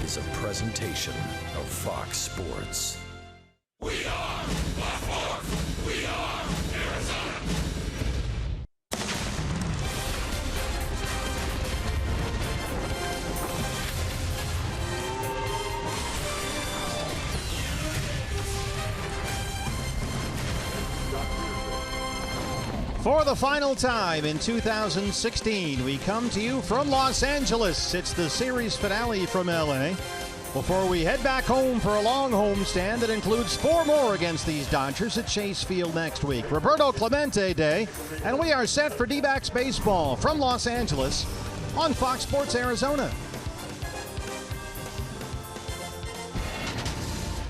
is a presentation of Fox Sports. We are Baltimore. We are Arizona. For the final time in 2016, we come to you from Los Angeles. It's the series finale from LA. Before we head back home for a long homestand that includes 4 more against these Dodgers at Chase Field next week. Roberto Clemente Day, and we are set for D-backs baseball from Los Angeles on Fox Sports Arizona.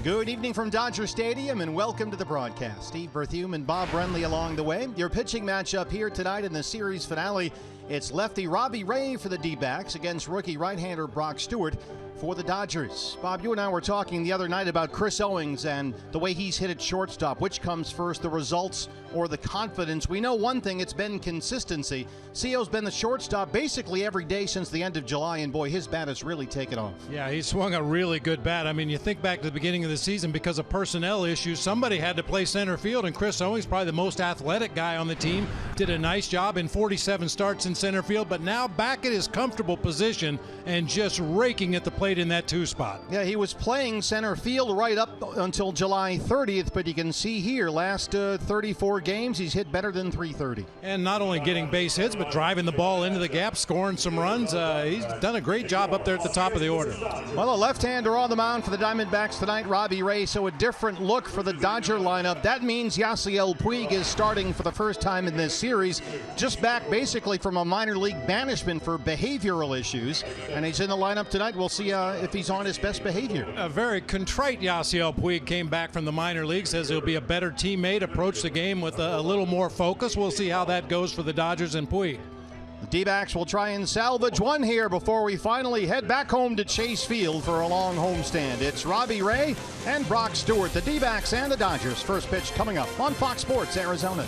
Good evening from Dodger Stadium and welcome to the broadcast. Steve Berthume and Bob Brenly along the way. Your pitching matchup here tonight in the series finale. It's lefty Robbie Ray for the D-backs against rookie right-hander Brock Stewart for the Dodgers. Bob, you and I were talking the other night about Chris Owings and the way he's hit at shortstop. Which comes first, the results or the confidence? We know one thing, it's been consistency. CO's been the shortstop basically every day since the end of July, and boy, his bat has really taken off. Yeah, he swung a really good bat. I mean, you think back to the beginning of the season, because of personnel issues, somebody had to play center field, and Chris Owings, probably the most athletic guy on the team, did a nice job in 47 starts in center field, but now back at his comfortable position and just raking at the plate in that 2 spot. Yeah, he was playing center field right up until July 30th, but you can see here, last 34 games, he's hit better than .330. And not only getting base hits, but driving the ball into the gap, scoring some runs. He's done a great job up there at the top of the order. Well, a left-hander on the mound for the Diamondbacks tonight, Robbie Ray, so a different look for the Dodger lineup. That means Yasiel Puig is starting for the first time in this series, just back basically from a minor league banishment for behavioral issues, and he's in the lineup tonight. We'll see if he's on his best behavior. A very contrite Yasiel Puig came back from the minor league, says he'll be a better teammate, approach the game with a little more focus. We'll see how that goes for the Dodgers and Puig. The D-backs will try and salvage one here before we finally head back home to Chase Field for a long homestand. It's Robbie Ray and Brock Stewart, the D-backs and the Dodgers. First pitch coming up on Fox Sports Arizona.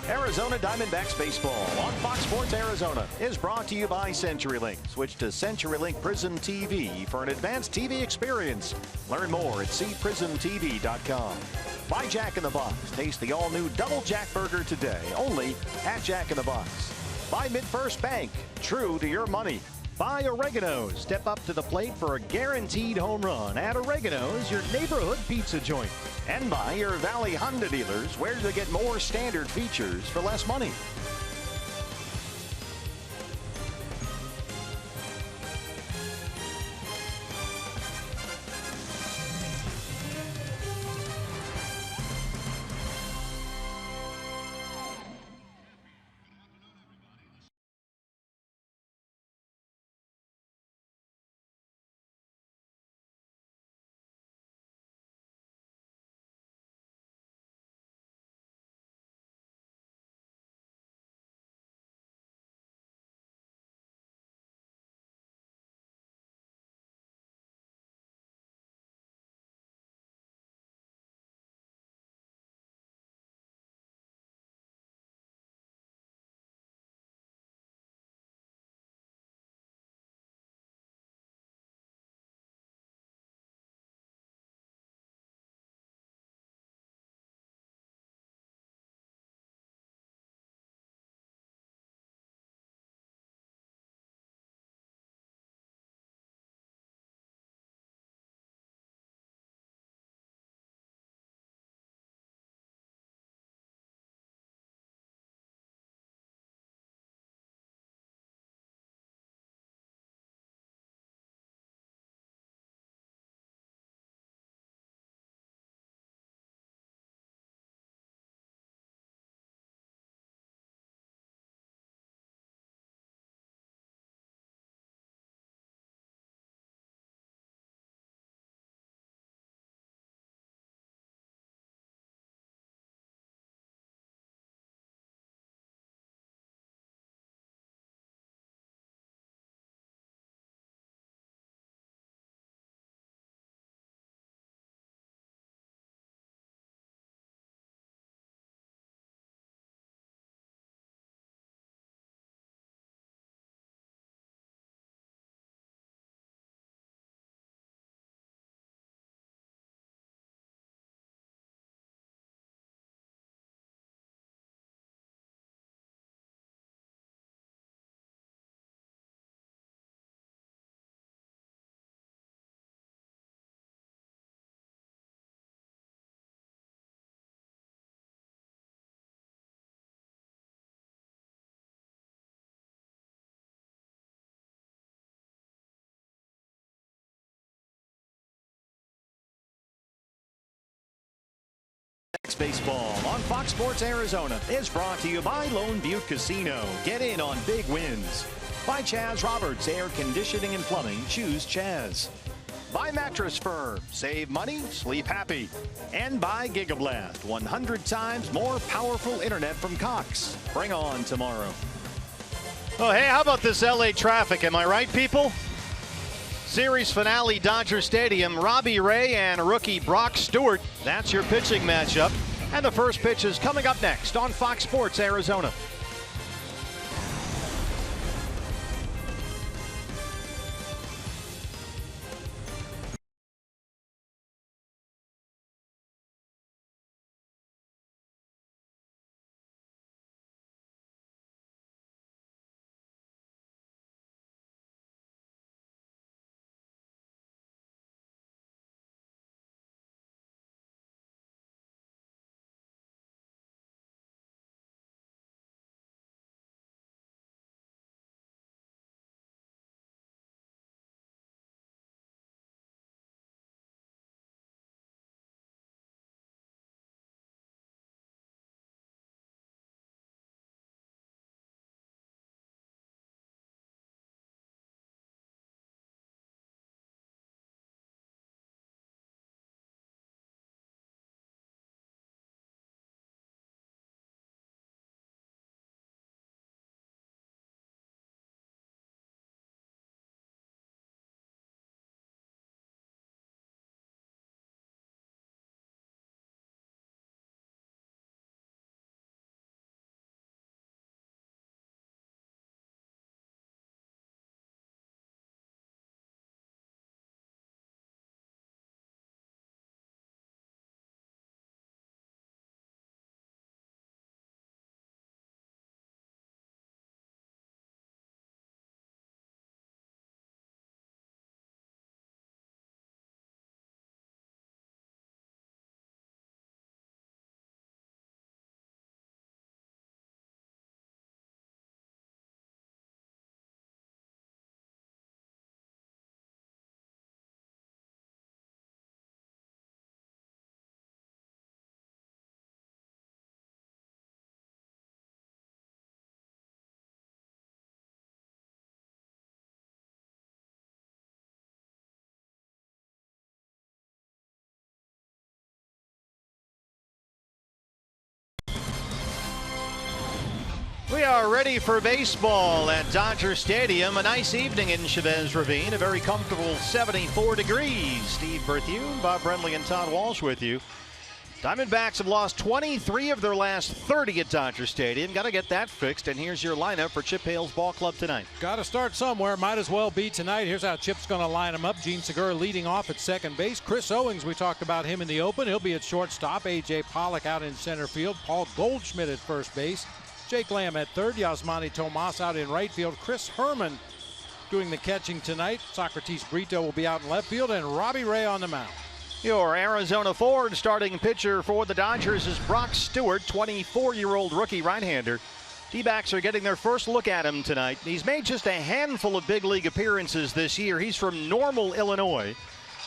Arizona Diamondbacks baseball on Fox Sports Arizona is brought to you by CenturyLink. Switch to CenturyLink Prism TV for an advanced TV experience. Learn more at cprismtv.com. By Jack in the Box. Taste the all-new Double Jack Burger today, only at Jack in the Box. By MidFirst Bank. True to your money. By Oregano's. Step up to the plate for a guaranteed home run at Oregano's, your neighborhood pizza joint. And by your Valley Honda dealers, where you get more standard features for less money. Diamondbacks baseball on Fox Sports Arizona is brought to you by Lone Butte Casino. Get in on big wins. By Chaz Roberts Air Conditioning and Plumbing. Choose Chaz. By Mattress Firm. Save money, sleep happy. And by Gigablast. 100 times more powerful internet from Cox. Bring on tomorrow. Oh, hey, how about this LA traffic? Am I right, people? Series finale, Dodger Stadium. Robbie Ray and rookie Brock Stewart. That's your pitching matchup. And the first pitch is coming up next on Fox Sports Arizona. We are ready for baseball at Dodger Stadium. A nice evening in Chavez Ravine. A very comfortable 74 degrees. Steve Berthune, Bob Brenly, and Todd Walsh with you. Diamondbacks have lost 23 of their last 30 at Dodger Stadium. Got to get that fixed. And here's your lineup for Chip Hale's ball club tonight. Got to start somewhere. Might as well be tonight. Here's how Chip's going to line them up. Gene Segura leading off at second base. Chris Owings, we talked about him in the open. He'll be at shortstop. A.J. Pollock out in center field. Paul Goldschmidt at first base. Jake Lamb at third. Yasmani Tomas out in right field. Chris Herman doing the catching tonight. Socrates Brito will be out in left field. And Robbie Ray on the mound. Your Arizona Ford starting pitcher for the Dodgers is Brock Stewart, 24-year-old rookie right-hander. D-backs are getting their first look at him tonight. He's made just a handful of big league appearances this year. He's from Normal, Illinois.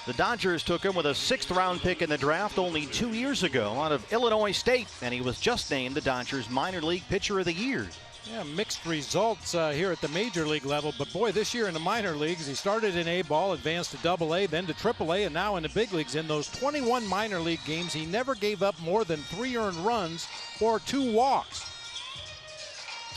The Dodgers took him with a 6th-round pick in the draft only 2 years ago out of Illinois State, and he was just named the Dodgers Minor League Pitcher of the Year. Yeah, mixed results here at the major league level, but boy, this year in the minor leagues, he started in A-ball, advanced to AA, then to AAA, and now in the big leagues. In those 21 minor league games, he never gave up more than 3 earned runs or 2 walks.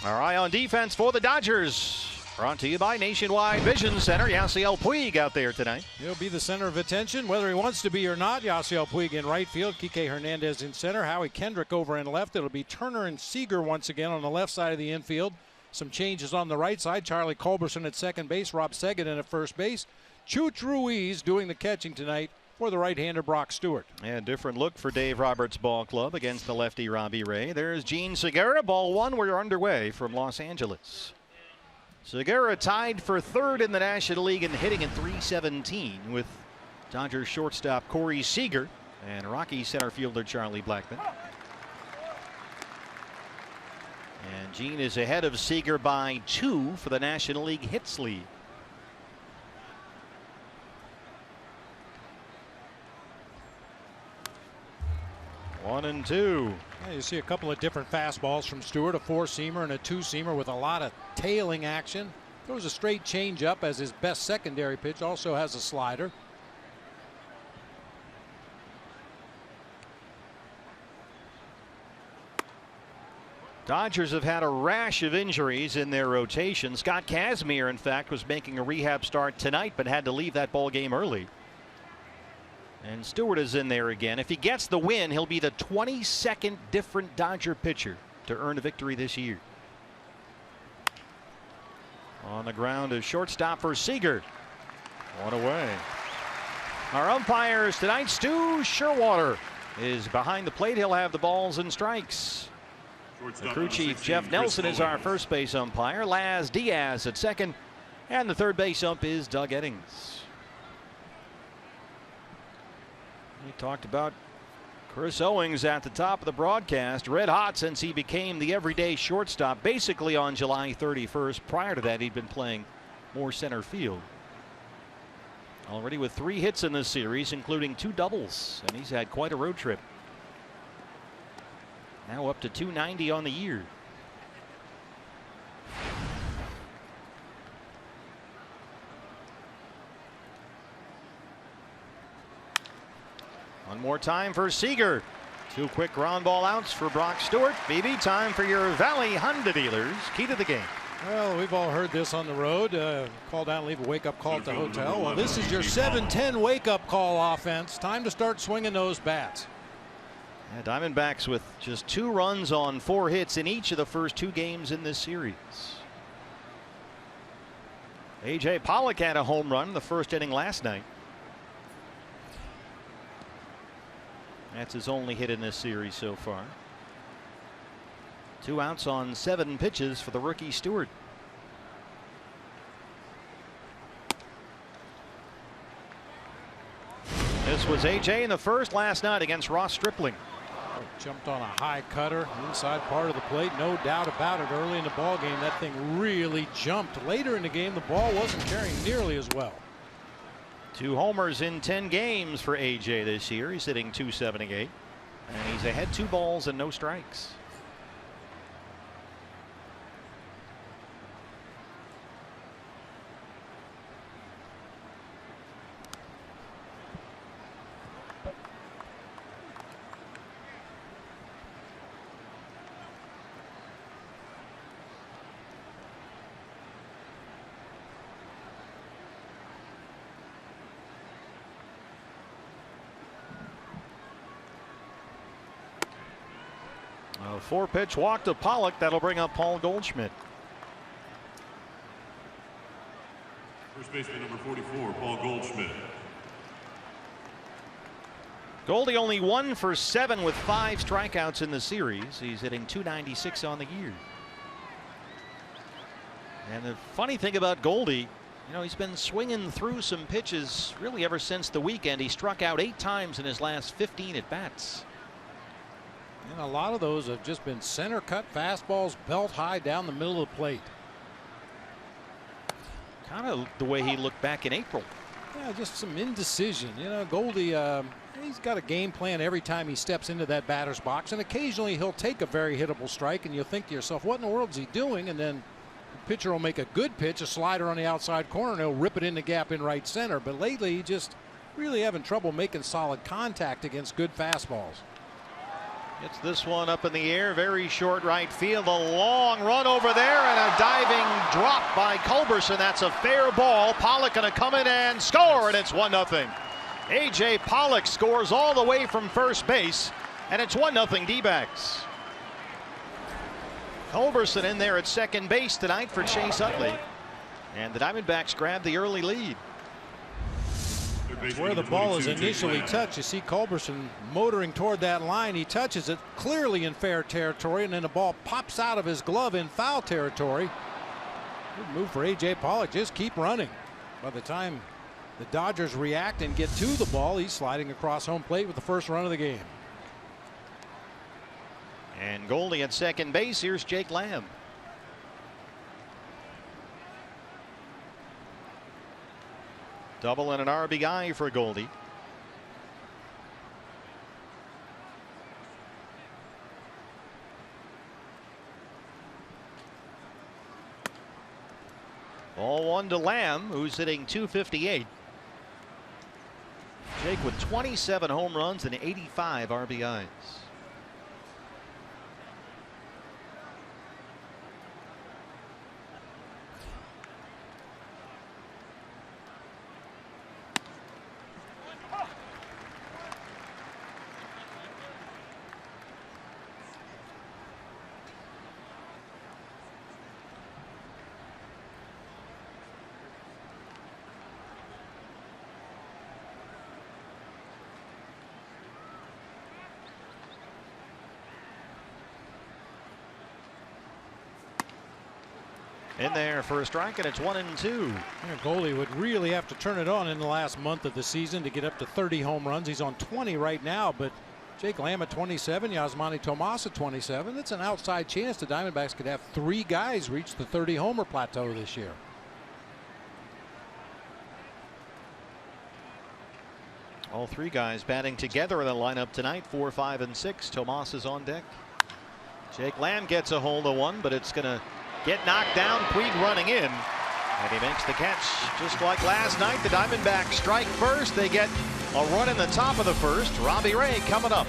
Our eye on defense for the Dodgers. Brought to you by Nationwide Vision Center. Yasiel Puig out there tonight. He'll be the center of attention, whether he wants to be or not. Yasiel Puig in right field. Kike Hernandez in center. Howie Kendrick over in left. It'll be Turner and Seager once again on the left side of the infield. Some changes on the right side. Charlie Culberson at second base. Rob Seguin at first base. Chooch Ruiz doing the catching tonight for the right-hander Brock Stewart. And different look for Dave Roberts' ball club against the lefty Robbie Ray. There's Gene Segura. Ball one. We're underway from Los Angeles. Segura tied for 3rd in the National League in hitting at .317 with Dodgers shortstop Corey Seager and Rockies center fielder Charlie Blackmon. And Gene is ahead of Seager by 2 for the National League hits lead. 1-2. Yeah, you see a couple of different fastballs from Stewart, a 4-seamer and a 2-seamer with a lot of tailing action. Throws a straight changeup as his best secondary pitch. Also has a slider. Dodgers have had a rash of injuries in their rotation. Scott Kazmir, in fact, was making a rehab start tonight, but had to leave that ball game early. And Stewart is in there again. If he gets the win, he'll be the 22nd different Dodger pitcher to earn a victory this year. On the ground is shortstop for Seager. One away. Our umpires tonight, Stu Sherwater is behind the plate. He'll have the balls and strikes. The crew chief Jeff Nelson is our first base umpire. Laz Diaz at second. And the third base ump is Doug Eddings. We talked about Chris Owings at the top of the broadcast. Red hot since he became the everyday shortstop basically on July 31st. Prior to that, he'd been playing more center field. Already with 3 hits in this series, including 2 doubles. And he's had quite a road trip. Now up to 290 on the year. One more time for Seager. 2 quick ground ball outs for Brock Stewart. BB, time for your Valley Honda dealers. Key to the game. Well, we've all heard this on the road. Call down, leave a wake-up call at the hotel. Well, this is your 7-10 wake-up call offense. Time to start swinging those bats. Yeah, Diamondbacks with just 2 runs on 4 hits in each of the first 2 games in this series. A.J. Pollock had a home run in the first inning last night. That's his only hit in this series so far. 2 outs on 7 pitches for the rookie Stewart. This was A.J. in the first last night against Ross Stripling. Jumped on a high cutter inside part of the plate. No doubt about it. Early in the ball game, that thing really jumped. Later in the game, the ball wasn't carrying nearly as well. 2 homers in 10 games for A.J. this year. He's hitting .278, and he's ahead 2 balls and no strikes. A 4-pitch walk to Pollock. That'll bring up Paul Goldschmidt. First baseman number 44, Paul Goldschmidt. Goldie only 1 for 7 with 5 strikeouts in the series. He's hitting .296 on the year. And the funny thing about Goldie, you know, he's been swinging through some pitches really ever since the weekend. He struck out 8 times in his last 15 at bats. And a lot of those have just been center cut fastballs, belt high down the middle of the plate. Kind of the way he looked back in April. Yeah, just some indecision. You know, Goldie, he's got a game plan every time he steps into that batter's box, and occasionally he'll take a very hittable strike, and you'll think to yourself, what in the world is he doing? And then the pitcher will make a good pitch, a slider on the outside corner, and he'll rip it in the gap in right center. But lately, he just really having trouble making solid contact against good fastballs. Gets this one up in the air, very short right field. A long run over there and a diving drop by Culberson. That's a fair ball. Pollock going to come in and score, and it's 1-0. A.J. Pollock scores all the way from first base, and it's 1-0 D-backs. Culberson in there at second base tonight for Chase Utley, and the Diamondbacks grab the early lead. Where the ball is initially touched, you see Culberson motoring toward that line. He touches it clearly in fair territory, and then the ball pops out of his glove in foul territory. Good move for A.J. Pollock. Just keep running. By the time the Dodgers react and get to the ball, he's sliding across home plate with the first run of the game. And Goldie at second base. Here's Jake Lamb. Double and an RBI for Goldie. Ball one to Lamb, who's hitting .258. Jake with 27 home runs and 85 RBIs. In there for a strike, and it's 1-2. Yeah, goalie would really have to turn it on in the last month of the season to get up to 30 home runs. He's on 20 right now, but Jake Lamb at 27, Yasmani Tomas at 27. It's an outside chance the Diamondbacks could have 3 guys reach the 30 homer plateau this year. All 3 guys batting together in the lineup tonight, 4, 5, and 6. Tomas is on deck. Jake Lamb gets a hold of one, but it's going to get knocked down. Puig running in, and he makes the catch. Just like last night, the Diamondbacks strike first. They get a run in the top of the first. Robbie Ray coming up.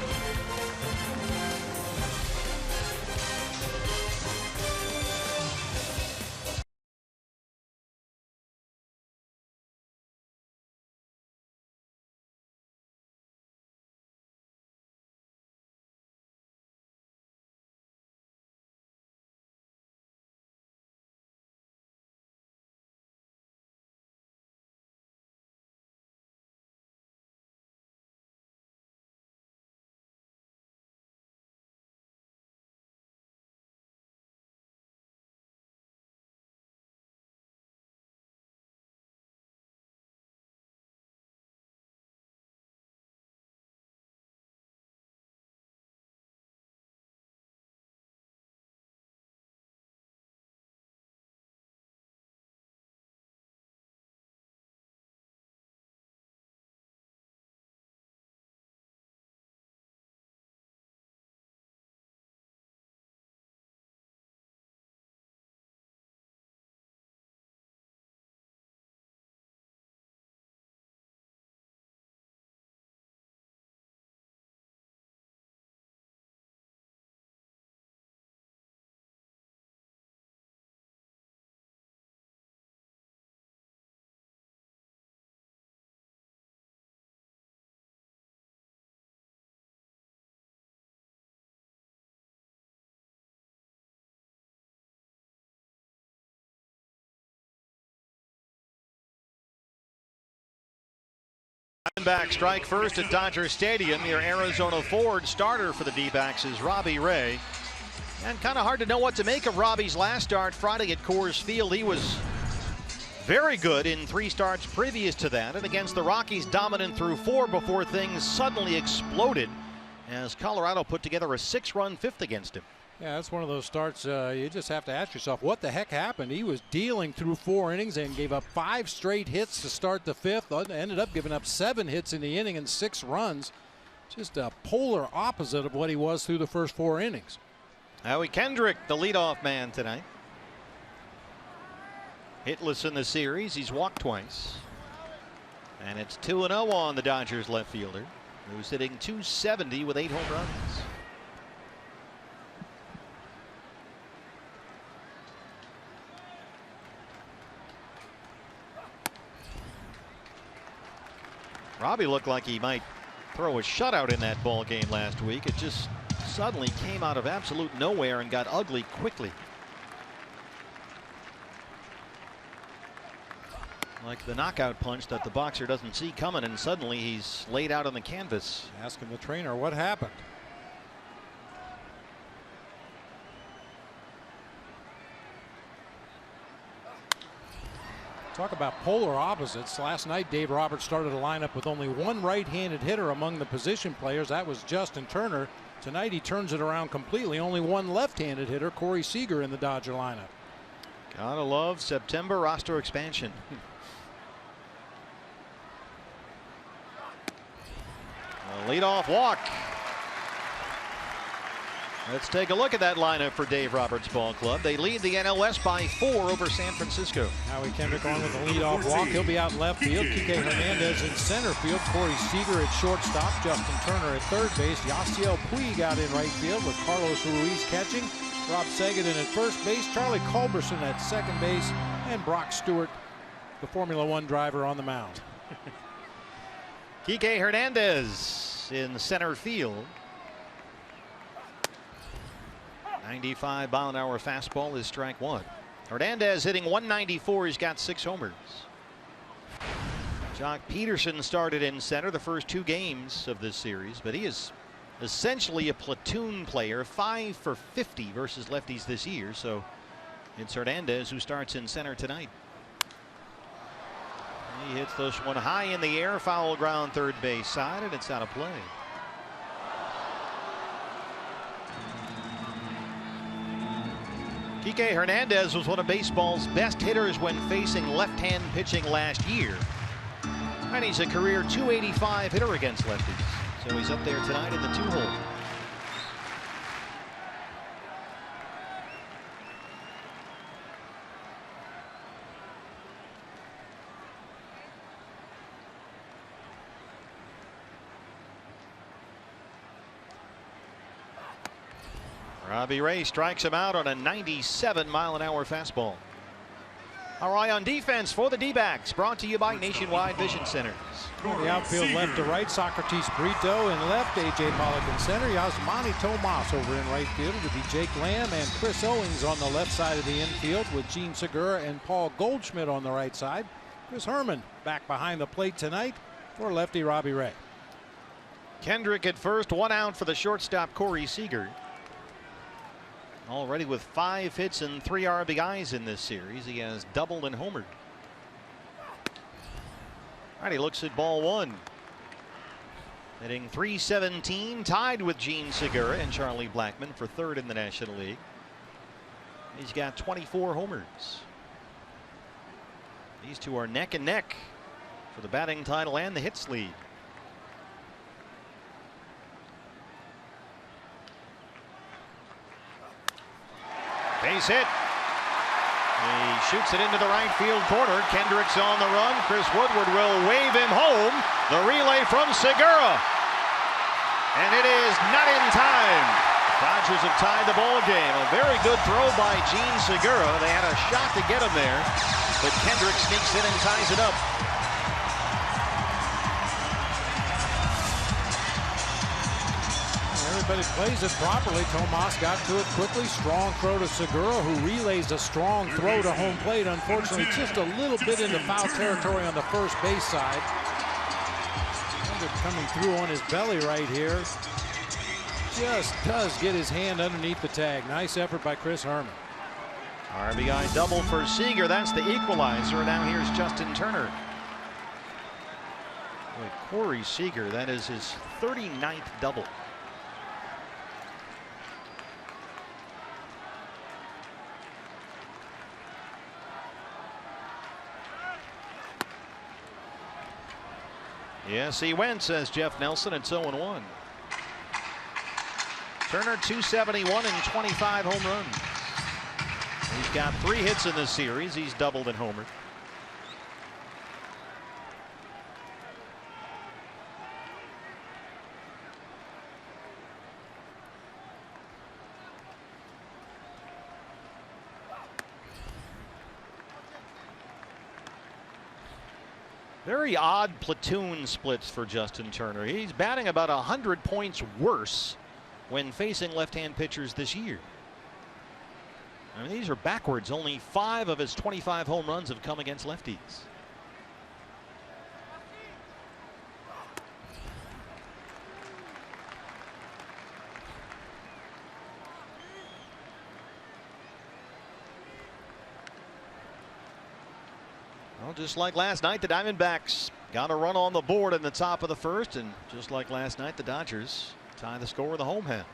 Diamondbacks strike first at Dodger Stadium. Your Arizona Ford starter for the D-backs is Robbie Ray. And kind of hard to know what to make of Robbie's last start Friday at Coors Field. He was very good in 3 starts previous to that, and against the Rockies, dominant through 4 before things suddenly exploded as Colorado put together a 6-run 5th against him. Yeah, that's one of those starts you just have to ask yourself, what the heck happened? He was dealing through 4 innings and gave up 5 straight hits to start the 5th. Ended up giving up 7 hits in the inning and 6 runs. Just a polar opposite of what he was through the first 4 innings. Howie Kendrick, the leadoff man tonight. Hitless in the series. He's walked twice. And it's 2-0 on the Dodgers left fielder, who's hitting .270 with 8 home runs. Robbie looked like he might throw a shutout in that ball game last week. It just suddenly came out of absolute nowhere and got ugly quickly. Like the knockout punch that the boxer doesn't see coming, and suddenly he's laid out on the canvas. Asking the trainer what happened. Talk about polar opposites. Last night, Dave Roberts started a lineup with only 1 right-handed hitter among the position players. That was Justin Turner. Tonight, he turns it around completely. Only 1 left-handed hitter, Corey Seager, in the Dodger lineup. Gotta love September roster expansion. A leadoff walk. Let's take a look at that lineup for Dave Roberts Ball Club. They lead the NL West by 4 over San Francisco. Howie Kendrick on with the leadoff walk. He'll be out in left field. Kike Hernandez in center field. Corey Seager at shortstop. Justin Turner at third base. Yasiel Puig out in right field with Carlos Ruiz catching. Rob Sagadin at first base. Charlie Culberson at second base. And Brock Stewart, the Formula One driver, on the mound. Kike Hernandez in center field. 95-mile-an-hour fastball is strike one. Hernandez hitting 194. He's got 6 homers. Jock Peterson started in center the first 2 games of this series, but he is essentially a platoon player, 5 for 50 versus lefties this year. So it's Hernandez who starts in center tonight. He hits this one high in the air, foul ground third base side, and it's out of play. Kike Hernandez was one of baseball's best hitters when facing left-hand pitching last year. And he's a career .285 hitter against lefties. So he's up there tonight in the 2-hole. Robbie Ray strikes him out on a 97-mile-an-hour fastball. Our eye on defense for the D-backs, brought to you by Nationwide Vision Centers. The outfield left to right. Socrates Brito in left. A.J. Pollock in center. Yasmani Tomas over in right field. It would be Jake Lamb and Chris Owings on the left side of the infield with Gene Segura and Paul Goldschmidt on the right side. Chris Herman back behind the plate tonight for lefty Robbie Ray. Kendrick at first, 1 out for the shortstop Corey Seager. Already with 5 hits and 3 RBIs in this series. He has doubled and homered. All right, he looks at ball 1. Hitting .317, tied with Gene Segura and Charlie Blackmon for 3rd in the National League. He's got 24 homers. These two are neck and neck for the batting title and the hits lead. Base hit. He shoots it into the right field corner. Kendrick's on the run. Chris Woodward will wave him home. The relay from Segura. And it is not in time. Dodgers have tied the ball game. A very good throw by Gene Segura. They had a shot to get him there, but Kendrick sneaks in and ties it up. Everybody plays it properly. Tomas got to it quickly. Strong throw to Segura, who relays a strong throw to home plate. Unfortunately, just a little bit into foul territory on the first base side. Coming through on his belly right here. Just does get his hand underneath the tag. Nice effort by Chris Herman. RBI double for Seager. That's the equalizer. Now here's Justin Turner. Boy, Corey Seager, that is his 39th double. Yes, he went, says Jeff Nelson. It's 0-1. Turner 271 and 25 home runs. He's got 3 hits in this series. He's doubled and homered. Very odd platoon splits for Justin Turner. He's batting about 100 points worse when facing left-hand pitchers this year. I mean, these are backwards. Only 5 of his 25 home runs have come against lefties. Well, just like last night, the Diamondbacks got a run on the board in the top of the first, and just like last night, the Dodgers tie the score in the home half.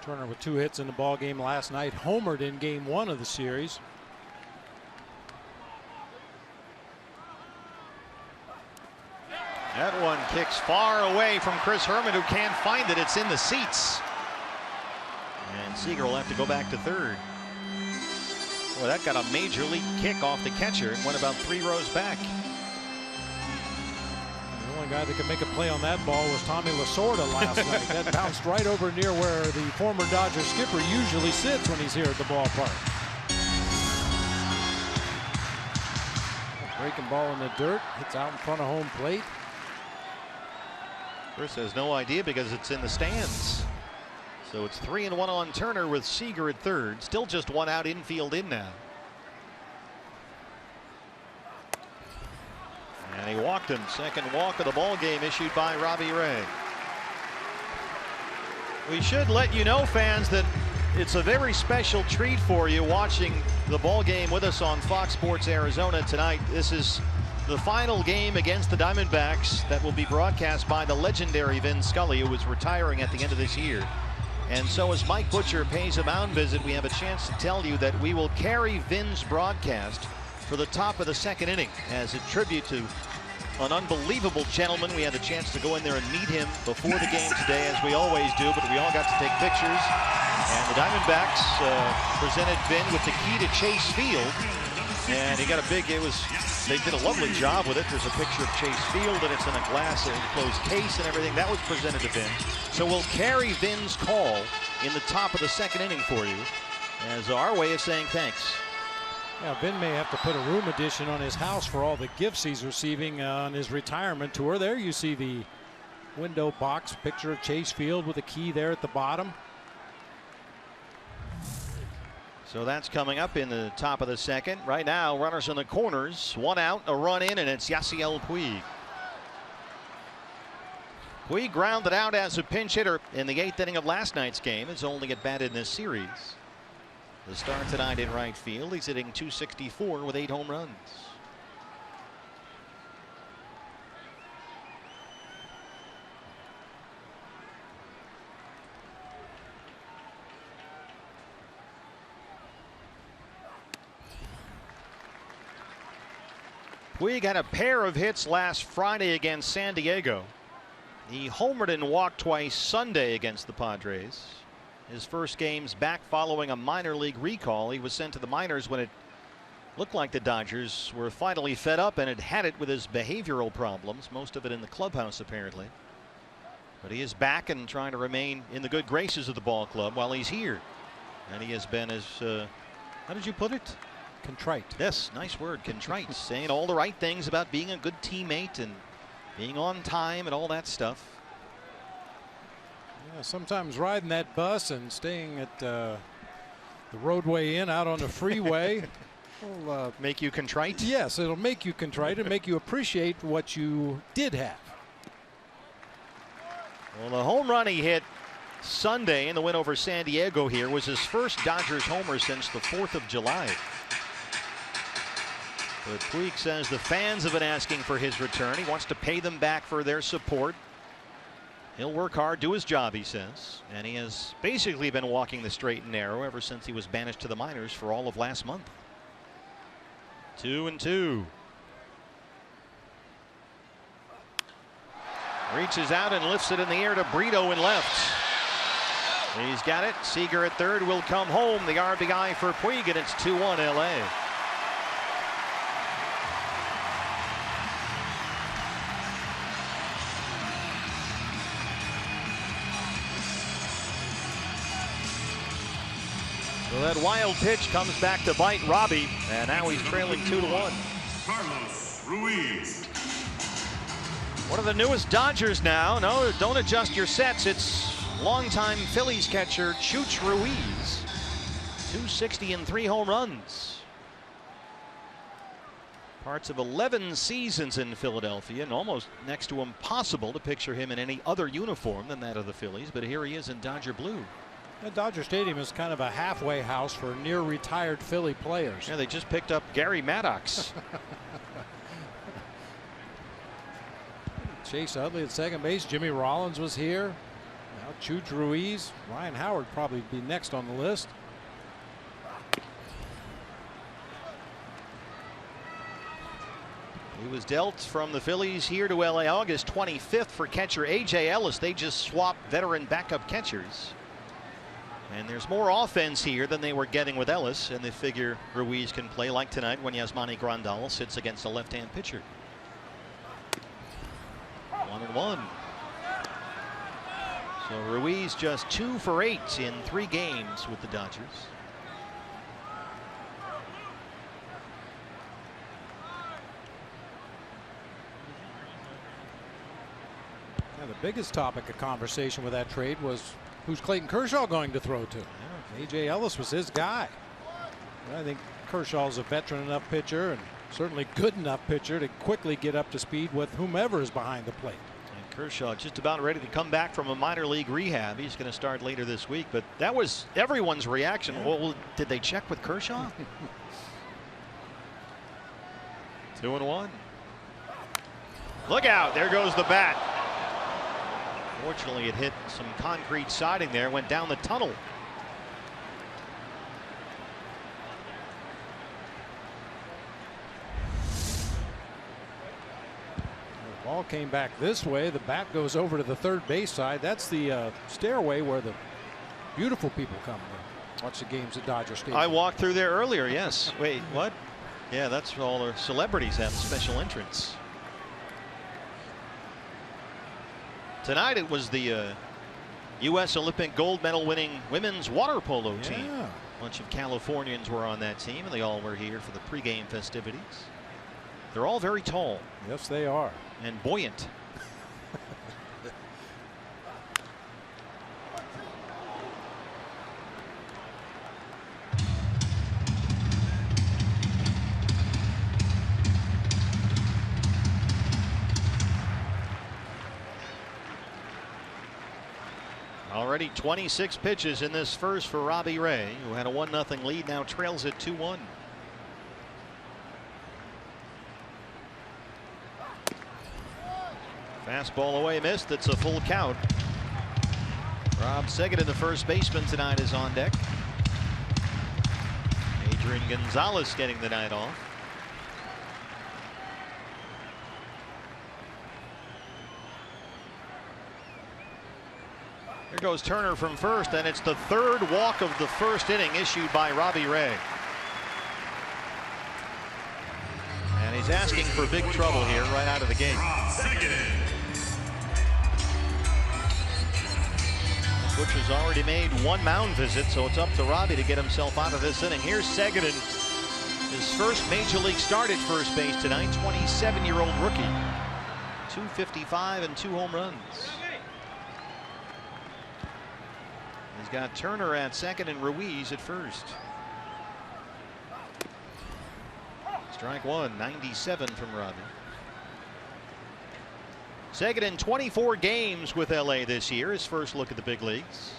Turner with 2 hits in the ball game last night. Homered in game 1 of the series. That one kicks far away from Chris Herman, who can't find it. It's in the seats. And Seager will have to go back to third. Well, that got a major league kick off the catcher and went about 3 rows back. The only guy that could make a play on that ball was Tommy Lasorda last night. That bounced right over near where the former Dodger skipper usually sits when he's here at the ballpark. Breaking ball in the dirt. Hits out in front of home plate. Chris has no idea because it's in the stands. So it's 3-1 on Turner with Seager at third. Still just 1 out, infield in now. And he walked him. Second walk of the ball game issued by Robbie Ray. We should let you know, fans, that it's a very special treat for you watching the ball game with us on Fox Sports Arizona tonight. This is the final game against the Diamondbacks that will be broadcast by the legendary Vin Scully, who is retiring at the end of this year. And so as Mike Butcher pays a mound visit, we have a chance to tell you that we will carry Vin's broadcast for the top of the 2nd inning as a tribute to an unbelievable gentleman. We had the chance to go in there and meet him before the game today, as we always do, but we all got to take pictures. And the Diamondbacks presented Vin with the key to Chase Field. And he got a big, they did a lovely job with it. There's a picture of Chase Field, and it's in a glass enclosed case and everything. That was presented to Vin. So we'll carry Vin's call in the top of the 2nd inning for you as our way of saying thanks. Yeah, Vin may have to put a room addition on his house for all the gifts he's receiving on his retirement tour. There you see the window box picture of Chase Field with a key there at the bottom. So that's coming up in the top of the 2nd. Right now, runners in the corners. 1 out, a run in, and it's Yasiel Puig. Puig grounded out as a pinch hitter in the 8th inning of last night's game. It's only at bat in this series. The start tonight in right field. He's hitting .264 with 8 home runs. Puig had a pair of hits last Friday against San Diego. He homered and walked twice Sunday against the Padres. His first games back following a minor league recall. He was sent to the minors when it looked like the Dodgers were finally fed up and had it with his behavioral problems, most of it in the clubhouse apparently. But he is back and trying to remain in the good graces of the ball club while he's here. And he has been as, how did you put it? Contrite. Yes, nice word, contrite. Saying all the right things about being a good teammate and being on time and all that stuff. Yeah, sometimes riding that bus and staying at the roadway inn out on the freeway will make you contrite? Yes, it'll make you contrite and make you appreciate what you did have. Well, the home run he hit Sunday in the win over San Diego here was his first Dodgers homer since the 4th of July. But Puig says the fans have been asking for his return. He wants to pay them back for their support. He'll work hard, do his job, he says. And he has basically been walking the straight and narrow ever since he was banished to the minors for all of last month. 2-2. Reaches out and lifts it in the air to Brito in left. He's got it. Seager at third will come home. The RBI for Puig, and it's 2-1 LA. So that wild pitch comes back to bite Robbie, and now he's trailing 2-1. Carlos Ruiz. One of the newest Dodgers now. No, don't adjust your sets. It's longtime Phillies catcher Chooch Ruiz. 260 and 3 home runs. Parts of 11 seasons in Philadelphia, and almost next to impossible to picture him in any other uniform than that of the Phillies, but here he is in Dodger blue. Dodger Stadium is kind of a halfway house for near retired Philly players. Yeah, they just picked up Gary Maddox. Chase Utley at second base. Jimmy Rollins was here. Now Well, Chuch Ruiz, Ryan Howard probably be next on the list. He was dealt from the Phillies here to LA August 25th for catcher A.J. Ellis. They just swapped veteran backup catchers. And there's more offense here than they were getting with Ellis, and they figure Ruiz can play like tonight when Yasmani Grandal sits against a left-hand pitcher. 1-1. So Ruiz just 2 for 8 in 3 games with the Dodgers. Yeah, the biggest topic of conversation with that trade was who's Clayton Kershaw going to throw to. Yeah, A.J. Ellis was his guy. I think Kershaw's a veteran enough pitcher and certainly good enough pitcher to quickly get up to speed with whomever is behind the plate. And Kershaw just about ready to come back from a minor league rehab. He's going to start later this week, but that was everyone's reaction. Yeah. Well, did they check with Kershaw? 2-1. Look out, there goes the bat. Fortunately, it hit some concrete siding there, went down the tunnel. The ball came back this way. The bat goes over to the third base side. That's the stairway where the beautiful people come to watch the games at Dodger Stadium. I walked through there earlier, yes. Wait, what? Yeah, that's where all the celebrities have special entrance. Tonight it was the U.S. Olympic gold medal winning women's water polo team. A bunch of Californians were on that team, and they all were here for the pregame festivities. They're all very tall. Yes, they are. And buoyant. Already 26 pitches in this first for Robbie Ray, who had a 1-0 lead, now trails at 2-1. Fastball away, missed. It's a full count. Rob Segedin, the first baseman tonight, is on deck. Adrian Gonzalez getting the night off. Here goes Turner from first, and it's the third walk of the first inning issued by Robbie Ray. And he's asking for big trouble here right out of the gate. Butch has already made 1 mound visit, so it's up to Robbie to get himself out of this inning. Here's Segedin, his first major league start at first base tonight, 27-year-old rookie. 255 and 2 home runs. He's got Turner at second and Ruiz at first. Strike 1, 97 from Robbie. Segedin, 24 games with LA this year, his first look at the big leagues.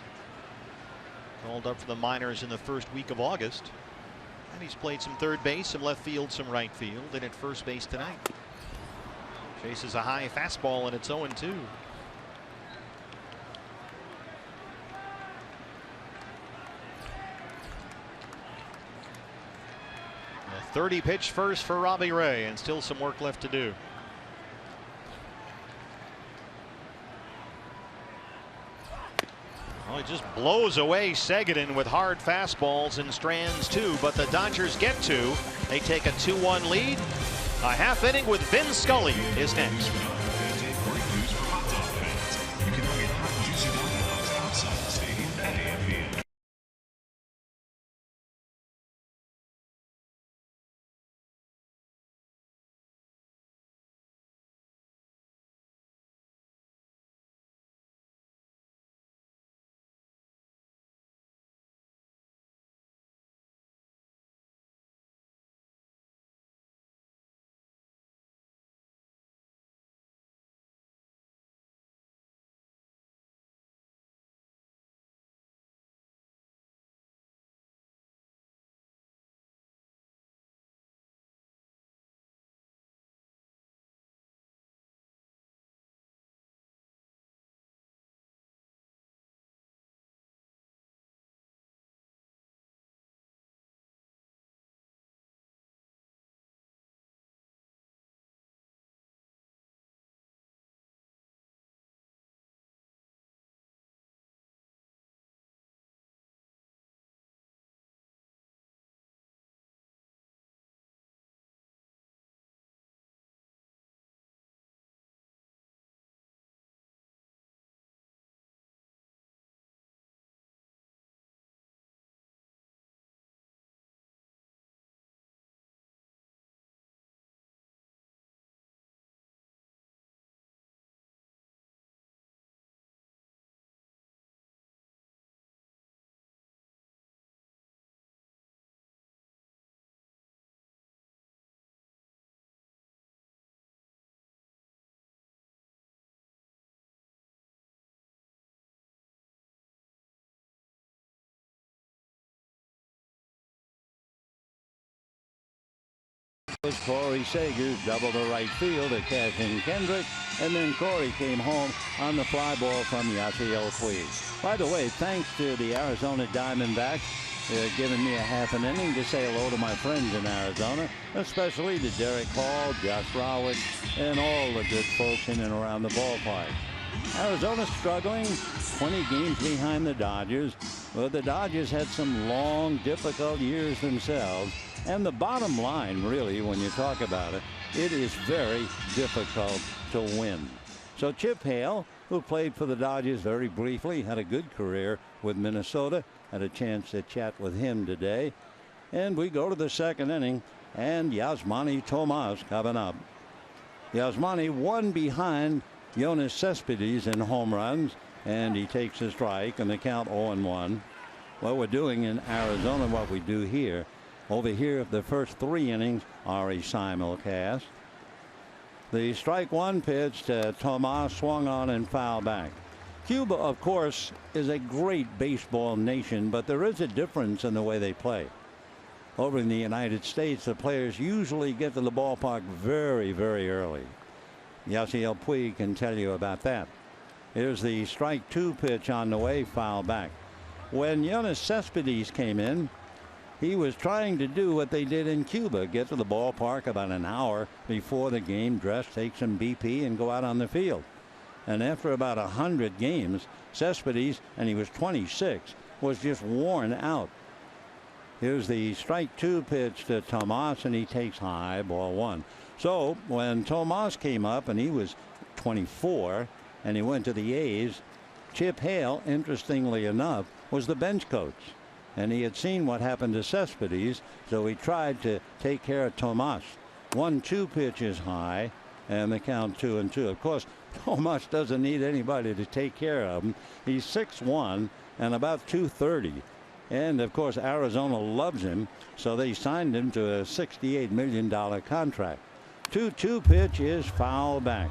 Called up for the minors in the first week of August. And he's played some third base, some left field, some right field, and at first base tonight. Chases a high fastball, and it's 0-2. A 30-pitch first for Robbie Ray, and still some work left to do. Well, he just blows away Segedin with hard fastballs and strands too, but the Dodgers get 2. They take a 2-1 lead. A half inning with Vin Scully is next. Corey Sagers doubled to right field to cash in Kendrick, and then Corey came home on the fly ball from Yasiel Puig. By the way, thanks to the Arizona Diamondbacks giving me a half an inning to say hello to my friends in Arizona, especially to Derek Hall, Josh Rowett, and all the good folks in and around the ballpark. Arizona struggling, 20 games behind the Dodgers. Well, the Dodgers had some long, difficult years themselves. And the bottom line, really, when you talk about it, it is very difficult to win. So Chip Hale, who played for the Dodgers very briefly, had a good career with Minnesota. Had a chance to chat with him today. And we go to the second inning, and Yasmani Tomas coming up. Yasmani one behind Yoenis Cespedes in home runs, and he takes a strike, and the count 0-1. What we're doing in Arizona, what we do here. Over here, the first 3 innings are a simulcast. The strike one pitch to Tomas swung on and fouled back. Cuba, of course, is a great baseball nation, but there is a difference in the way they play. Over in the United States, the players usually get to the ballpark very, very early. Yasiel Puig can tell you about that. Here's the strike 2 pitch on the way, foul back. When Yoenis Cespedes came in, he was trying to do what they did in Cuba, get to the ballpark about an hour before the game, dress, take some BP, and go out on the field. And after about 100 games, Cespedes, and he was 26, was just worn out. Here's the strike 2 pitch to Tomas, and he takes high, ball 1. So when Tomas came up, and he was 24, and he went to the A's, Chip Hale, interestingly enough, was the bench coach. And he had seen what happened to Cespedes, so he tried to take care of Tomas. 1-2 pitch is high, and the count 2-2. Of course, Tomas doesn't need anybody to take care of him. He's 6'1" and about 230. And, of course, Arizona loves him, so they signed him to a $68 million contract. 2-2 pitch is foul back.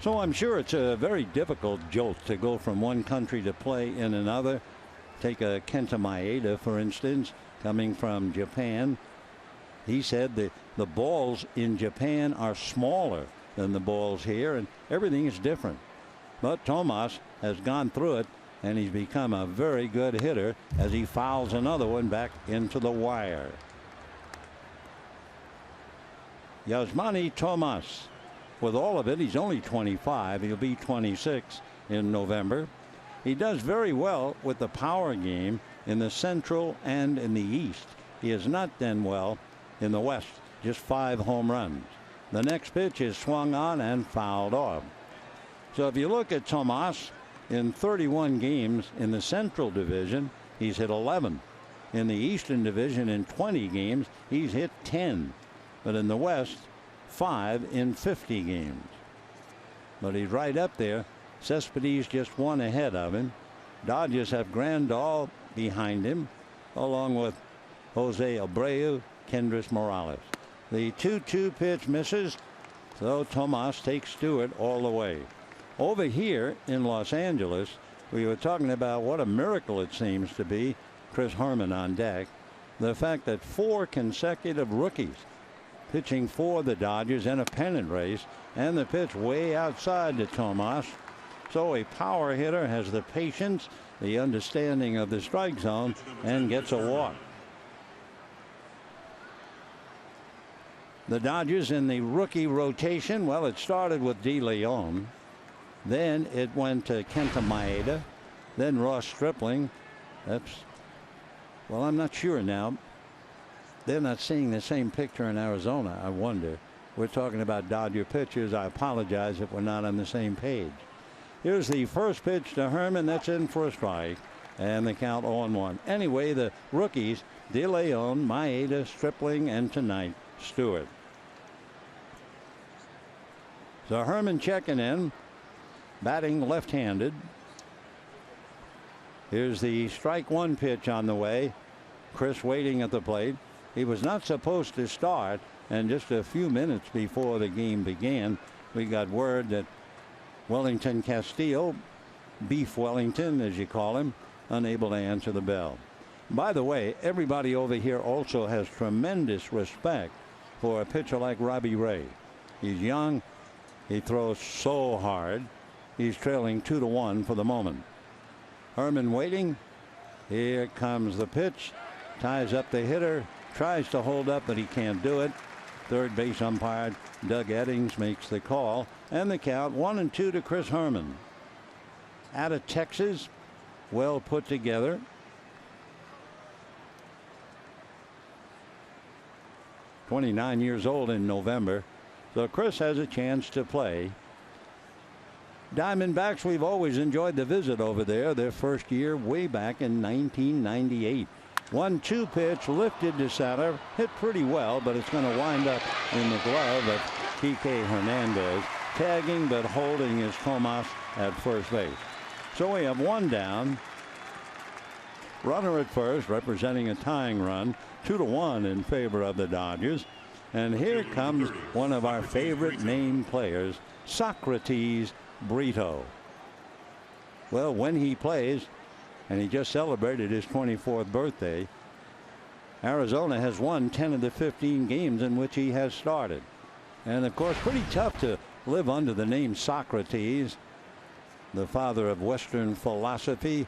So I'm sure it's a very difficult jolt to go from one country to play in another. Take a Kenta Maeda, for instance, coming from Japan. He said the balls in Japan are smaller than the balls here, and everything is different. But Tomas has gone through it, and he's become a very good hitter as he fouls another one back into the wire. Yasmani Tomas, with all of it, he's only 25. He'll be 26 in November. He does very well with the power game in the Central and in the East. He has not done well in the West, just 5 home runs. The next pitch is swung on and fouled off. So if you look at Tomas, in 31 games in the Central Division, he's hit 11. In the Eastern Division, in 20 games, he's hit 10. But in the West, 5 in 50 games. But he's right up there. Cespedes just 1 ahead of him. Dodgers have Grandal behind him, along with Jose Abreu, Kendrys Morales. The 2-2 pitch misses, so Tomas takes Stewart all the way. Over here in Los Angeles, we were talking about what a miracle it seems to be. Chris Herman on deck. The fact that 4 consecutive rookies pitching for the Dodgers in a pennant race, and the pitch way outside to Tomas. So a power hitter has the patience, the understanding of the strike zone, and gets a walk. The Dodgers in the rookie rotation, well, it started with De Leon. Then it went to Kenta Maeda. Then Ross Stripling. Well, I'm not sure now. They're not seeing the same picture in Arizona, I wonder. We're talking about Dodger pitchers. I apologize if we're not on the same page. Here's the first pitch to Herman. That's in for a strike. And the count 0-1. Anyway, the rookies, De Leon, Maeda, Stripling, and tonight, Stewart. So Herman checking in, batting left-handed. Here's the strike 1 pitch on the way. Chris waiting at the plate. He was not supposed to start, and just a few minutes before the game began, we got word that Wellington Castillo, Beef Wellington as you call him, unable to answer the bell. By the way, everybody over here also has tremendous respect for a pitcher like Robbie Ray. He's young. He throws so hard. He's trailing 2-1 for the moment. Herman waiting. Here comes the pitch. Ties up the hitter. Tries to hold up, but he can't do it. Third base umpire Doug Eddings makes the call. And the count 1-2 to Chris Herman. Out of Texas. Well put together. "29 years old in November. So Chris has a chance to play. Diamondbacks, we've always enjoyed the visit over there. Their first year way back in 1998. 1-2 pitch lifted to center. Hit pretty well, but it's going to wind up in the glove of Kike Hernandez. Tagging but holding is Tomas at first base. So we have one down. Runner at first, representing a tying run. 2-1 in favor of the Dodgers. And here comes one of our favorite name players, Socrates Brito. Well, when he plays, and he just celebrated his 24th birthday, Arizona has won 10 of the 15 games in which he has started. And of course, pretty tough to live under the name Socrates, the father of Western philosophy,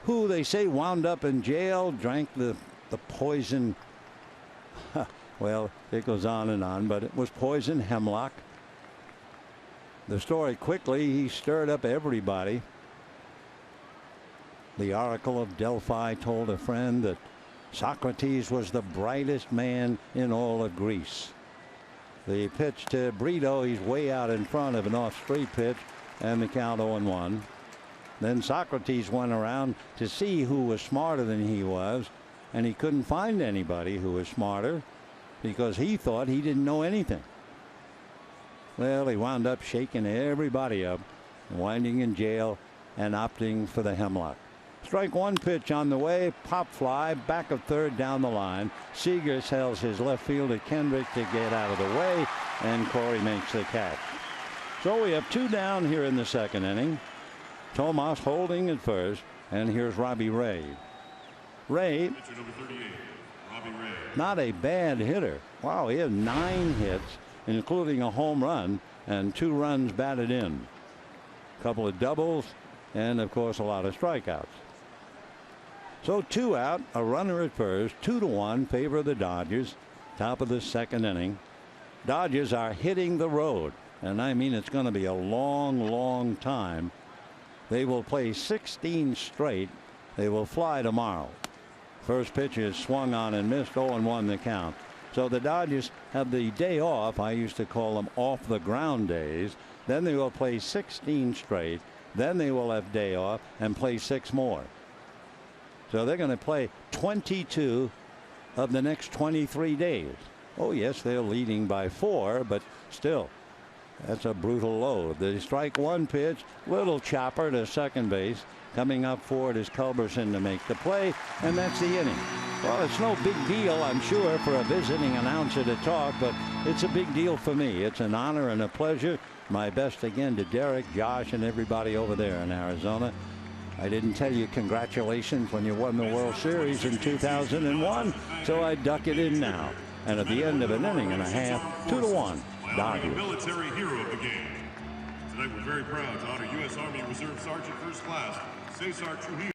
who they say wound up in jail, drank the poison. Well, it goes on, but it was poison hemlock. The story quickly, he stirred up everybody. The Oracle of Delphi told a friend that Socrates was the brightest man in all of Greece. The pitch to Brito, he's way out in front of an off-street pitch, and the count 0-1. Then Socrates went around to see who was smarter than he was, and he couldn't find anybody who was smarter because he thought he didn't know anything. Well, he wound up shaking everybody up, winding in jail, and opting for the hemlock. Strike one pitch on the way, pop fly, back of third down the line. Seager sells his left fielder Kendrick to get out of the way, and Corey makes the catch. So we have two down here in the second inning. Tomas holding at first, and here's Robbie Ray. Ray, not a bad hitter. Wow, he had 9 hits, including a home run and 2 runs batted in. A couple of doubles, and of course a lot of strikeouts. So 2 out, a runner at first, 2-1 favor of the Dodgers. Top of the second inning. Dodgers are hitting the road, and I mean it's going to be a long time. They will play 16 straight. They will fly tomorrow. First pitch is swung on and missed. 0-1 the count. So the Dodgers have the day off. I used to call them off the ground days. Then they will play 16 straight. Then they will have day off and play 6 more. So they're going to play 22 of the next 23 days. Oh yes, they're leading by 4, but still, that's a brutal load. The strike one pitch, little chopper to second base. Coming up for it is Culberson to make the play, and that's the inning. Well, it's no big deal, I'm sure, for a visiting announcer to talk, but it's a big deal for me. It's an honor and a pleasure. My best again to Derek, Josh, and everybody over there in Arizona. I didn't tell you congratulations when you won the World Series in 2001, so I duck it in now. And at the end of an inning and a half, 2-1, Dodgers. Military hero of the game. Tonight we're very proud to honor U.S. Army Reserve Sergeant First Class Cesar Trujillo.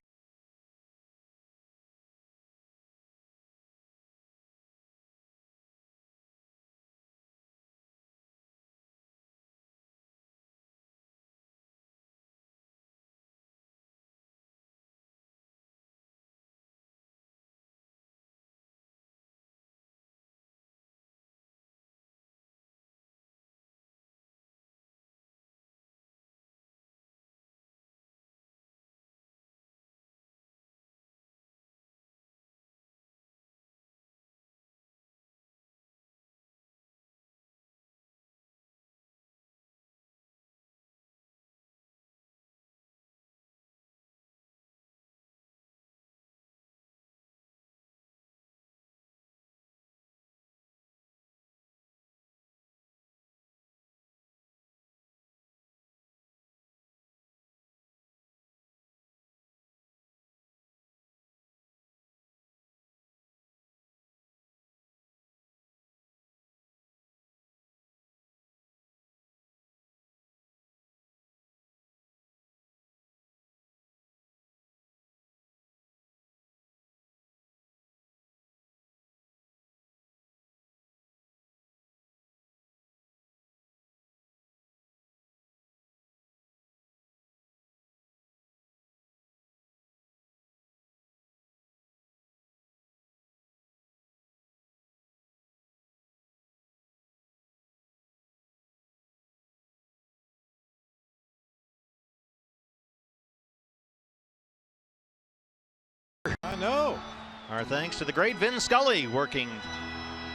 Our thanks to the great Vin Scully working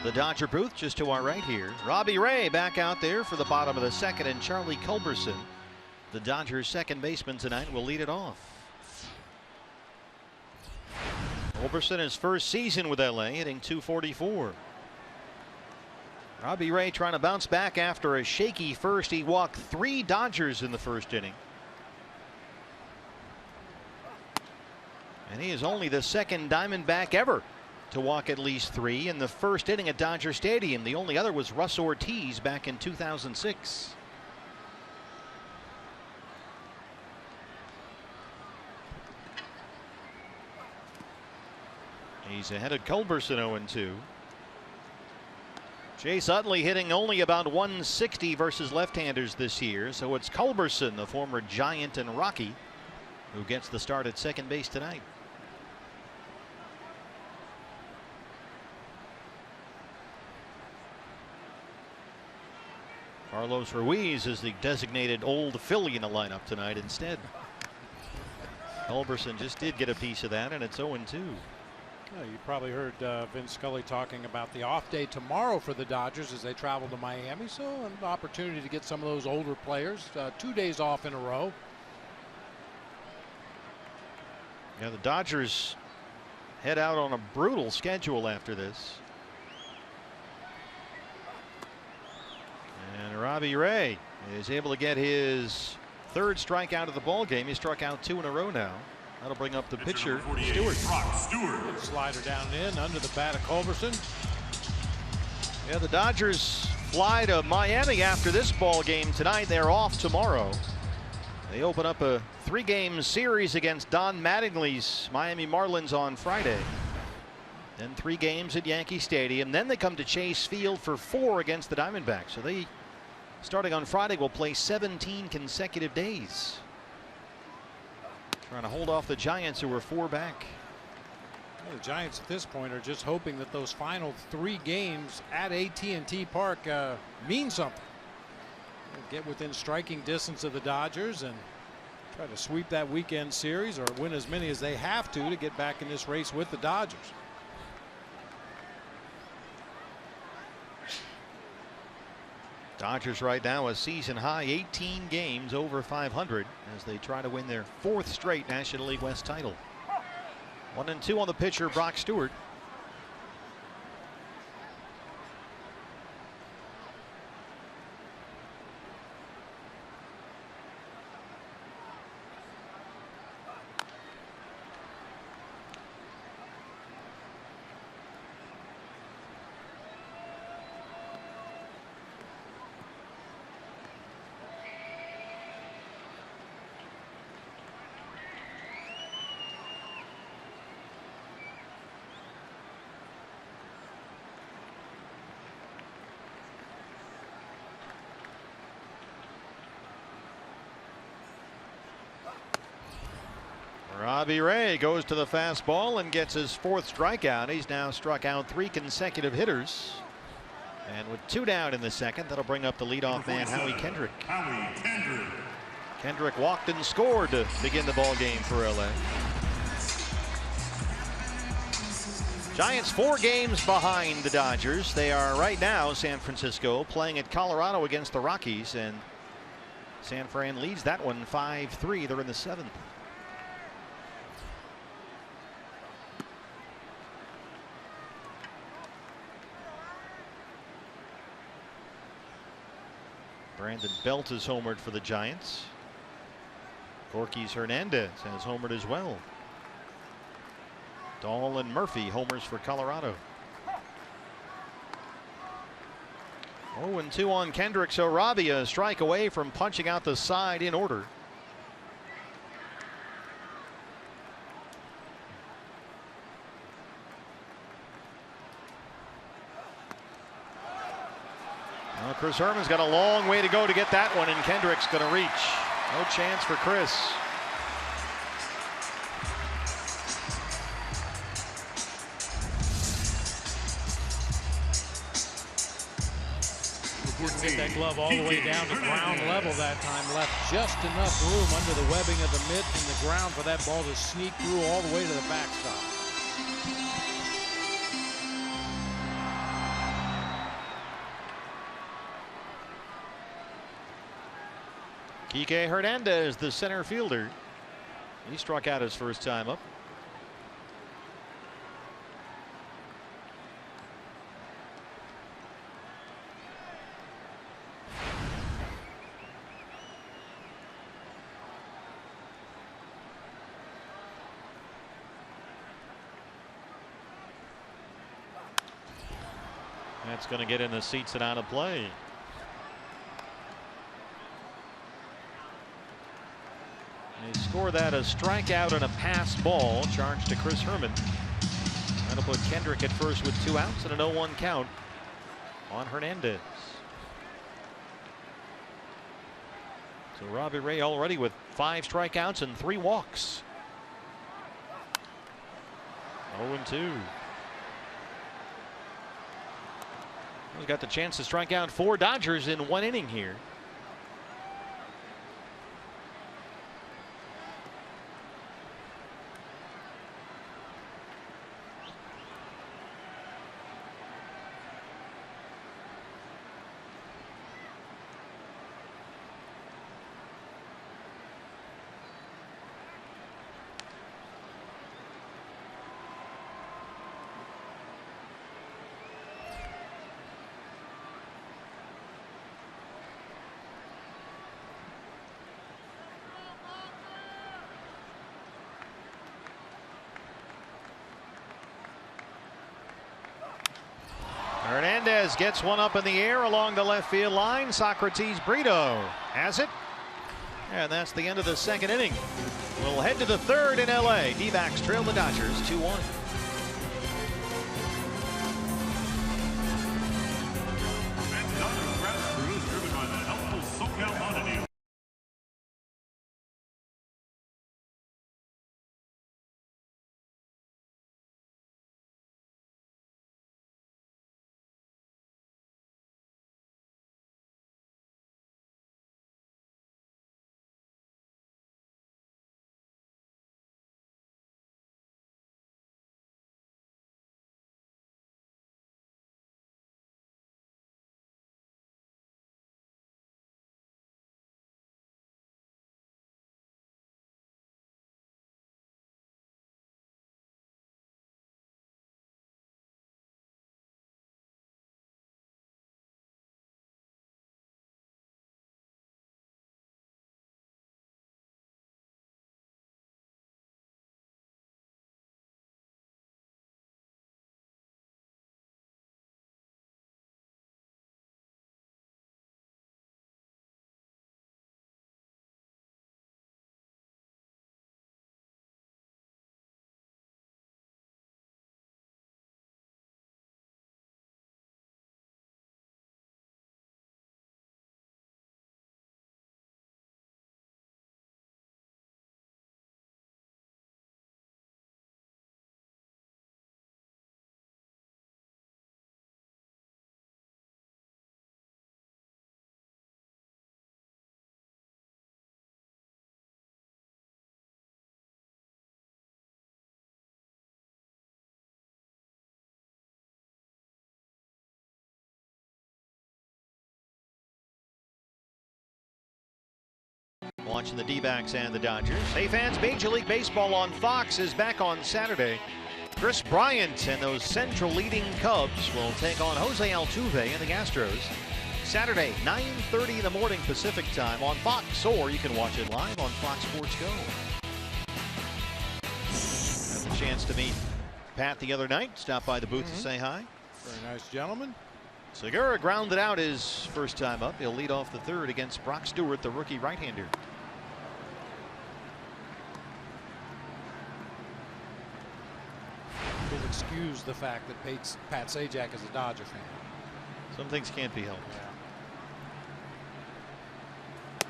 the Dodger booth just to our right here. Robbie Ray back out there for the bottom of the second, and Charlie Culberson, the Dodgers second baseman tonight, will lead it off. Culberson, his first season with LA, hitting .244. Robbie Ray trying to bounce back after a shaky first. He walked 3 Dodgers in the first inning. And he is only the second Diamondback ever to walk at least 3 in the first inning at Dodger Stadium. The only other was Russ Ortiz back in 2006. He's ahead of Culberson 0-2. Chase Utley hitting only about 160 versus left-handers this year, so it's Culberson, the former Giant and Rocky, who gets the start at second base tonight. Carlos Ruiz is the designated old Philly in the lineup tonight instead. Culberson just did get a piece of that, and it's 0-2. Well, you probably heard Vin Scully talking about the off day tomorrow for the Dodgers as they travel to Miami. So an opportunity to get some of those older players 2 days off in a row. Yeah, the Dodgers head out on a brutal schedule after this. And Robbie Ray is able to get his 3rd strikeout of the ball game. He struck out 2 in a row now. That'll bring up the pitcher, Stewart. Good slider down in under the bat of Culberson. Yeah, the Dodgers fly to Miami after this ball game tonight. They're off tomorrow. They open up a 3-game series against Don Mattingly's Miami Marlins on Friday. Then 3 games at Yankee Stadium. Then they come to Chase Field for 4 against the Diamondbacks. So they, starting on Friday, will play 17 consecutive days. Trying to hold off the Giants, who were 4 back. Well, the Giants at this point are just hoping that those final 3 games at AT&T Park mean something. Get within striking distance of the Dodgers and try to sweep that weekend series, or win as many as they have to get back in this race with the Dodgers. Dodgers right now a season high 18 games over 500 as they try to win their 4th straight National League West title. 1-2 on the pitcher, Brock Stewart. Robbie Ray goes to the fastball and gets his 4th strikeout. He's now struck out 3 consecutive hitters. And with 2 down in the second, that'll bring up the leadoff man, Howie Kendrick. Kendrick walked and scored to begin the ball game for LA. Giants 4 games behind the Dodgers. They are right now, San Francisco, playing at Colorado against the Rockies, and San Fran leads that one 5-3. They're in the 7th. Brandon Belt is homered for the Giants. Corquez Hernandez has homered as well. Dahl and Murphy homers for Colorado. 0-2 on Kendrick, so Robbie a strike away from punching out the side in order. Well, Chris Herman's got a long way to go to get that one, and Kendrick's going to reach. No chance for Chris. Get that glove all the way down to ground level that time. Left just enough room under the webbing of the mitt and the ground for that ball to sneak through all the way to the backstop. Kike Hernandez, the center fielder. He struck out his first time up. That's going to get in the seats and out of play. They score that a strikeout and a pass ball charged to Chris Herman. That'll put Kendrick at first with 2 outs and an 0-1 count on Hernandez. So Robbie Ray already with 5 strikeouts and 3 walks. 0-2. He's got the chance to strike out 4 Dodgers in 1 inning here. Hernandez gets one up in the air along the left field line. Socrates Brito has it. And that's the end of the 2nd inning. We'll head to the 3rd in LA. D-backs trail the Dodgers 2-1. Watching the D-backs and the Dodgers. Hey fans, Major League Baseball on Fox is back on Saturday. Chris Bryant and those Central leading Cubs will take on Jose Altuve and the Astros. Saturday, 9:30 in the morning Pacific time on Fox, or you can watch it live on Fox Sports Go. Had the chance to meet Pat the other night. Stopped by the booth to say hi. Very nice gentleman. Segura grounded out his first time up. He'll lead off the 3rd against Brock Stewart, the rookie right-hander. Will excuse the fact that Pat Sajak is a Dodger fan. Some things can't be helped. Yeah.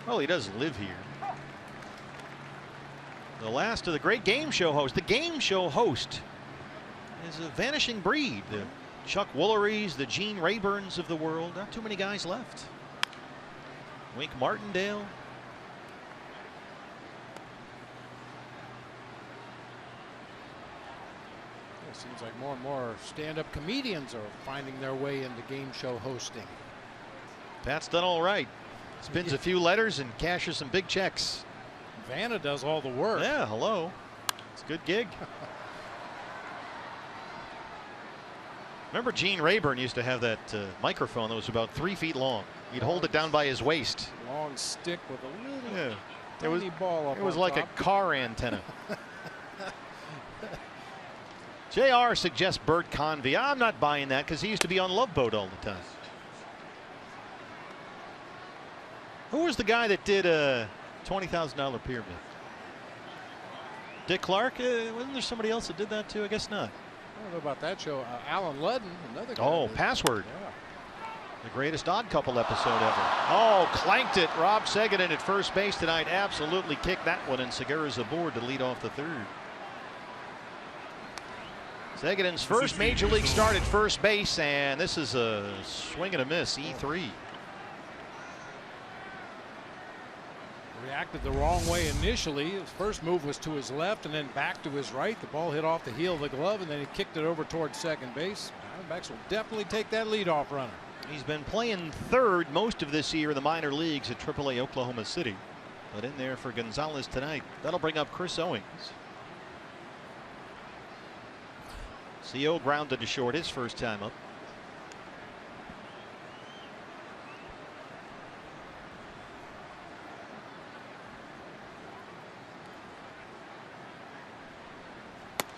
Well, he does live here. The last of the great game show hosts. The game show host is a vanishing breed. The Chuck Woolerys, the Gene Rayburns of the world. Not too many guys left. Wink Martindale. It seems like more and more stand-up comedians are finding their way into game show hosting. Pat's done all right. Spins a few letters and cashes some big checks. Vanna does all the work. Yeah, hello. It's a good gig. Remember Gene Rayburn used to have that microphone that was about 3 feet long. He'd hold it down by his waist. Long stick with a little tiny it ball up. It was on like top. a car antenna. JR suggests Bert Convey. I'm not buying that because he used to be on Love Boat all the time. Who was the guy that did a $20,000 pyramid? Dick Clark? Wasn't there somebody else that did that too? I guess not. I don't know about that show. Alan Ludden, another guy. Oh, Password. Yeah. The greatest Odd Couple episode ever. Oh, clanked it. Rob Seguin at first base tonight. Absolutely kicked that one, and Segura's aboard to lead off the third. Seguin's first major league start at first base, and this is a swing and a miss, E3. Reacted the wrong way initially. His first move was to his left and then back to his right. The ball hit off the heel of the glove, and then he kicked it over towards second base. Diamondbacks will definitely take that leadoff runner. He's been playing third most of this year in the minor leagues at AAA Oklahoma City. But in there for Gonzalez tonight. That'll bring up Chris Owings. CO grounded to short his first time up.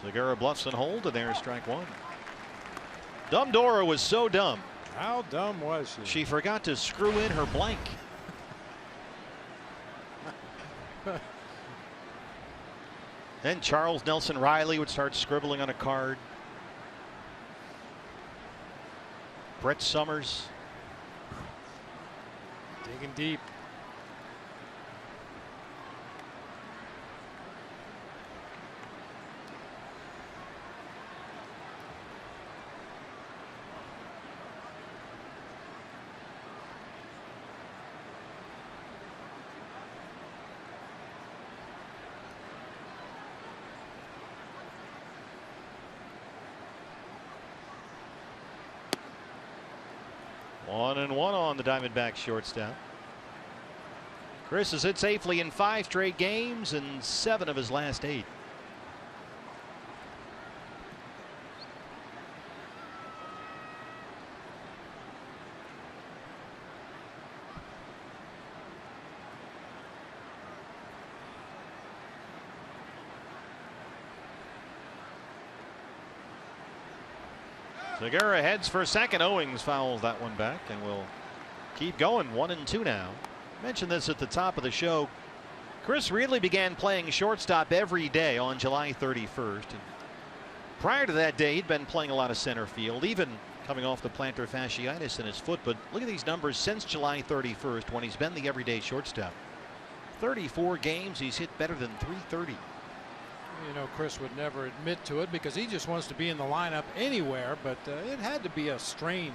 Segura bluffs and hold, and there's strike one. Dumb Dora was so dumb. How dumb was she? She forgot to screw in her blank. Then Charles Nelson Riley would start scribbling on a card. Brett Summers. Digging deep. One and one on the Diamondbacks shortstop. Chris has hit safely in 5 straight games and 7 of his last 8. Segura heads for second. Owings fouls that one back and will keep going. 1 and 2 now. I mentioned this at the top of the show. Chris really began playing shortstop every day on July 31st. And prior to that day, he'd been playing a lot of center field, even coming off the plantar fasciitis in his foot. But look at these numbers since July 31st when he's been the everyday shortstop. 34 games, he's hit better than .330. You know, Chris would never admit to it because he just wants to be in the lineup anywhere, but it had to be a strain.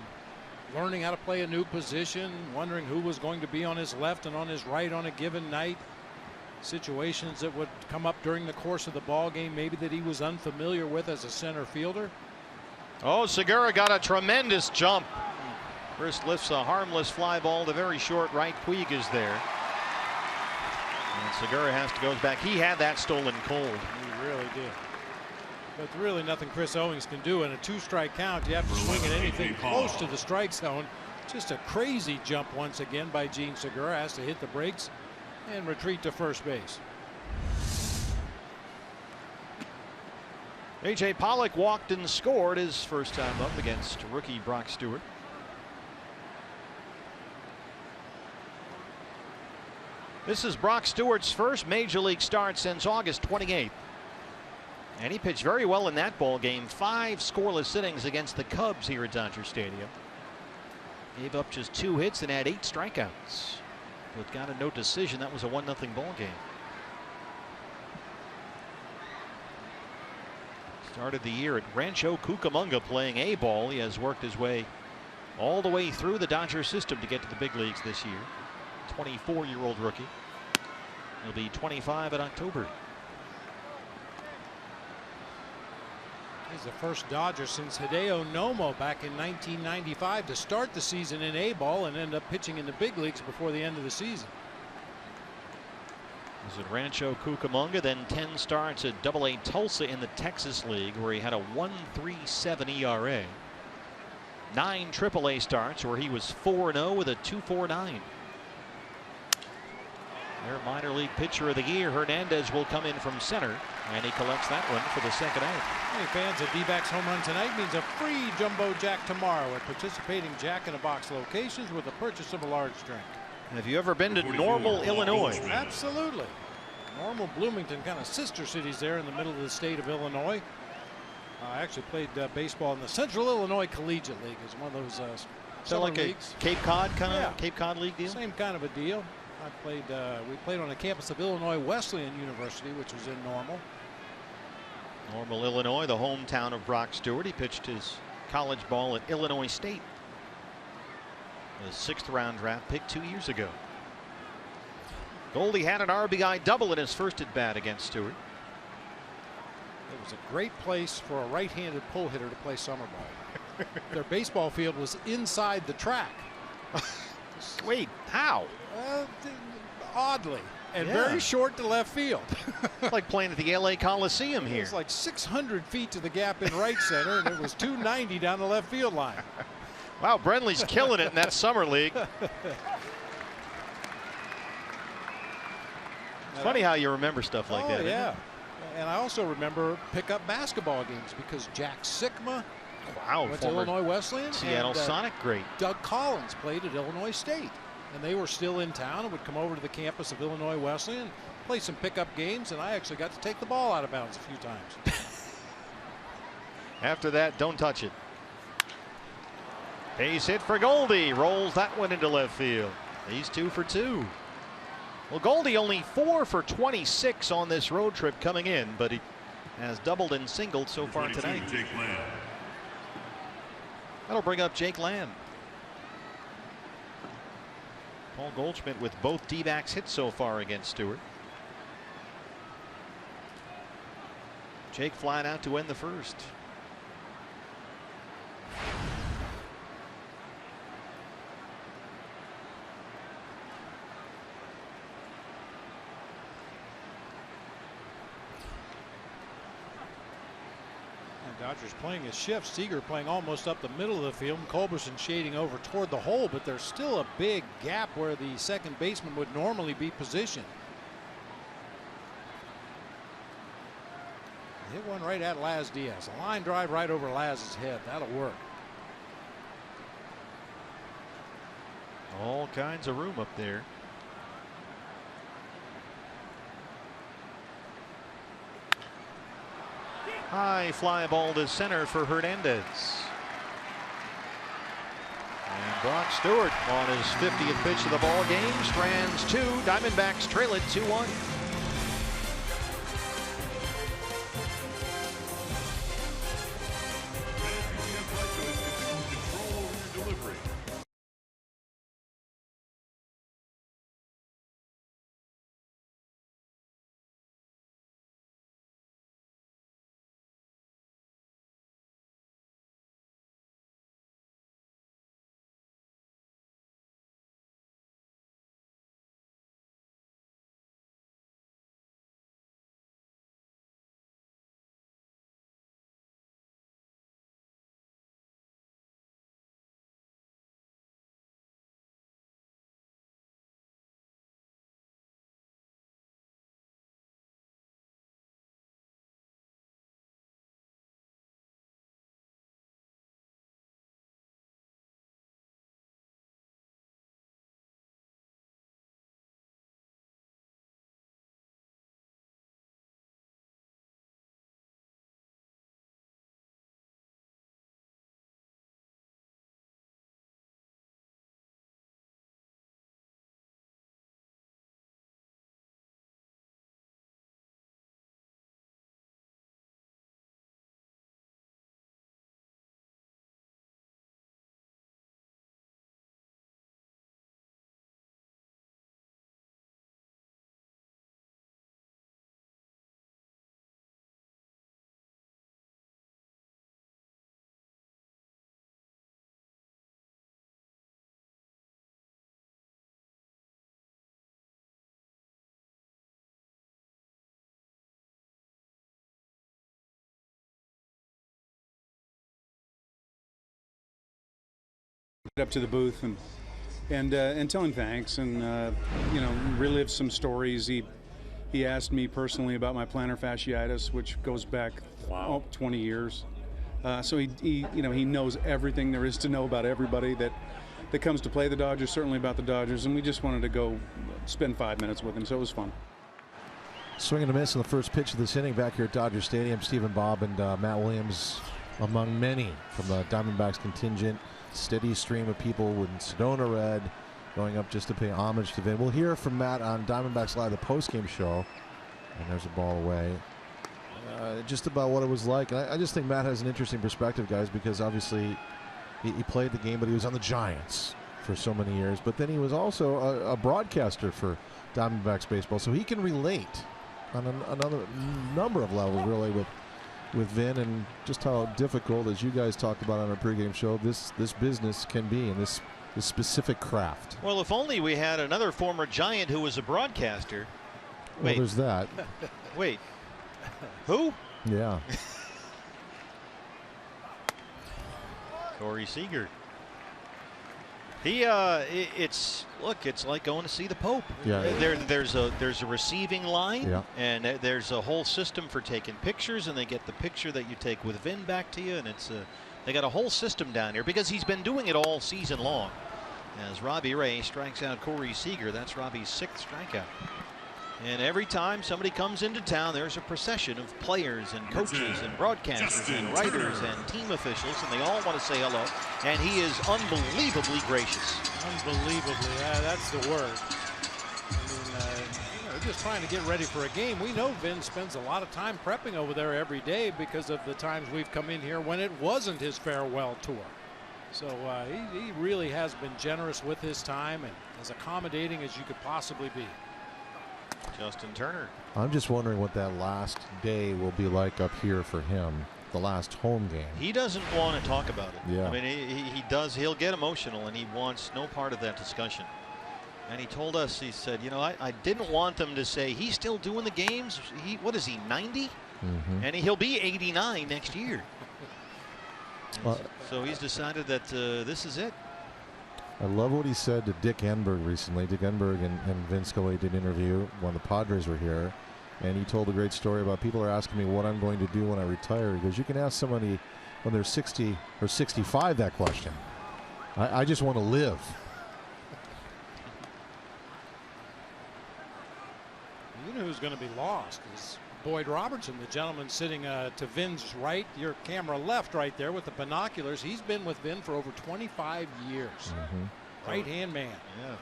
Learning how to play a new position, wondering who was going to be on his left and on his right on a given night. Situations that would come up during the course of the ball game, maybe that he was unfamiliar with as a center fielder. Oh, Segura got a tremendous jump. Chris lifts a harmless fly ball to very short right. Puig is there. And Segura has to go back. He had that stolen cold. He really did. But really nothing Chris Owings can do in a 2-strike count. You have to swing at anything close to the strike zone. Just a crazy jump once again by Gene Segura. Has to hit the brakes and retreat to first base. A.J. Pollock walked and scored his first time up against rookie Brock Stewart. This is Brock Stewart's first major league start since August 28th. And he pitched very well in that ball game. 5 scoreless innings against the Cubs here at Dodger Stadium. Gave up just 2 hits and had 8 strikeouts. But got a no decision. That was a 1-0 ball game. Started the year at Rancho Cucamonga playing A ball. He has worked his way all the way through the Dodger system to get to the big leagues this year. 24-year-old rookie. He'll be 25 in October. He's the first Dodger since Hideo Nomo back in 1995 to start the season in A-ball and end up pitching in the big leagues before the end of the season. He was at Rancho Cucamonga, then 10 starts at AA Tulsa in the Texas League, where he had a 1.37 ERA. 9 AAA starts where he was 4-0 with a 2.49. Their minor league pitcher of the year, Hernandez, will come in from center, and he collects that one for the second out. Hey fans, a D-backs home run tonight means a free jumbo jack tomorrow at participating Jack-in-a-Box locations with the purchase of a large drink. Have you ever been to Normal, Illinois? Absolutely. Normal, Bloomington, kind of sister cities there in the middle of the state of Illinois. I actually played baseball in the Central Illinois Collegiate League. It's one of those so like leagues. A Cape Cod kind of Cape Cod League deal? Same kind of a deal. We played on the campus of Illinois Wesleyan University, which was in Normal. Normal, Illinois, the hometown of Brock Stewart. He pitched his college ball at Illinois State. A 6th round draft pick 2 years ago. Goldie had an RBI double in his first at bat against Stewart. It was a great place for a right-handed pull hitter to play summer ball. Their baseball field was inside the track. Wait, how? Oddly, and very short to left field. Like playing at the LA Coliseum here. It was like 600 feet to the gap in right center, and it was 290 down the left field line. Wow, Brenly's killing it in that summer league. It's funny how you remember stuff like that. Yeah. Isn't it? And I also remember pickup basketball games because Jack Sikma went to former Illinois Wesleyan. Seattle and, Sonic great. Doug Collins played at Illinois State. And they were still in town and would come over to the campus of Illinois Wesleyan, play some pickup games, and I actually got to take the ball out of bounds a few times. After that, don't touch it. Base hit for Goldie. Rolls that one into left field. He's 2 for 2. Well, Goldie only 4 for 26 on this road trip coming in, but he has doubled and singled so far tonight. Jake Lamb. That'll bring up Jake Lamb. Paul Goldschmidt with both D-backs hits so far against Stewart. Jake flying out to end the first. Dodgers playing his shift. Seager playing almost up the middle of the field. Culberson shading over toward the hole, but there's still a big gap where the second baseman would normally be positioned. Hit one right at Laz Diaz. A line drive right over Laz's head. That'll work. All kinds of room up there. High fly ball to center for Hernandez. And Brock Stewart on his 50th pitch of the ball game strands 2. Diamondbacks trail it 2-1. up to the booth and tell him thanks and you know, relive some stories. He asked me personally about my plantar fasciitis, which goes back 20 years. So he you know, he knows everything there is to know about everybody that comes to play the Dodgers, certainly about the Dodgers, and we just wanted to go spend 5 minutes with him, so it was fun. Swing and a miss on the first pitch of this inning back here at Dodger Stadium. Stephen Bobb and Matt Williams among many from the Diamondbacks contingent. Steady stream of people in Sedona red going up just to pay homage to Vin. We'll hear from Matt on Diamondbacks Live, the postgame show. And there's a ball away. Just about what it was like. And I just think Matt has an interesting perspective, guys, because obviously he played the game, but he was on the Giants for so many years. But then he was also a broadcaster for Diamondbacks baseball, so he can relate on another number of levels, really, with Vin, and just how difficult, as you guys talked about on our pregame show, this business can be, and this specific craft. Well, if only we had another former Giant who was a broadcaster. Well, there's that. Wait. Who? Yeah. Corey Seager. He it's like going to see the Pope. Yeah. There's a receiving line, yeah, and there's a whole system for taking pictures, and they get the picture that you take with Vin back to you, and it's they got a whole system down here because he's been doing it all season long. As Robbie Ray strikes out Corey Seager, that's Robbie's 6th strikeout. And every time somebody comes into town, there's a procession of players and coaches and broadcasters and writers and team officials, and they all want to say hello. And he is unbelievably gracious. Unbelievably, that's the word. I mean, just trying to get ready for a game. We know Vin spends a lot of time prepping over there every day because of the times we've come in here when it wasn't his farewell tour. So he really has been generous with his time and as accommodating as you could possibly be. Justin Turner. I'm just wondering what that last day will be like up here for him, the last home game. He doesn't want to talk about it. Yeah. I mean, he does. He'll get emotional, and he wants no part of that discussion. And he told us, he said, you know, I didn't want them to say he's still doing the games. What is he, 90? Mm-hmm. And he'll be 89 next year. So he's decided that this is it. I love what he said to Dick Enberg recently. Dick Enberg and Vin Scully did an interview when the Padres were here, and he told a great story about people are asking me what I'm going to do when I retire. He goes, you can ask somebody when they're 60 or 65 that question. I just want to live. You know who's going to be lost is Boyd Robertson, the gentleman sitting to Vin's right, your camera left right there with the binoculars. He's been with Vin for over 25 years. Mm-hmm. Right-hand man. Yeah.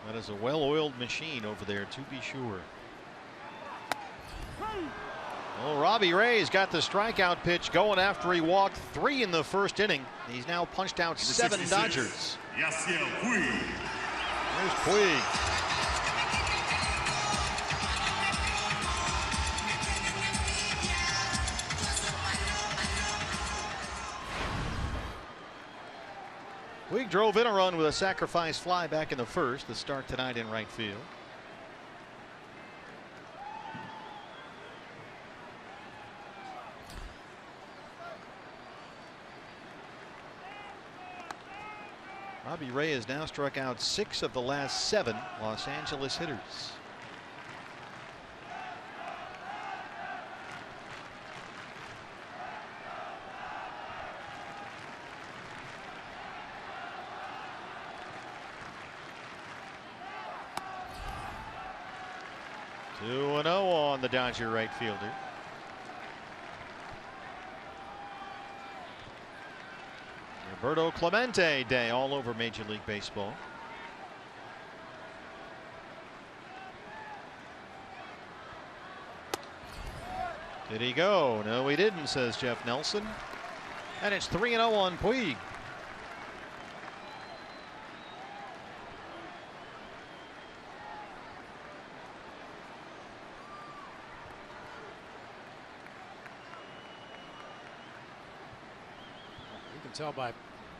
That is a well-oiled machine over there, to be sure. Well, Robbie Ray's got the strikeout pitch going after he walked 3 in the first inning. He's now punched out 7 Dodgers. Yasiel Puig. There's Puig. Puig drove in a run with a sacrifice fly back in the first to start tonight in right field. Robbie Ray has now struck out 6 of the last 7 Los Angeles hitters. Two and 0 on the Dodger right fielder. Roberto Clemente day all over Major League Baseball. Did he go? No, he didn't, says Jeff Nelson. And it's 3-0 on Puig. You can tell by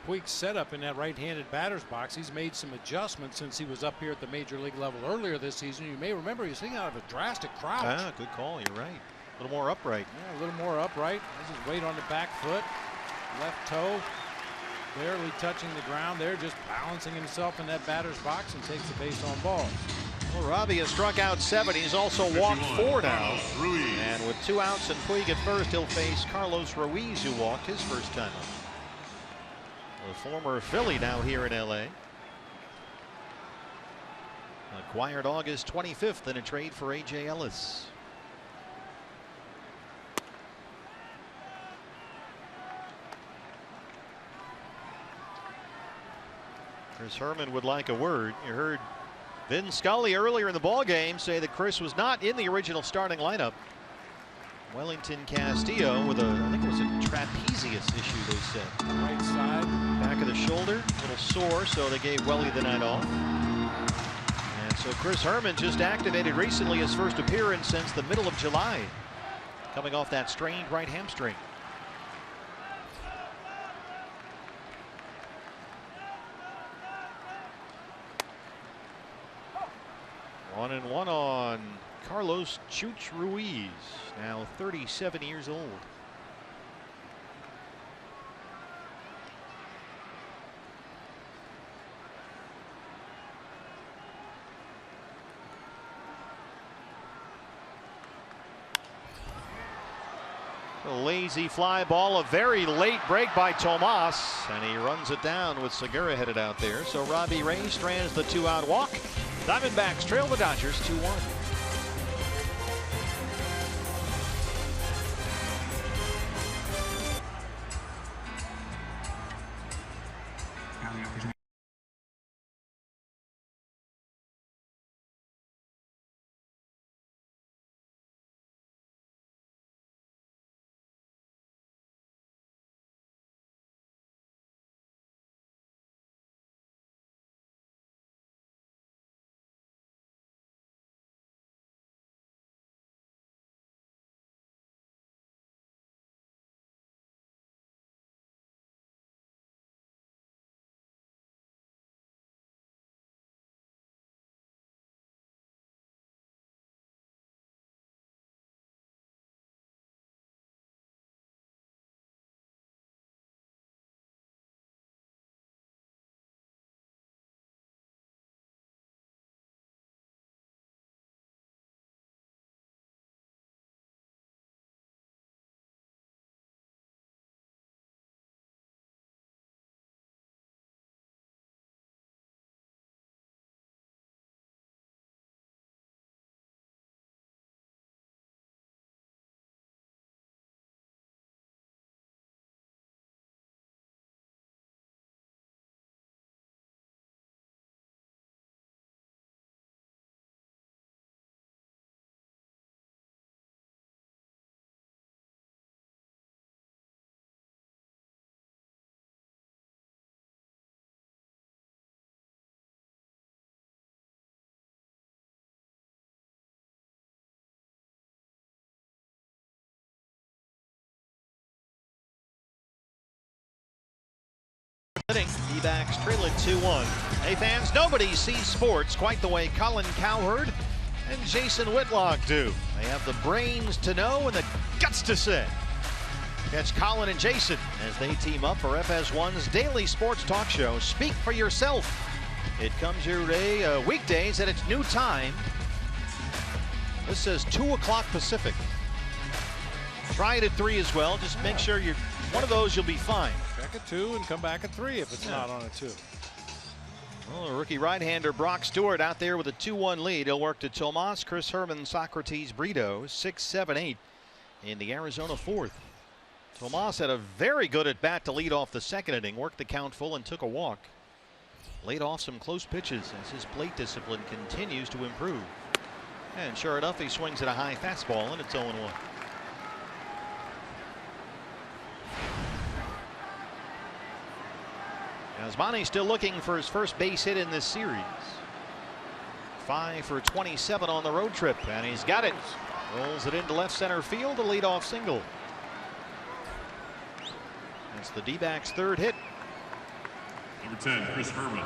Puig's setup in that right-handed batter's box. He's made some adjustments since he was up here at the major league level earlier this season. You may remember he was hitting out of a drastic crouch. Ah, good call. You're right. A little more upright. Yeah, a little more upright. This is weight on the back foot. left toe barely touching the ground there, just balancing himself in that batter's box and takes the base on ball. Well, Robbie has struck out 7. He's also walked 4 now. And with 2 outs and Puig at first, he'll face Carlos Ruiz, who walked his first time up. The former Philly now here in LA. Acquired August 25th in a trade for A.J. Ellis. Chris Herman would like a word. You heard Vin Scully earlier in the ballgame say that Chris was not in the original starting lineup. Wellington Castillo with I think it was a trapezius issue, they said. Right side. Back of the shoulder, a little sore, so they gave Welly the night off. And so Chris Herman just activated recently, his first appearance since the middle of July, coming off that strained right hamstring. One and one on Carlos Chuch Ruiz, now 37 years old. A lazy fly ball, a very late break by Tomas, and he runs it down with Segura headed out there. So Robbie Ray strands the 2-out walk. Diamondbacks trail the Dodgers 2-1. D-backs trail it 2-1. Hey fans, nobody sees sports quite the way Colin Cowherd and Jason Whitlock do. They have the brains to know and the guts to say. Catch Colin and Jason as they team up for FS1's daily sports talk show, Speak for Yourself. It comes your way weekdays at its new time. This says 2 o'clock Pacific. Try it at 3 as well. Just make sure you're one of those, you'll be fine. Check at 2 and come back at 3 if it's not on a 2. Well, rookie right-hander Brock Stewart out there with a 2-1 lead. He'll work to Tomas, Chris Herman, Socrates, Brito, 6, 7, 8 in the Arizona 4th. Tomas had a very good at bat to lead off the second inning, worked the count full and took a walk. Laid off some close pitches as his plate discipline continues to improve. And sure enough, he swings at a high fastball and it's 0-1. Asmani still looking for his first base hit in this series. 5 for 27 on the road trip, and he's got it. Rolls it into left center field, a leadoff single. That's the D-backs' 3rd hit. Number 10, Chris Herman.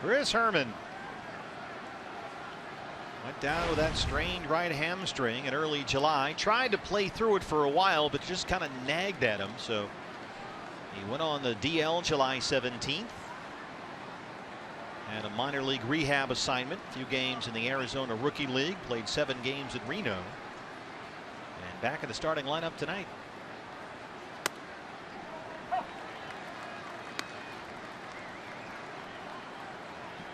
Chris Herman. Went down with that strained right hamstring in early July. Tried to play through it for a while, but just kind of nagged at him. So he went on the DL July 17th. Had a minor league rehab assignment. A few games in the Arizona Rookie League. Played 7 games at Reno. And back in the starting lineup tonight.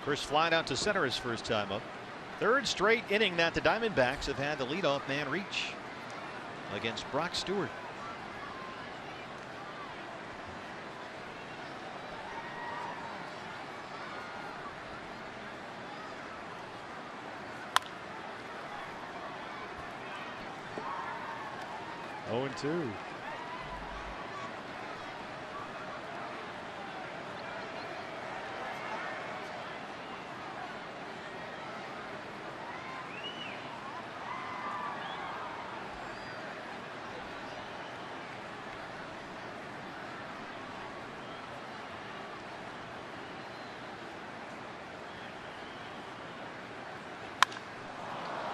Chris flied out to center his first time up. 3rd straight inning that the Diamondbacks have had the leadoff man reach against Brock Stewart. Oh, and 2.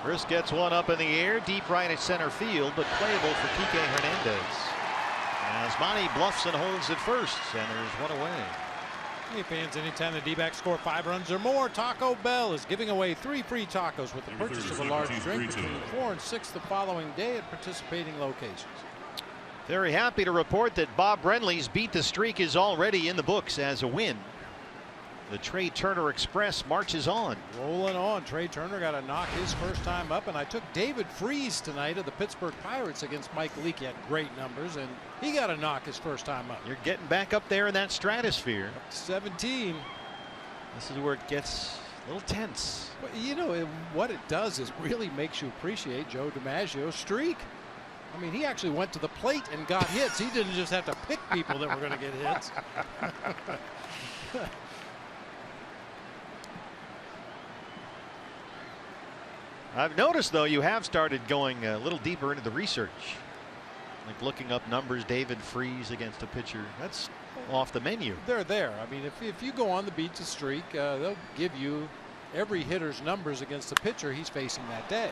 Chris gets one up in the air, deep right at center field, but playable for Kike Hernandez. As Monty bluffs and holds at first, and there's one away. Hey fans, anytime the D-backs score 5 runs or more, Taco Bell is giving away 3 free tacos with the purchase of a large drink between 4 and 6 the following day at participating locations. Very happy to report that Bob Brenly's beat the streak is already in the books as a win. The Trey Turner Express marches on. Rolling on. Trey Turner got to knock his first time up, and I took David Freese tonight of the Pittsburgh Pirates against Mike Leake. He had great numbers, and he got to knock his first time up. You're getting back up there in that stratosphere. Up to 17. This is where it gets a little tense. Well, you know, what it does is really makes you appreciate Joe DiMaggio's streak. I mean, he actually went to the plate and got hits. He didn't just have to pick people that were going to get hits. I've noticed, though, you have started going a little deeper into the research, like looking up numbers. David Freese against a pitcher, that's off the menu. They're there. I mean, if you go on the beat to streak, they'll give you every hitter's numbers against the pitcher he's facing that day.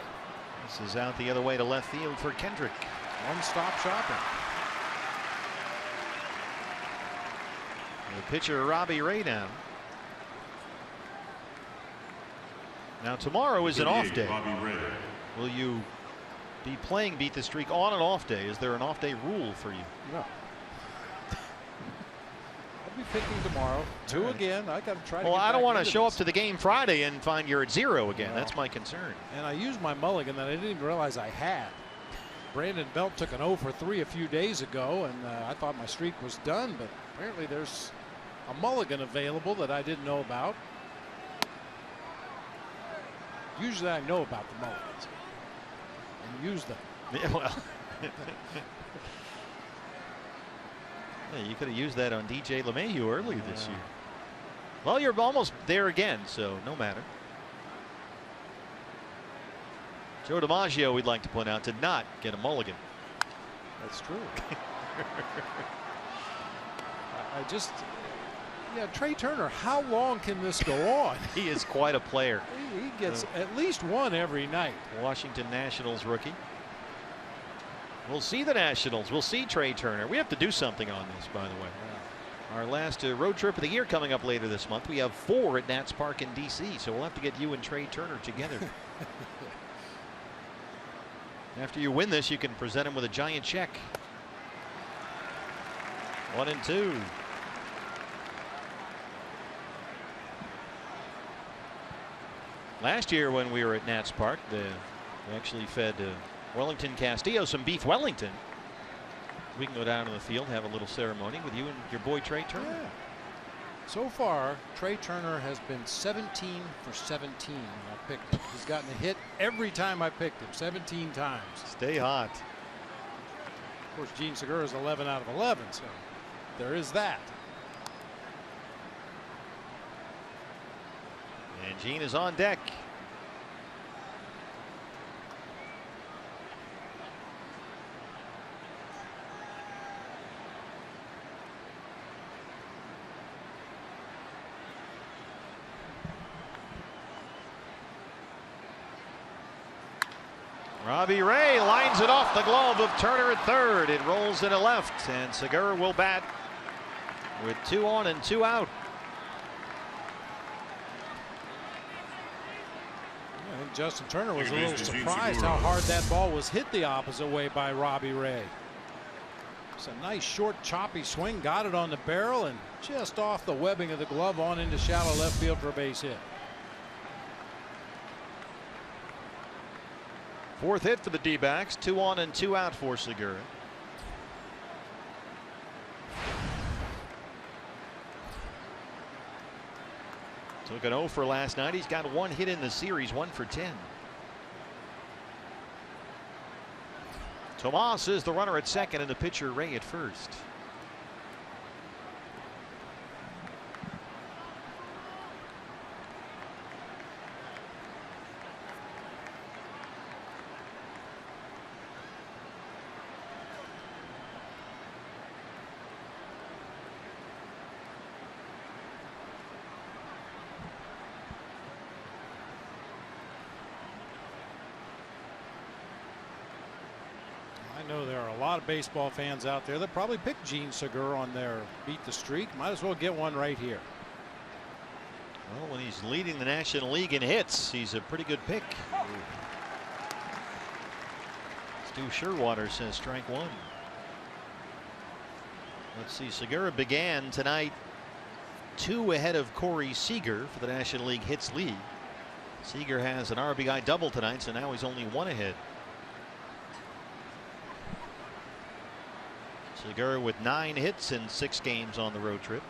This is out the other way to left field for Kendrick. One-stop shopping. The pitcher Robbie Ray now. Now tomorrow is an off day. Will you be playing Beat the Streak on an off day? Is there an off day rule for you? No. I'll be picking tomorrow. Two again. I got to try. Well, I don't want to show up to the game Friday and find you're at 0 again. No. That's my concern. And I used my mulligan that I didn't even realize I had. Brandon Belt took an 0 for 3 a few days ago, and I thought my streak was done, but apparently there's a mulligan available that I didn't know about. Usually I know about the mulligans and use them. Yeah, well. Yeah, you could have used that on DJ LeMahieu early this year. Well, you're almost there again, so no matter. Joe DiMaggio, we'd like to point out, did not get a mulligan. That's true. I just, yeah, Trey Turner, how long can this go on? He is quite a player. He gets at least one every night. Washington Nationals rookie. We'll see the Nationals. We'll see Trey Turner. We have to do something on this, by the way. Yeah. Our last road trip of the year coming up later this month. We have 4 at Nats Park in D.C., so we'll have to get you and Trey Turner together. After you win this, you can present him with a giant check. 1-2. Last year when we were at Nats Park, we actually fed Wellington Castillo some beef Wellington. We can go down to the field, have a little ceremony with you and your boy Trey Turner. Yeah. So far, Trey Turner has been 17 for 17 when I picked him. He's gotten a hit every time I picked him, 17 times. Stay hot. Of course, Gene Segura is 11 out of 11, so there is that. And Gene is on deck. Robbie Ray lines it off the glove of Turner at third. It rolls into left, and Segura will bat with 2 on and 2 out. I think Justin Turner was a little surprised how hard that ball was hit the opposite way by Robbie Ray. It's a nice short choppy swing, got it on the barrel and just off the webbing of the glove on into shallow left field for a base hit. 4th hit for the D-backs. 2 on and 2 out for Segura. Took an 0 for last night. He's got 1 hit in the series, 1 for 10. Tomas is the runner at second and the pitcher Ray at first. I know there are a lot of baseball fans out there that probably picked Gene Segura on their beat the streak. Might as well get one right here. Well, when he's leading the National League in hits, he's a pretty good pick. Stu Sherwater says strike 1. Let's see. Segura began tonight 2 ahead of Corey Seager for the National League hits lead. Seager has an RBI double tonight, so now he's only 1 ahead. Segura with 9 hits in 6 games on the road trip.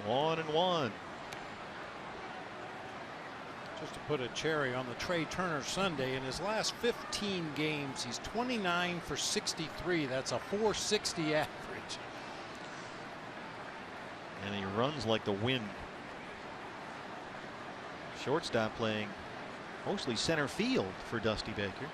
1-1. Just to put a cherry on the Trey Turner Sunday, in his last 15 games, he's 29 for 63. That's a .460 average. And he runs like the wind. Shortstop playing mostly center field for Dusty Baker.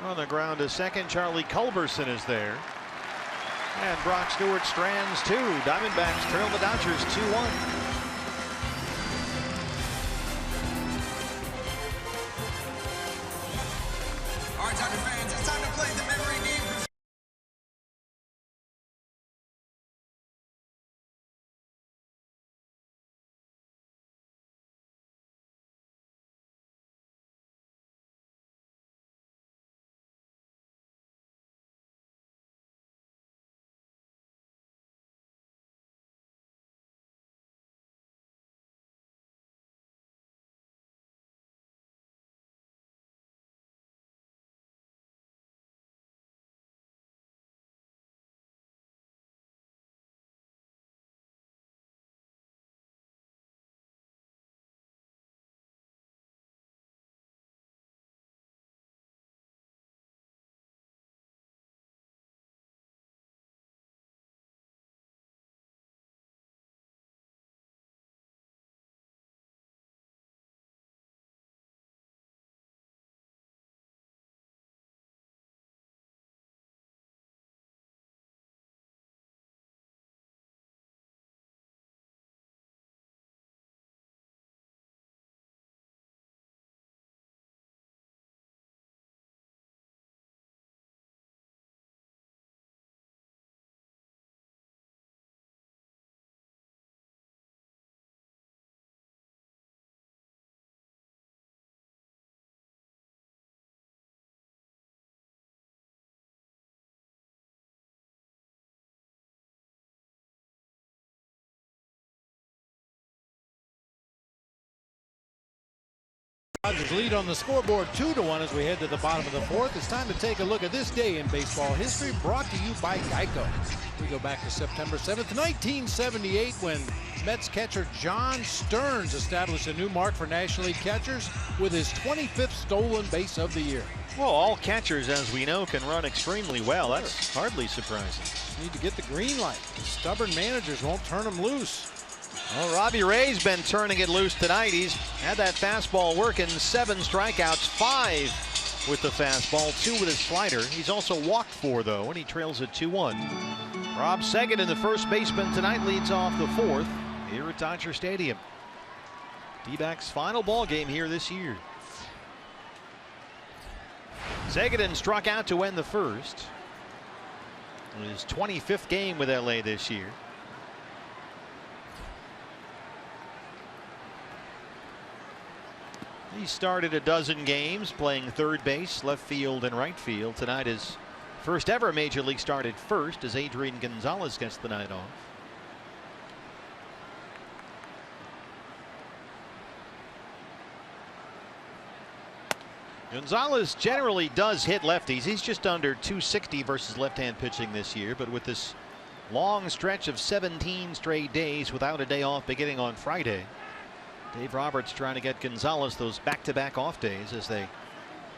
On the ground to second, Charlie Culberson is there. And Brock Stewart strands 2. Diamondbacks trail the Dodgers 2-1. All right, Dodger fans, it's time to play the memory game. Dodgers lead on the scoreboard 2-1 as we head to the bottom of the 4th. It's time to take a look at this day in baseball history, brought to you by Geico. We go back to September 7th, 1978, when Mets catcher John Stearns established a new mark for National League catchers with his 25th stolen base of the year. Well, all catchers, as we know, can run extremely well. That's hardly surprising. Need to get the green light. Stubborn managers won't turn them loose. Well, Robbie Ray's been turning it loose tonight. He's had that fastball working. 7 strikeouts, 5 with the fastball, 2 with his slider. He's also walked 4, though, and he trails at 2-1. Rob Seguin, the first baseman tonight, leads off the fourth here at Dodger Stadium. D-backs' final ball game here this year. Seguin struck out to end the first. His 25th game with LA this year. He started a dozen games playing third base, left field, and right field. Tonight his first ever major league start at first as Adrian Gonzalez gets the night off. Gonzalez generally does hit lefties. He's just under 260 versus left-hand pitching this year, but with this long stretch of 17 straight days without a day off beginning on Friday, Dave Roberts trying to get Gonzalez those back-to-back off days as they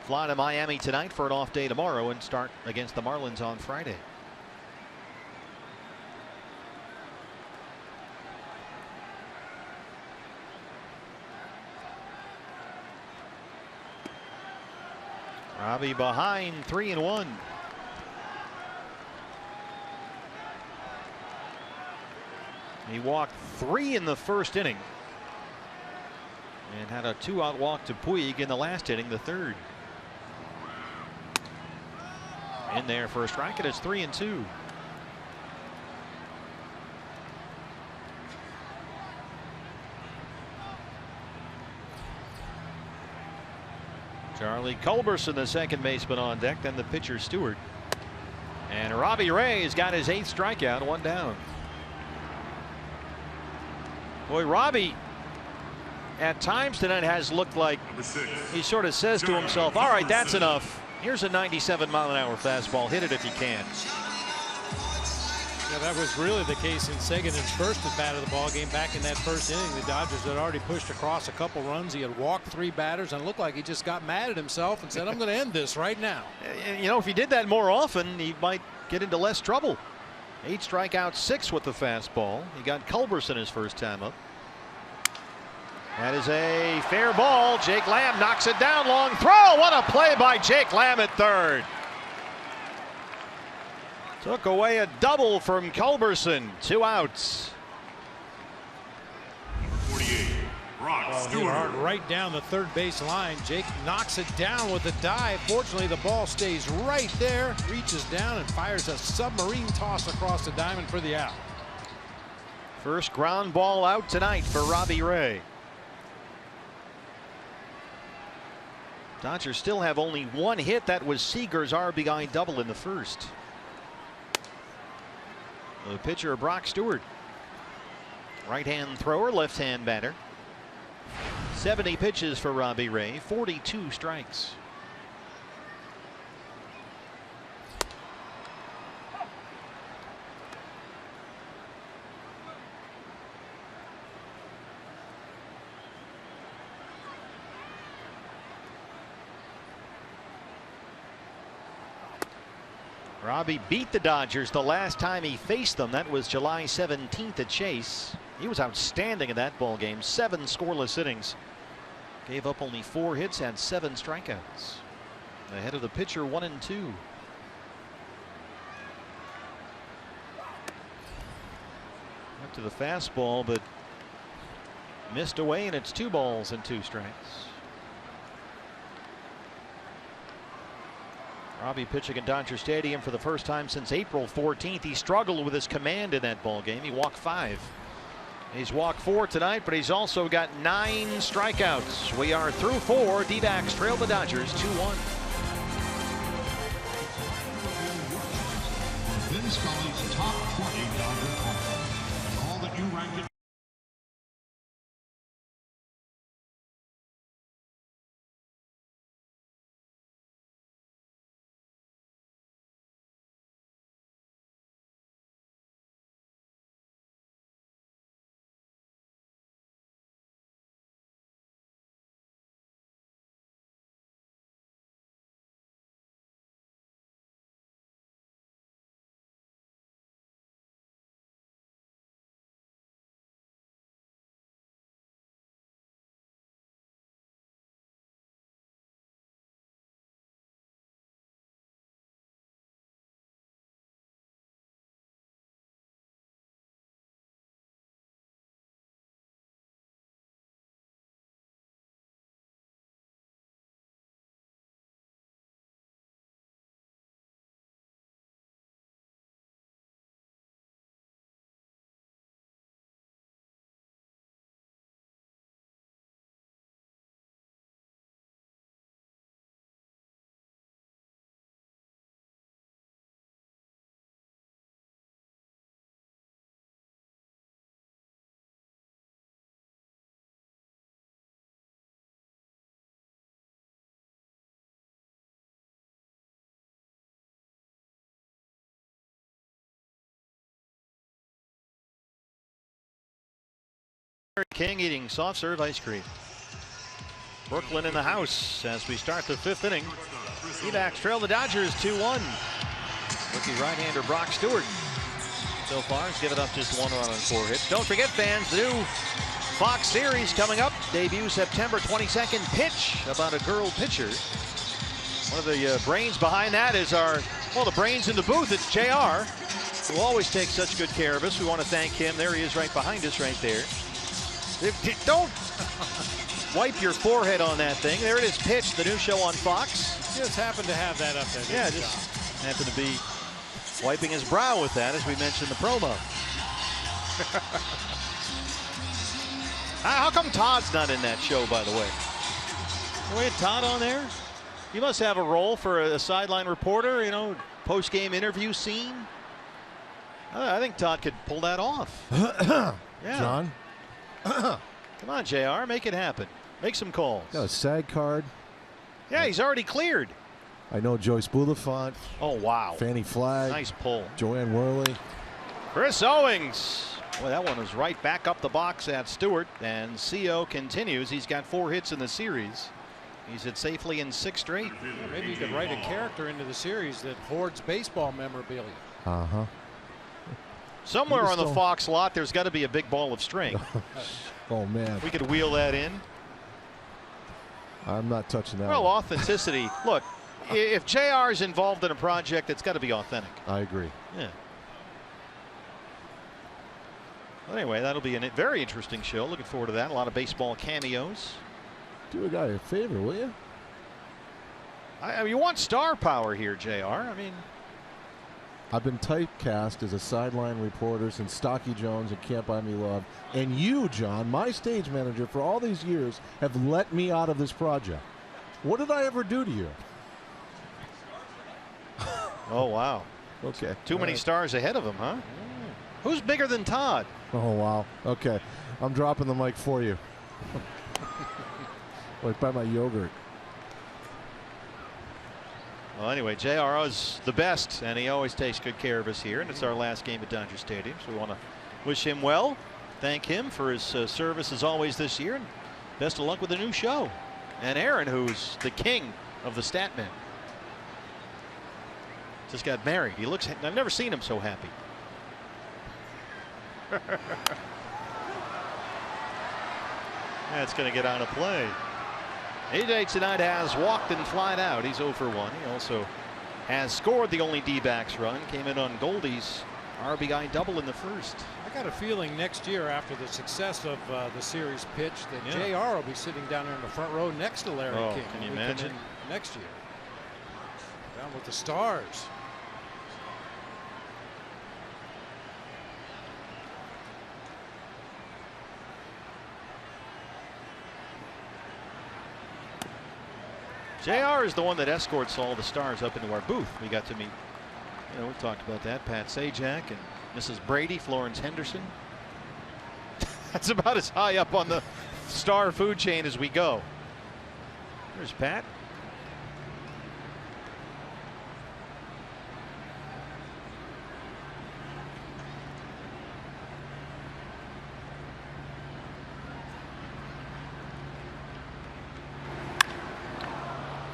fly to Miami tonight for an off day tomorrow and start against the Marlins on Friday. Robbie behind 3-1. He walked 3 in the first inning and had a 2-out walk to Puig in the last inning, the third. In there for a strike, and it's 3-2. Charlie Culberson, the second baseman, on deck, then the pitcher Stewart. And Robbie Ray has got his 8th strikeout, 1 down. Boy, Robbie at times tonight has looked like he sort of says to himself, all right, that's enough. Here's a 97-mile-an-hour fastball. Hit it if you can. Yeah, that was really the case in Seguin's first at bat of the ball game. Back in that first inning, the Dodgers had already pushed across a couple runs. He had walked 3 batters and looked like he just got mad at himself and said, I'm going to end this right now. You know, if he did that more often, he might get into less trouble. 8 strikeouts, 6 with the fastball. He got Culberson his first time up. That is a fair ball. Jake Lamb knocks it down. Long throw. What a play by Jake Lamb at third. Took away a double from Culberson. 2 outs. 48, Brock Stewart. Right down the third base line. Jake knocks it down with a dive. Fortunately, the ball stays right there, reaches down and fires a submarine toss across the diamond for the out. First ground ball out tonight for Robbie Ray. Dodgers still have only 1 hit. That was Seager's RBI double in the first. The pitcher, Brock Stewart. Right-hand thrower, left-hand batter. 70 pitches for Robbie Ray, 42 strikes. Robbie beat the Dodgers the last time he faced them. That was July 17th at Chase. He was outstanding in that ball game. 7 scoreless innings. Gave up only 4 hits, had 7 strikeouts. Ahead of the pitcher, 1-2. Up to the fastball, but missed away, and it's 2 balls and 2 strikes. Robbie pitching at Dodger Stadium for the first time since April 14th. He struggled with his command in that ball game. He walked 5. He's walked 4 tonight, but he's also got 9 strikeouts. We are through 4. D-backs trail the Dodgers 2-1. Vince Scully's top 20 Dodger call. All that you ranked King eating soft serve ice cream. Brooklyn in the house as we start the 5th inning. D-backs trail the Dodgers 2-1. Rookie right-hander Brock Stewart so far has given up just 1 run on 4 hits. Don't forget, fans, the new Fox series coming up. Debut September 22nd. Pitch about a girl pitcher. One of the brains behind that is the brains in the booth. It's JR, who always takes such good care of us. We want to thank him. There he is right behind us right there. Don't wipe your forehead on that thing. There it is, Pitch, the new show on Fox. Just happened to have that up there. Yeah, just happened to be wiping his brow with that, as we mentioned in the promo. How come Todd's not in that show, by the way? We had Todd on there? You must have a role for a sideline reporter, you know, post-game interview scene. I think Todd could pull that off. Yeah. John? Come on, JR, make it happen. Make some calls. Got a SAG card. Yeah, he's already cleared. I know Joyce Bulifant. Oh, wow. Fannie Flagg. Nice pull. Joanne Worley. Chris Owings. Boy, that one was right back up the box at Stewart. And CO continues. He's got 4 hits in the series. He's hit safely in 6 straight. Maybe you could write a character into the series that hoards baseball memorabilia. Uh-huh. Somewhere on the Fox lot, there's got to be a big ball of string. Oh, man. We could wheel that in. I'm not touching that. Well, one. authenticity. Look, if JR is involved in a project, it's got to be authentic. I agree. Yeah. Well, anyway, that'll be a very interesting show. Looking forward to that. A lot of baseball cameos. Do a guy a favor, will you? I mean, you want star power here, JR. I mean, I've been typecast as a sideline reporter since Stocky Jones and Can't Buy Me Love. And you, John, my stage manager for all these years, have let me out of this project. What did I ever do to you? Oh, wow. Okay. Too many stars ahead of him, huh? Who's bigger than Todd? Oh, wow. Okay. I'm dropping the mic for you. Like by my yogurt. Well, anyway, JR is the best, and he always takes good care of us here. And it's our last game at Dodger Stadium, so we want to wish him well, thank him for his service as always this year, and best of luck with the new show. And Aaron, who's the king of the stat man, just got married. He looks. I've never seen him so happy. That's going to get on a play. AJ tonight has walked and flied out. He's 0 for 1. He also has scored the only D-backs run. Came in on Goldie's RBI double in the first. I got a feeling next year, after the success of the series pitch, that JR will be sitting down there in the front row next to Larry King. Can you imagine? Next year. Down with the Stars. JR is the one that escorts all the stars up into our booth. We got to meet, you know, we've talked about that. Pat Sajak and Mrs. Brady, Florence Henderson. That's about as high up on the star food chain as we go. There's Pat.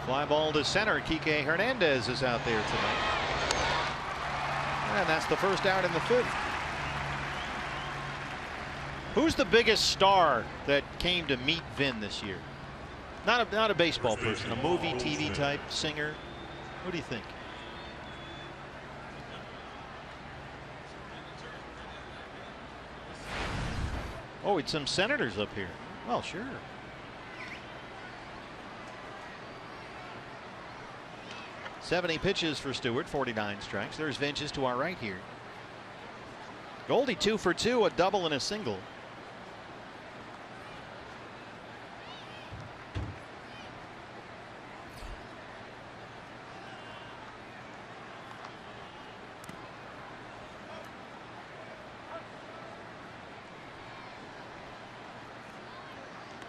Fly ball to center. Kike Hernandez is out there tonight. And that's the first out in the 5th. Who's the biggest star that came to meet Vin this year? Not a baseball person, a movie, TV type, singer. What do you think? Oh, it's some senators up here. Well, sure. "70 pitches for Stewart, 49 strikes. There's Vinches to our right here. Goldie 2 for 2, a double and a single.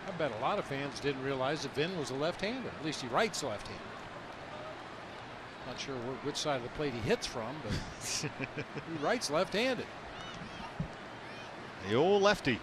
I bet a lot of fans didn't realize that Vin was a left-hander. At least he writes left-handed. Not sure which side of the plate he hits from, but he writes left-handed. The old lefty.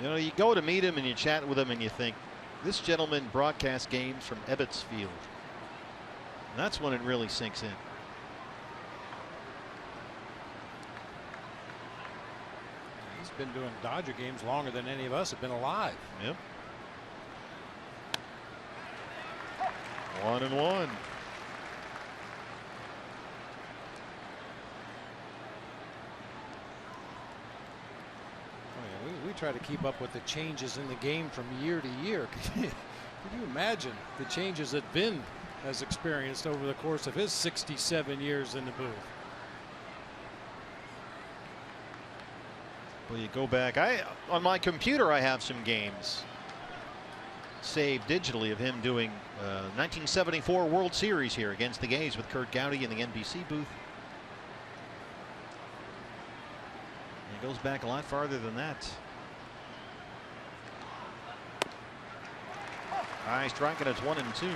You know, you go to meet him and you chat with him and you think, this gentleman broadcasts games from Ebbets Field. And that's when it really sinks in. He's been doing Dodger games longer than any of us have been alive. Yep. 1-1. We try to keep up with the changes in the game from year to year. Can you imagine the changes that Vin has experienced over the course of his 67 years in the booth? Well, you go back. On my computer, I have some games saved digitally of him doing 1974 World Series here against the A's with Kurt Gowdy in the NBC booth. And it goes back a lot farther than that. High strike, and it's 1-2.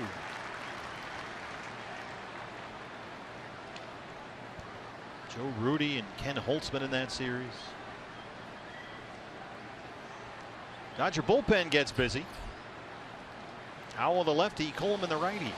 Joe Rudy and Ken Holtzman in that series. Dodger bullpen gets busy. Howell the lefty, Coleman the righty.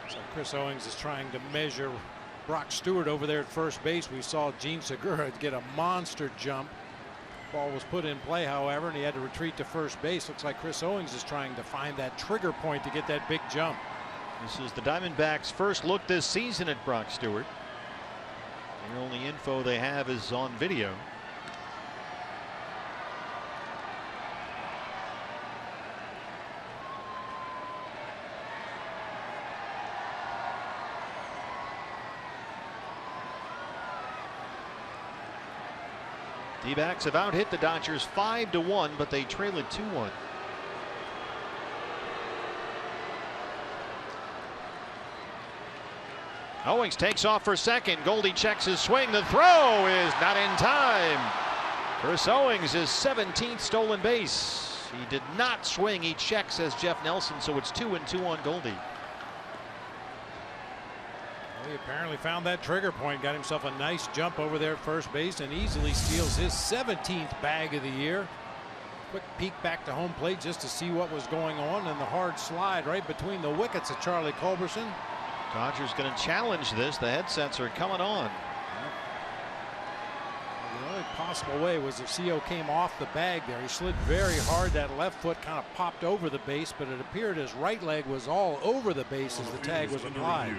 So Chris Owings is trying to measure Brock Stewart over there at first base. We saw Gene Segura get a monster jump. Ball was put in play, however, and he had to retreat to first base. Looks like Chris Owings is trying to find that trigger point to get that big jump. This is the Diamondbacks' first look this season at Brock Stewart. The only info they have is on video. D-backs have out-hit the Dodgers 5-1, but they trail it 2-1. Owings takes off for second. Goldie checks his swing. The throw is not in time. Chris Owings, his 17th stolen base. He did not swing. He checks, as Jeff Nelson, so it's 2-2 on Goldie. He apparently found that trigger point, got himself a nice jump over there at first base, and easily steals his 17th bag of the year. Quick peek back to home plate just to see what was going on, and the hard slide right between the wickets of Charlie Culberson. Dodgers going to challenge this. The headsets are coming on. The only possible way was if CO came off the bag there. He slid very hard. That left foot kind of popped over the base, but it appeared his right leg was all over the base as the tag was applied.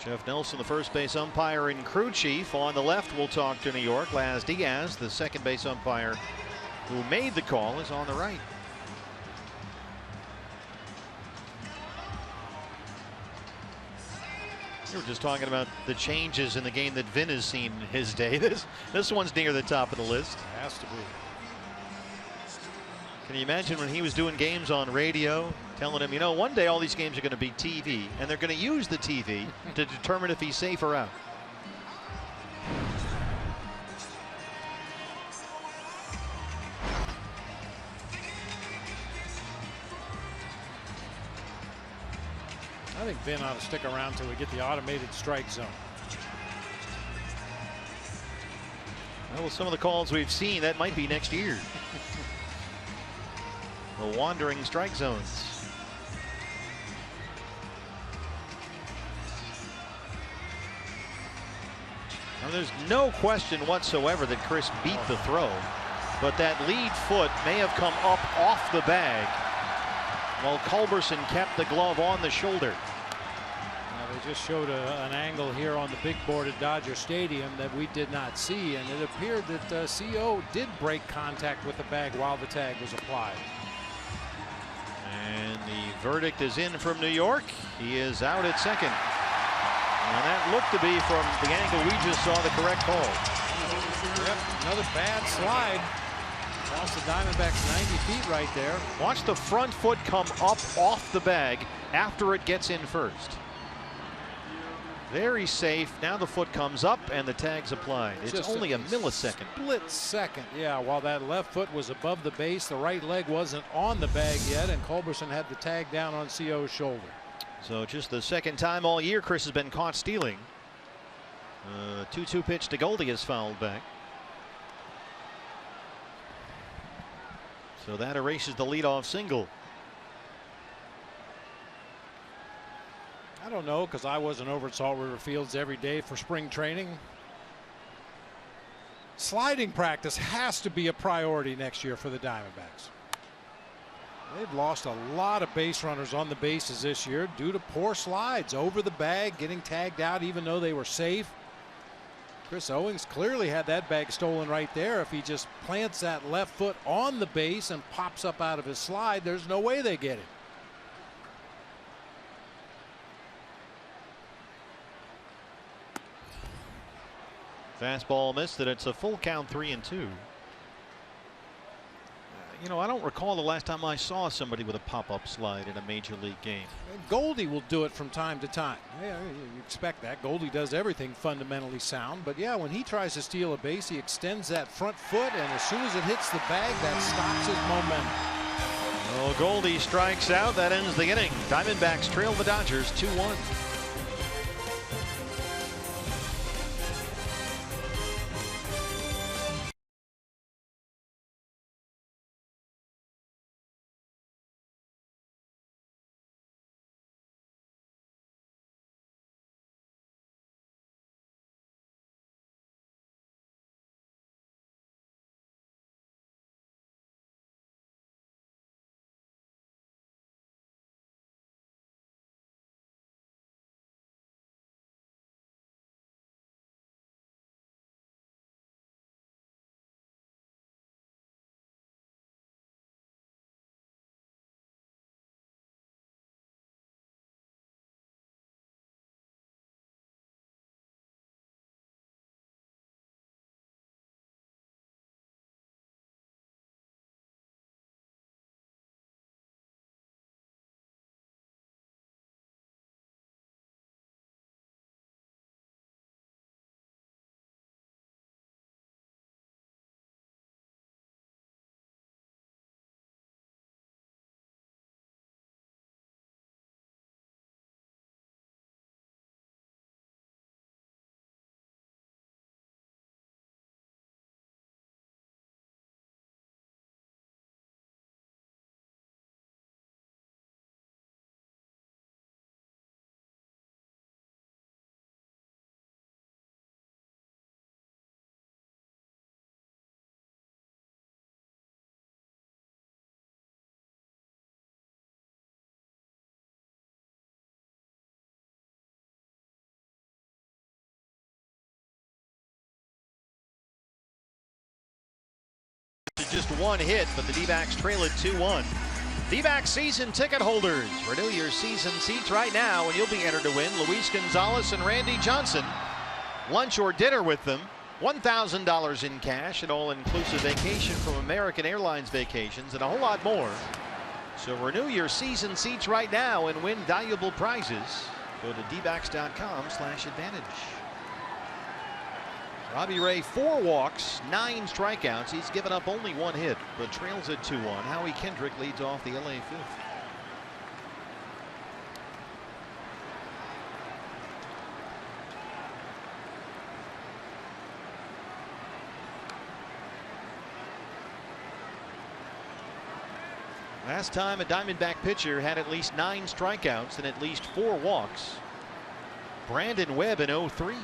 Jeff Nelson, the first base umpire and crew chief. On the left, we'll talk to New York. Laz Diaz, the second base umpire who made the call, is on the right. We were just talking about the changes in the game that Vin has seen in his day. This one's near the top of the list. It has to be. Can you imagine when he was doing games on radio, telling him, you know, one day all these games are going to be TV, and they're going to use the TV to determine if he's safe or out. I think Vin ought to stick around till we get the automated strike zone. Well, with some of the calls we've seen, that might be next year. The wandering strike zones. Now, there's no question whatsoever that Chris beat the throw, but that lead foot may have come up off the bag while Culberson kept the glove on the shoulder. They just showed an angle here on the big board at Dodger Stadium that we did not see, and it appeared that CO did break contact with the bag while the tag was applied. And the verdict is in from New York. He is out at second. And that looked to be, from the angle we just saw, the correct call. Yep, another bad slide. Lost the Diamondbacks 90 feet right there. Watch the front foot come up off the bag after it gets in first. Very safe. Now the foot comes up and the tag's applied. It's Just only a millisecond. Split second. Yeah, while that left foot was above the base, the right leg wasn't on the bag yet, and Culberson had the tag down on CO's shoulder. So just the second time all year Chris has been caught stealing. 2-2 pitch to Goldie is fouled back. So that erases the leadoff single. I don't know, because I wasn't over at Salt River Fields every day for spring training. Sliding practice has to be a priority next year for the Diamondbacks. They've lost a lot of base runners on the bases this year due to poor slides over the bag, getting tagged out even though they were safe. Chris Owings clearly had that bag stolen right there. If he just plants that left foot on the base and pops up out of his slide, there's no way they get it. Fastball missed it. It's a full count, 3-2. You know, I don't recall the last time I saw somebody with a pop-up slide in a major league game. Goldie will do it from time to time. Yeah, you expect that. Goldie does everything fundamentally sound. But yeah, when he tries to steal a base, he extends that front foot, and as soon as it hits the bag, that stops his momentum. Well, Goldie strikes out. That ends the inning. Diamondbacks trail the Dodgers 2-1. Just one hit, but the D-backs trail it 2-1. D-backs season ticket holders, renew your season seats right now and you'll be entered to win Luis Gonzalez and Randy Johnson. Lunch or dinner with them, $1,000 in cash, an all-inclusive vacation from American Airlines Vacations, and a whole lot more. So renew your season seats right now and win valuable prizes. Go to dbacks.com/advantage. Robbie Ray, 4 walks, 9 strikeouts. He's given up only 1 hit, but trails at 2-1. Howie Kendrick leads off the LA fifth. Last time a Diamondback pitcher had at least 9 strikeouts and at least 4 walks. Brandon Webb in 03.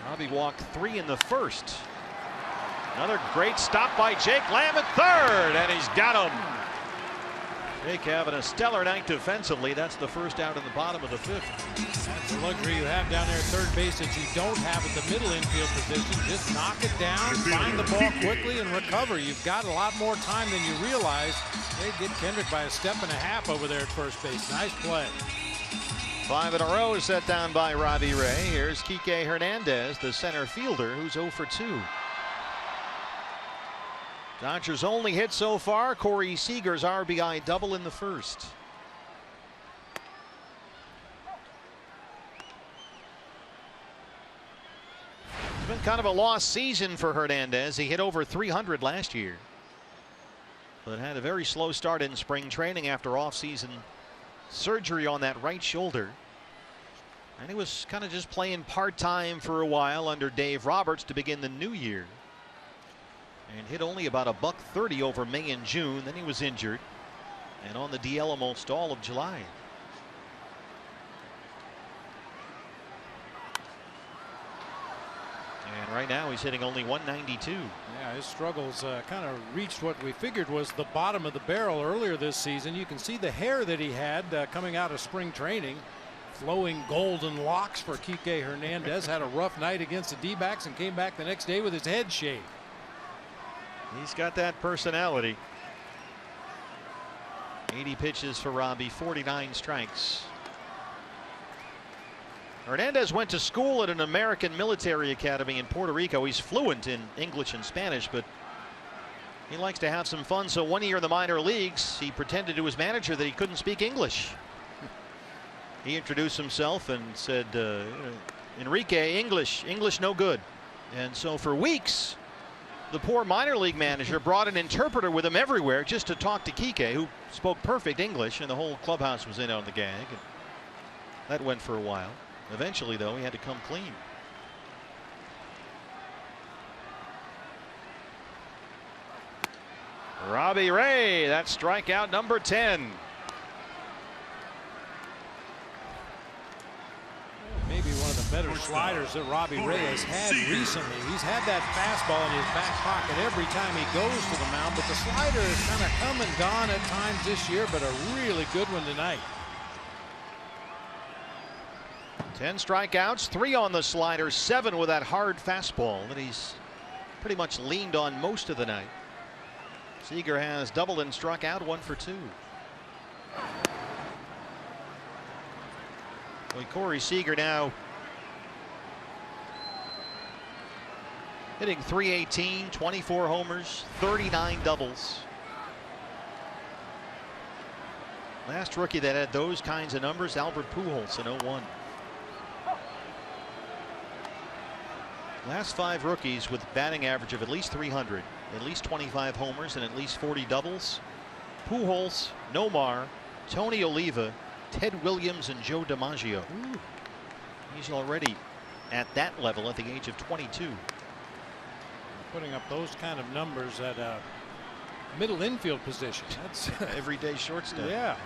Robbie walked 3 in the first. Another great stop by Jake Lamb at third, and he's got him. Jake having a stellar night defensively. That's the first out in the bottom of the 5th. That's the luxury you have down there at third base that you don't have at the middle infield position. Just knock it down, find the ball quickly, and recover. You've got a lot more time than you realize. They get Kendrick by a step and a half over there at first base. Nice play. 5 in a row set down by Robbie Ray. Here's Kike Hernandez, the center fielder, who's 0 for 2. Dodgers' only hit so far, Corey Seager's RBI double in the first. It's been kind of a lost season for Hernandez. He hit over 300 last year, but had a very slow start in spring training after offseason surgery on that right shoulder. And he was kind of just playing part-time for a while under Dave Roberts to begin the new year. And hit only about $130 over May and June. Then he was injured and on the DL almost all of July. And right now he's hitting only 192. Yeah, his struggles kind of reached what we figured was the bottom of the barrel earlier this season. You can see the hair that he had coming out of spring training. Flowing golden locks for Kike Hernandez. Had a rough night against the D-backs and came back the next day with his head shaved. He's got that personality. 80 pitches for Robbie, 49 strikes. Hernandez went to school at an American military academy in Puerto Rico. He's fluent in English and Spanish, but he likes to have some fun. So 1 year in the minor leagues, he pretended to his manager that he couldn't speak English. He introduced himself and said, Enrique, English no good. And so for weeks, the poor minor league manager brought an interpreter with him everywhere just to talk to Kike, who spoke perfect English, and the whole clubhouse was in on the gag. And that went for a while. Eventually, though, he had to come clean. Robbie Ray, that's strikeout number 10. Maybe one of the better sliders that Robbie Ray has had recently. He's had that fastball in his back pocket every time he goes to the mound, but the slider has kind of come and gone at times this year, but a really good one tonight. 10 strikeouts, 3 on the slider, 7 with that hard fastball that he's pretty much leaned on most of the night. Seager has doubled and struck out, 1 for 2. Well, Corey Seager now hitting .318, 24 homers, 39 doubles. Last rookie that had those kinds of numbers, Albert Pujols in 01. Last 5 rookies with batting average of at least 300, at least 25 homers, and at least 40 doubles. Pujols, Nomar, Tony Oliva, Ted Williams, and Joe DiMaggio. Ooh. He's already at that level at the age of 22. Putting up those kind of numbers at a middle infield position. That's everyday shortstop. Yeah.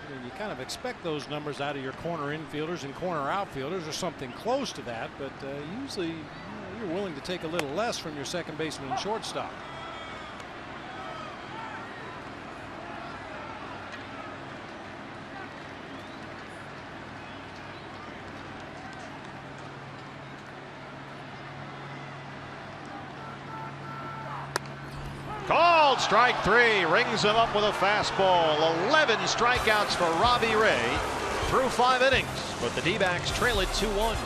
I mean, you kind of expect those numbers out of your corner infielders and corner outfielders or something close to that, but usually you're willing to take a little less from your second baseman and shortstop. Called strike 3, rings him up with a fastball. 11 strikeouts for Robbie Ray through 5 innings, but the D-backs trail it 2-1.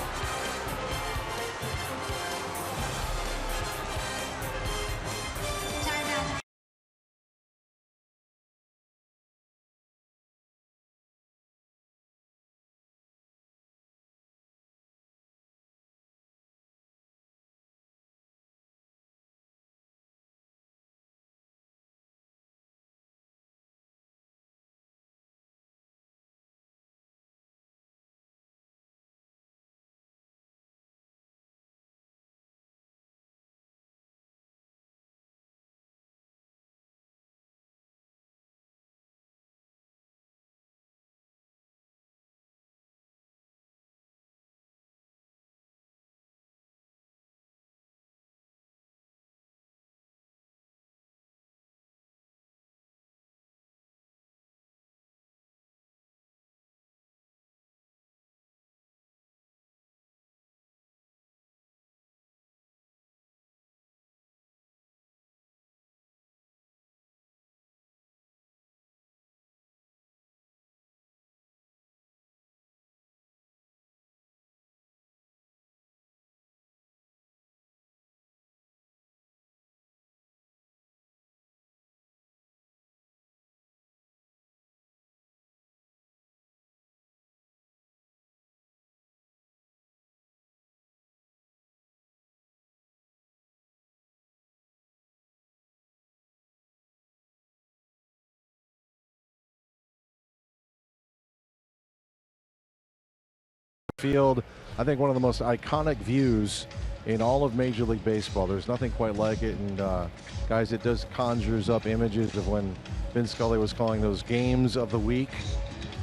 field. I think one of the most iconic views in all of Major League Baseball. There's nothing quite like it. And guys, it does conjures up images of when Vin Scully was calling those games of the week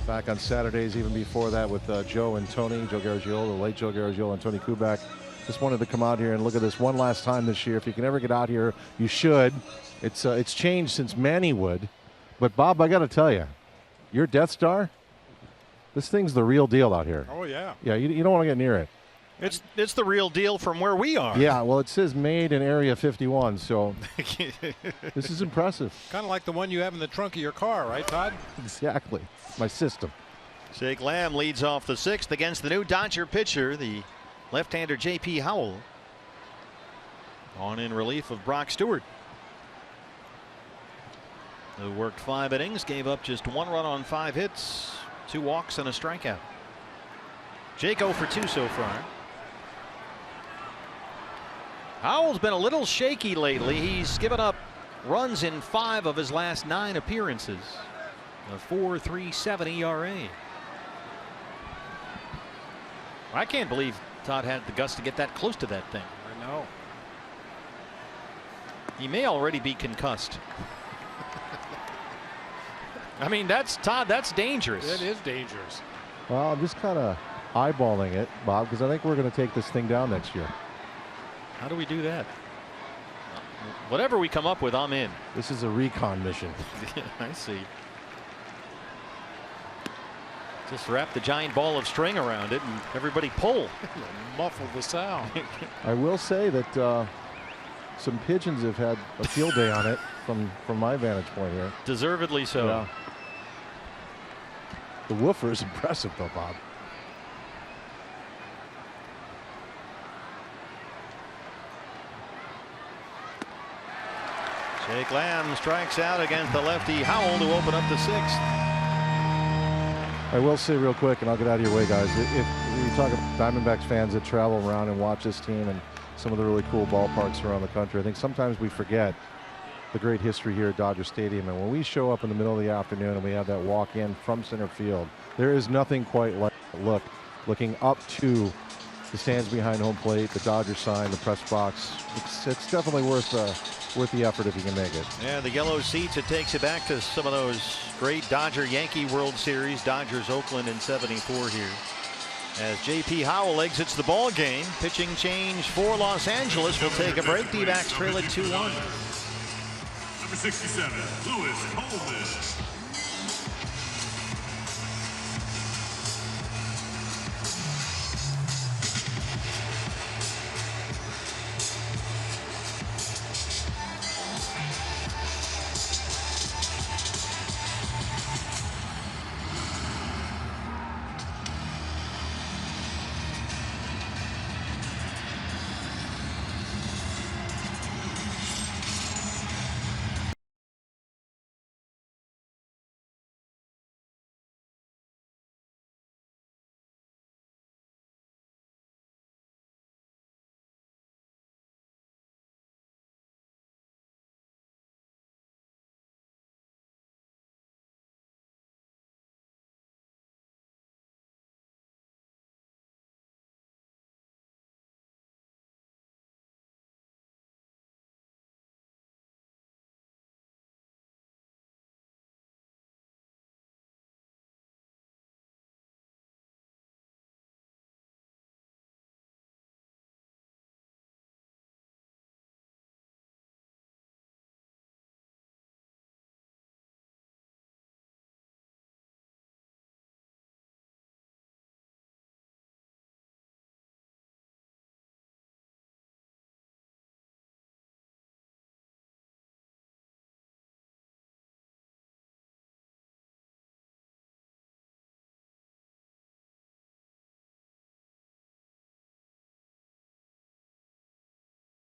back on Saturdays, even before that with Joe and Tony, Joe Garagiola, the late Joe Garagiola and Tony Kubek. Just wanted to come out here and look at this one last time this year. If you can ever get out here, you should. It's changed since Mannywood. But Bob, I got to tell you, your Death Star, this thing's the real deal out here. Oh, yeah. Yeah, you don't want to get near it. It's the real deal from where we are. Yeah, well, it says made in Area 51, so this is impressive. Kind of like the one you have in the trunk of your car, right, Todd? Exactly. My system. Jake Lamb leads off the 6th against the new Dodger pitcher, the left-hander J.P. Howell, on in relief of Brock Stewart, who worked 5 innings, gave up just 1 run on 5 hits, 2 walks and a strikeout. Jake 0 for 2 so far. Howell's been a little shaky lately. He's given up runs in 5 of his last 9 appearances. A 4.37 ERA. I can't believe Todd had the guts to get that close to that thing. I know. He may already be concussed. I mean, that's Todd. That's dangerous. It is dangerous. Well, I'm just kind of eyeballing it, Bob, because I think we're going to take this thing down next year. How do we do that? Whatever we come up with, I'm in. This is a recon mission. I see. Just wrap the giant ball of string around it and everybody pull. Muffle the sound. I will say that some pigeons have had a field day on it from my vantage point here. Deservedly so. Yeah. The woofer is impressive, though, Bob. Jake Lamb strikes out against the lefty Howell to open up the 6th. I will say real quick, and I'll get out of your way, guys. If you talk about Diamondbacks fans that travel around and watch this team and some of the really cool ballparks around the country, I think sometimes we forget the great history here at Dodger Stadium. And when we show up in the middle of the afternoon and we have that walk-in from center field, there is nothing quite like looking up to the stands behind home plate, the Dodger sign, the press box. It's definitely worth the effort if you can make it. Yeah, the yellow seats, it takes you back to some of those great Dodger-Yankee World Series. Dodgers Oakland in '74 here. As J.P. Howell exits the ball game, pitching change for Los Angeles. We'll take a break. D-backs trail at 2-1. Number 67, Lewis Coleman.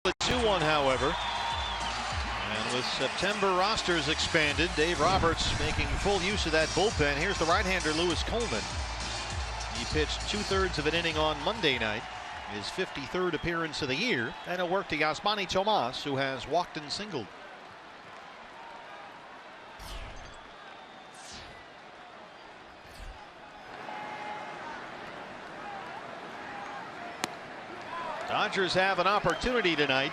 The 2-1, however. And with September rosters expanded, Dave Roberts making full use of that bullpen. Here's the right-hander Lewis Coleman. He pitched 2/3 of an inning on Monday night, his 53rd appearance of the year, and he'll work to Yasmani Tomas, who has walked and singled. Dodgers have an opportunity tonight.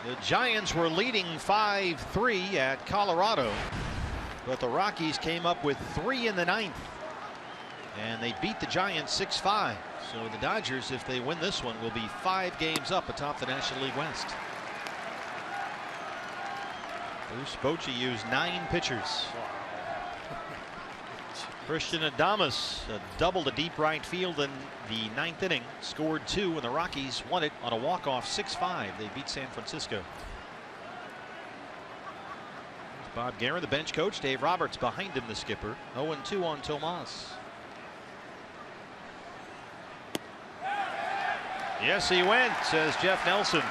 The Giants were leading 5-3 at Colorado, but the Rockies came up with 3 in the 9th, and they beat the Giants 6-5. So the Dodgers, if they win this one, will be 5 games up atop the National League West. Bruce Bochy used 9 pitchers. Christian Adames doubled to deep right field in the 9th inning, scored 2, and the Rockies won it on a walk-off 6-5. They beat San Francisco. There's Bob Guerin, the bench coach. Dave Roberts behind him, the skipper. 0-2 on Tomas. Yes, he went, says Jeff Nelson.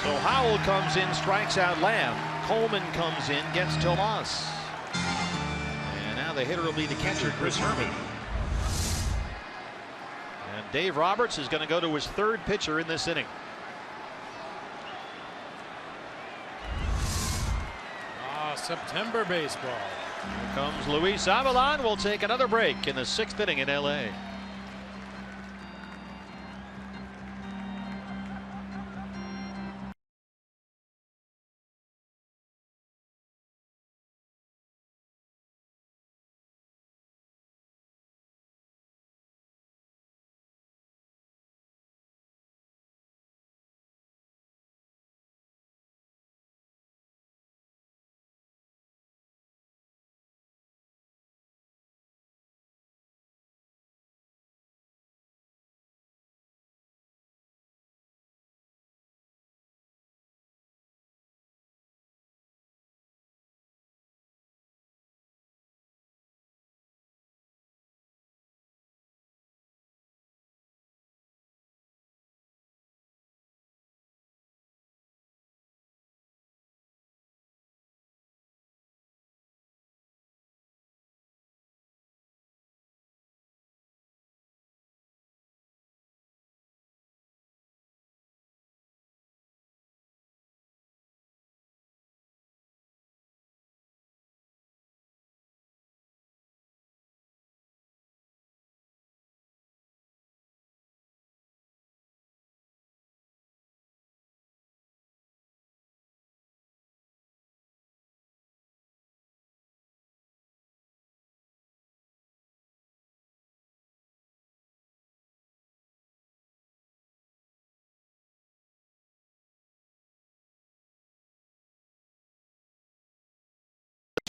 So Howell comes in, strikes out Lamb. Coleman comes in, gets Tomas. The hitter will be the catcher, Chris Herman. And Dave Roberts is going to go to his 3rd pitcher in this inning. September baseball. Here comes Luis Avilan. We'll take another break in the 6th inning in LA.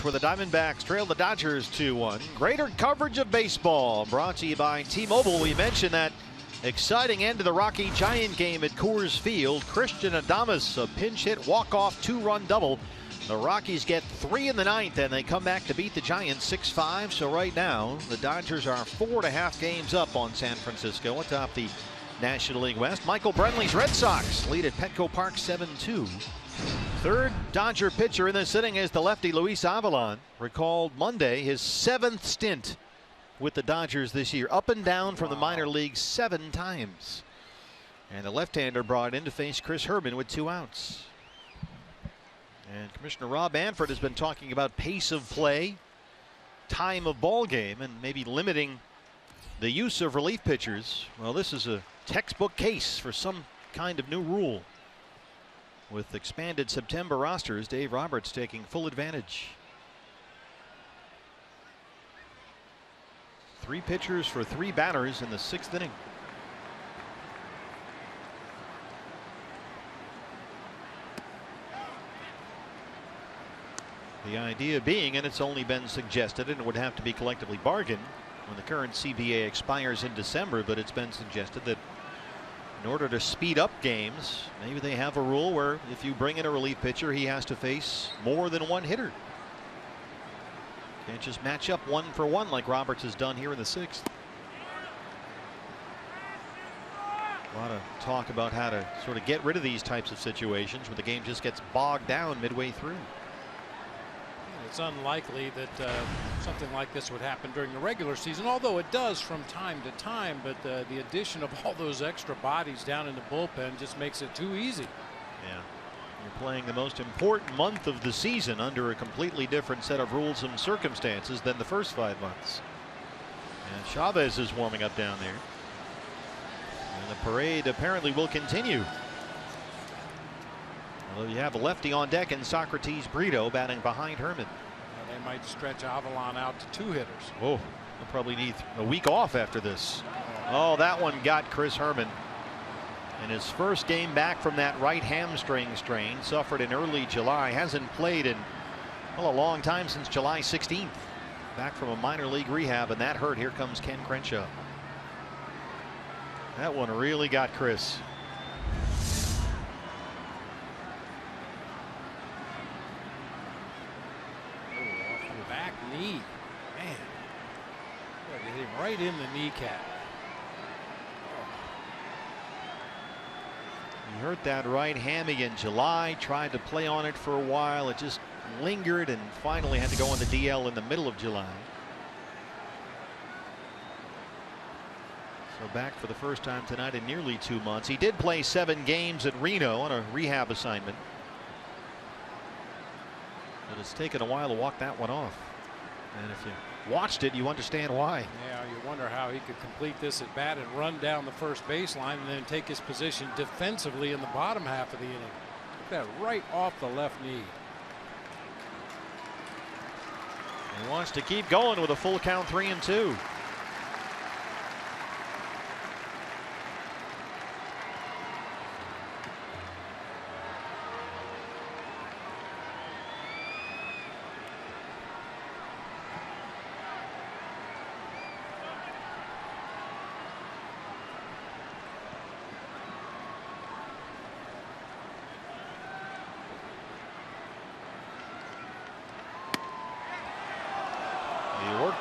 Where the Diamondbacks trail the Dodgers 2-1. Greater coverage of baseball brought to you by T-Mobile. We mentioned that exciting end to the Rocky Giant game at Coors Field. Christian Adames, a pinch hit walk-off 2-run double. The Rockies get 3 in the 9th, and they come back to beat the Giants 6-5. So right now, the Dodgers are 4.5 games up on San Francisco atop the National League West. Michael Brenly's Red Sox lead at Petco Park 7-2. 3rd Dodger pitcher in this inning is the lefty Luis Avilan. Recalled Monday his 7th stint with the Dodgers this year. Up and down from the minor leagues 7 times. And the left-hander brought in to face Chris Herman with 2 outs. And Commissioner Rob Manfred has been talking about pace of play, time of ball game, and maybe limiting the use of relief pitchers. Well, this is a textbook case for some kind of new rule. With expanded September rosters, Dave Roberts taking full advantage. 3 pitchers for 3 batters in the 6th inning. The idea being, and it's only been suggested, and it would have to be collectively bargained when the current CBA expires in December, but it's been suggested that in order to speed up games, maybe they have a rule where if you bring in a relief pitcher, he has to face more than 1 hitter. Can't just match up 1 for 1 like Roberts has done here in the 6th. A lot of talk about how to sort of get rid of these types of situations where the game just gets bogged down midway through. It's unlikely that something like this would happen during the regular season, although it does from time to time. But the addition of all those extra bodies down in the bullpen just makes it too easy. Yeah, you're playing the most important month of the season under a completely different set of rules and circumstances than the first 5 months. And Chavez is warming up down there. And the parade apparently will continue. Although you have a lefty on deck in Socrates Brito batting behind Herman. Well, they might stretch Avalon out to 2 hitters. Oh, they'll probably need a week off after this. Oh, that one got Chris Herman. In his first game back from that right hamstring strain, suffered in early July, hasn't played in, well, a long time, since July 16th. Back from a minor league rehab, and that hurt. Here comes Ken Crenshaw. That one really got Chris. Oh, off the back knee. Man. Hit him right in the kneecap. He hurt that right hammy in July, tried to play on it for a while. It just lingered and finally had to go on the DL in the middle of July. So back for the first time tonight in nearly 2 months. He did play 7 games at Reno on a rehab assignment. But it's taken a while to walk that one off. And if you watched it, you understand why. Yeah, you wonder how he could complete this at bat and run down the first baseline and then take his position defensively in the bottom half of the inning. Took that right off the left knee. He wants to keep going with a full count, 3-2.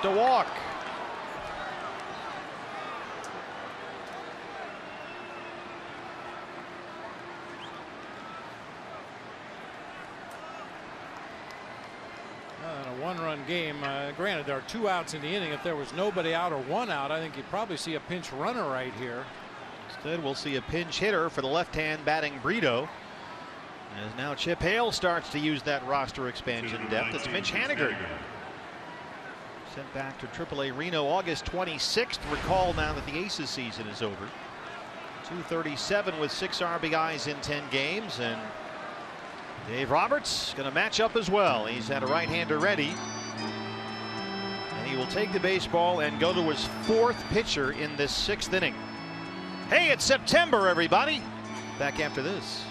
To walk. In a 1-run game, granted there are 2 outs in the inning. If there was nobody out or 1 out, I think you'd probably see a pinch runner right here. Instead, we'll see a pinch hitter for the left-hand batting Brito. As now Chip Hale starts to use that roster expansion depth. It's Mitch Haniger. Sent back to AAA Reno August 26th. Recall now that the Aces season is over. 237 with 6 RBIs in 10 games. And Dave Roberts going to match up as well. He's had a right-hander ready. And he will take the baseball and go to his 4th pitcher in this 6th inning. Hey, it's September, everybody. Back after this.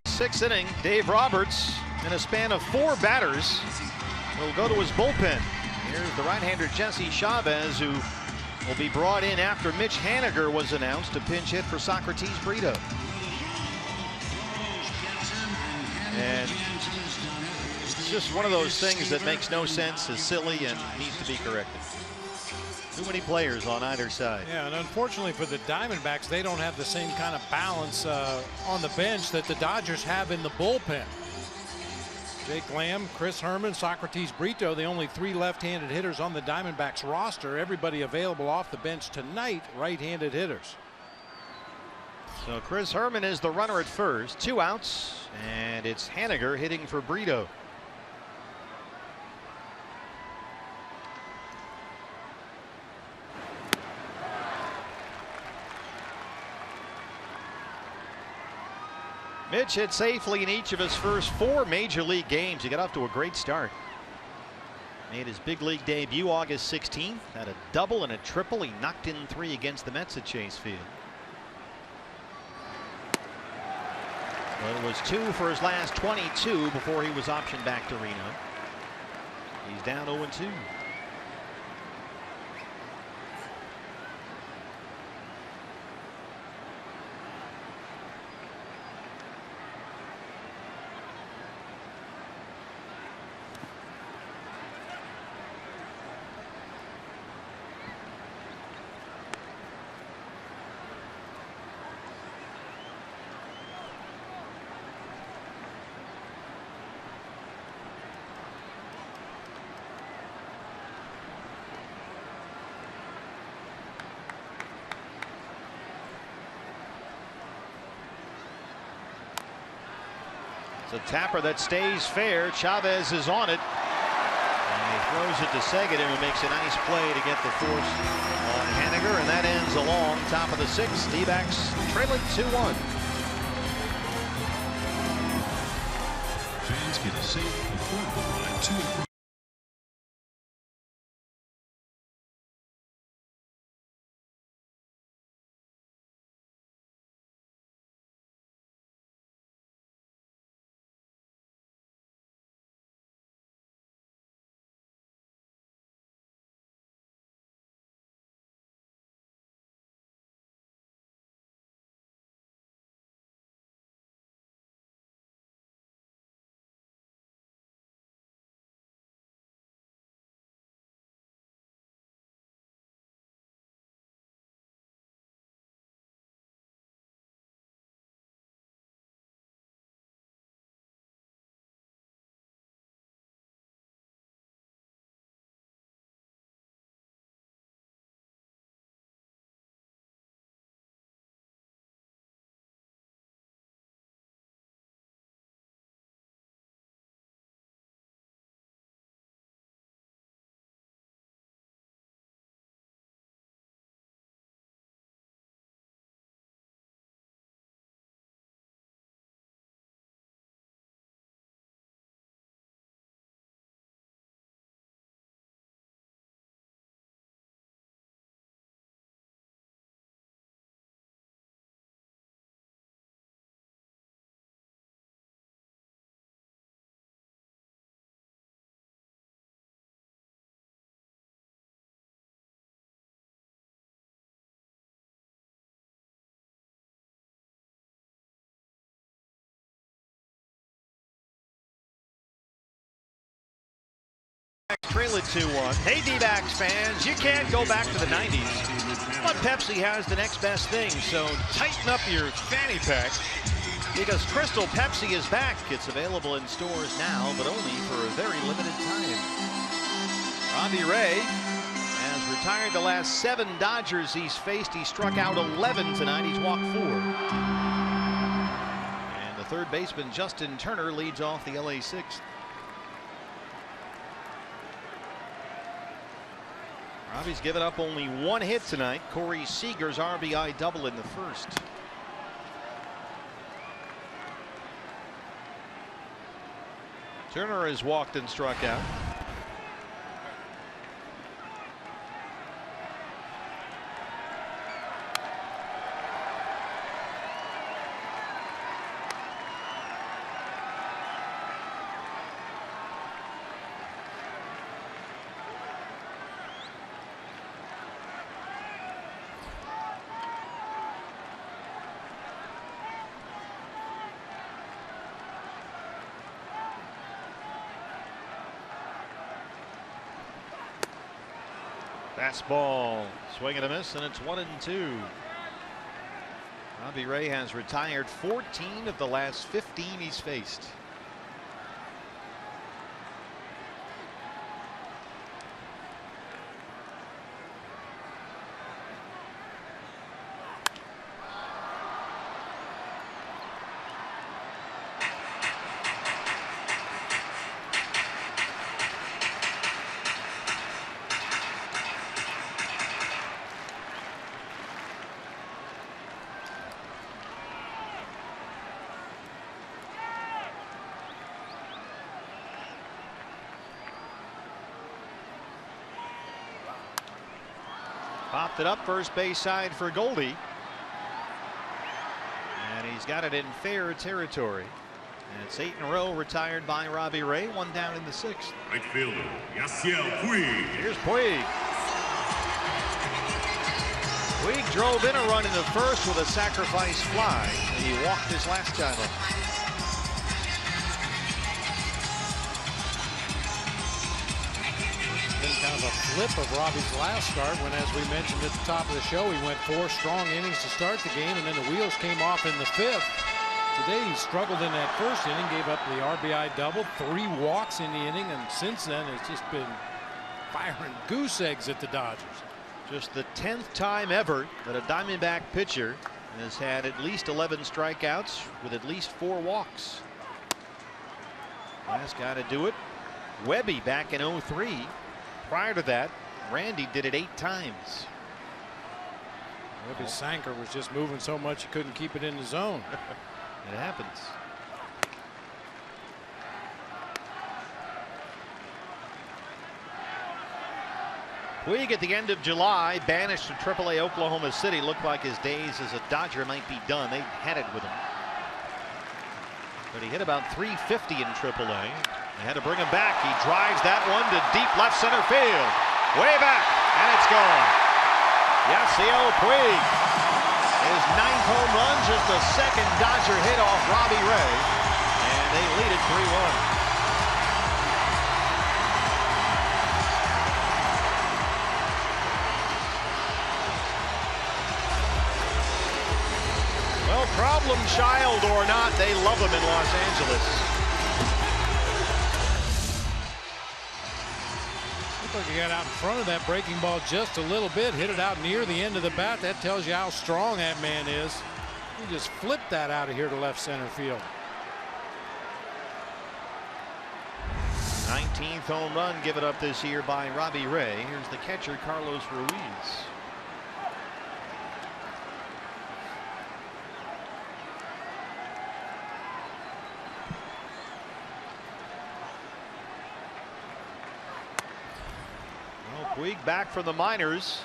Sixth inning, Dave Roberts, in a span of 4 batters, will go to his bullpen. Here's the right-hander Jesse Chavez, who will be brought in after Mitch Haniger was announced to pinch hit for Socrates Brito. And it's just one of those things that makes no sense, is silly, and needs to be corrected. Too many players on either side. Yeah, and unfortunately for the Diamondbacks, they don't have the same kind of balance on the bench that the Dodgers have in the bullpen. Jake Lamb, Chris Herman, Socrates Brito, the only 3 left-handed hitters on the Diamondbacks roster. Everybody available off the bench tonight, right-handed hitters. So Chris Herman is the runner at first. 2 outs, and it's Haniger hitting for Brito. Mitch hit safely in each of his first 4 major league games. He got off to a great start. Made his big league debut August 16th. Had a double and a triple. He knocked in 3 against the Mets at Chase Field. But it was 2 for his last 22 before he was optioned back to Reno. He's down 0-2. It's a tapper that stays fair. Chavez is on it. And he throws it to Seguin, who makes a nice play to get the force on Haniger. And that ends along top of the 6th. D-backs trailing 2-1. Fans get a safe, affordable ride to and from. Trail it 2-1. Hey, D-backs fans, you can't go back to the 90s. But Pepsi has the next best thing, so tighten up your fanny pack because Crystal Pepsi is back. It's available in stores now, but only for a very limited time. Robbie Ray has retired the last 7 Dodgers he's faced. He struck out 11 tonight. He's walked 4. And the third baseman, Justin Turner, leads off the LA 6th. Robbie's given up only 1 hit tonight. Corey Seager's RBI double in the first. Turner has walked and struck out. Fastball, swing and a miss, and it's 1-2. Robbie Ray has retired 14 of the last 15 he's faced. Popped it up first base side for Goldie. And he's got it in fair territory. And it's 8 in a row retired by Robbie Ray. 1 down in the 6th. Right fielder, Yasiel Puig. Here's Puig. Puig drove in a run in the first with a sacrifice fly. And he walked his last time up. Kind of a flip of Robbie's last start when, as we mentioned at the top of the show, he went 4 strong innings to start the game, and then the wheels came off in the 5th. Today he struggled in that first inning, gave up the RBI double, 3 walks in the inning, and since then it's just been firing goose eggs at the Dodgers. Just the 10th time ever that a Diamondback pitcher has had at least 11 strikeouts with at least 4 walks. Last guy to do it, Webby, back in 03. Prior to that, Randy did it 8 times. Webby's sinker was just moving so much he couldn't keep it in the zone. It happens. Puig at the end of July banished to AAA Oklahoma City. Looked like his days as a Dodger might be done. They had it with him. But he hit about 350 in AAA. They had to bring him back. He drives that one to deep left center field. Way back, and it's gone. Yasiel Puig. His 9th home run, just the 2nd Dodger hit off Robbie Ray. And they lead it 3-1. Well, problem child or not, they love him in Los Angeles. Looked like he got out in front of that breaking ball just a little bit, hit it out near the end of the bat. That tells you how strong that man is. He just flipped that out of here to left center field. 19th home run given up this year by Robbie Ray. Here's the catcher, Carlos Ruiz. Puig back from the minors.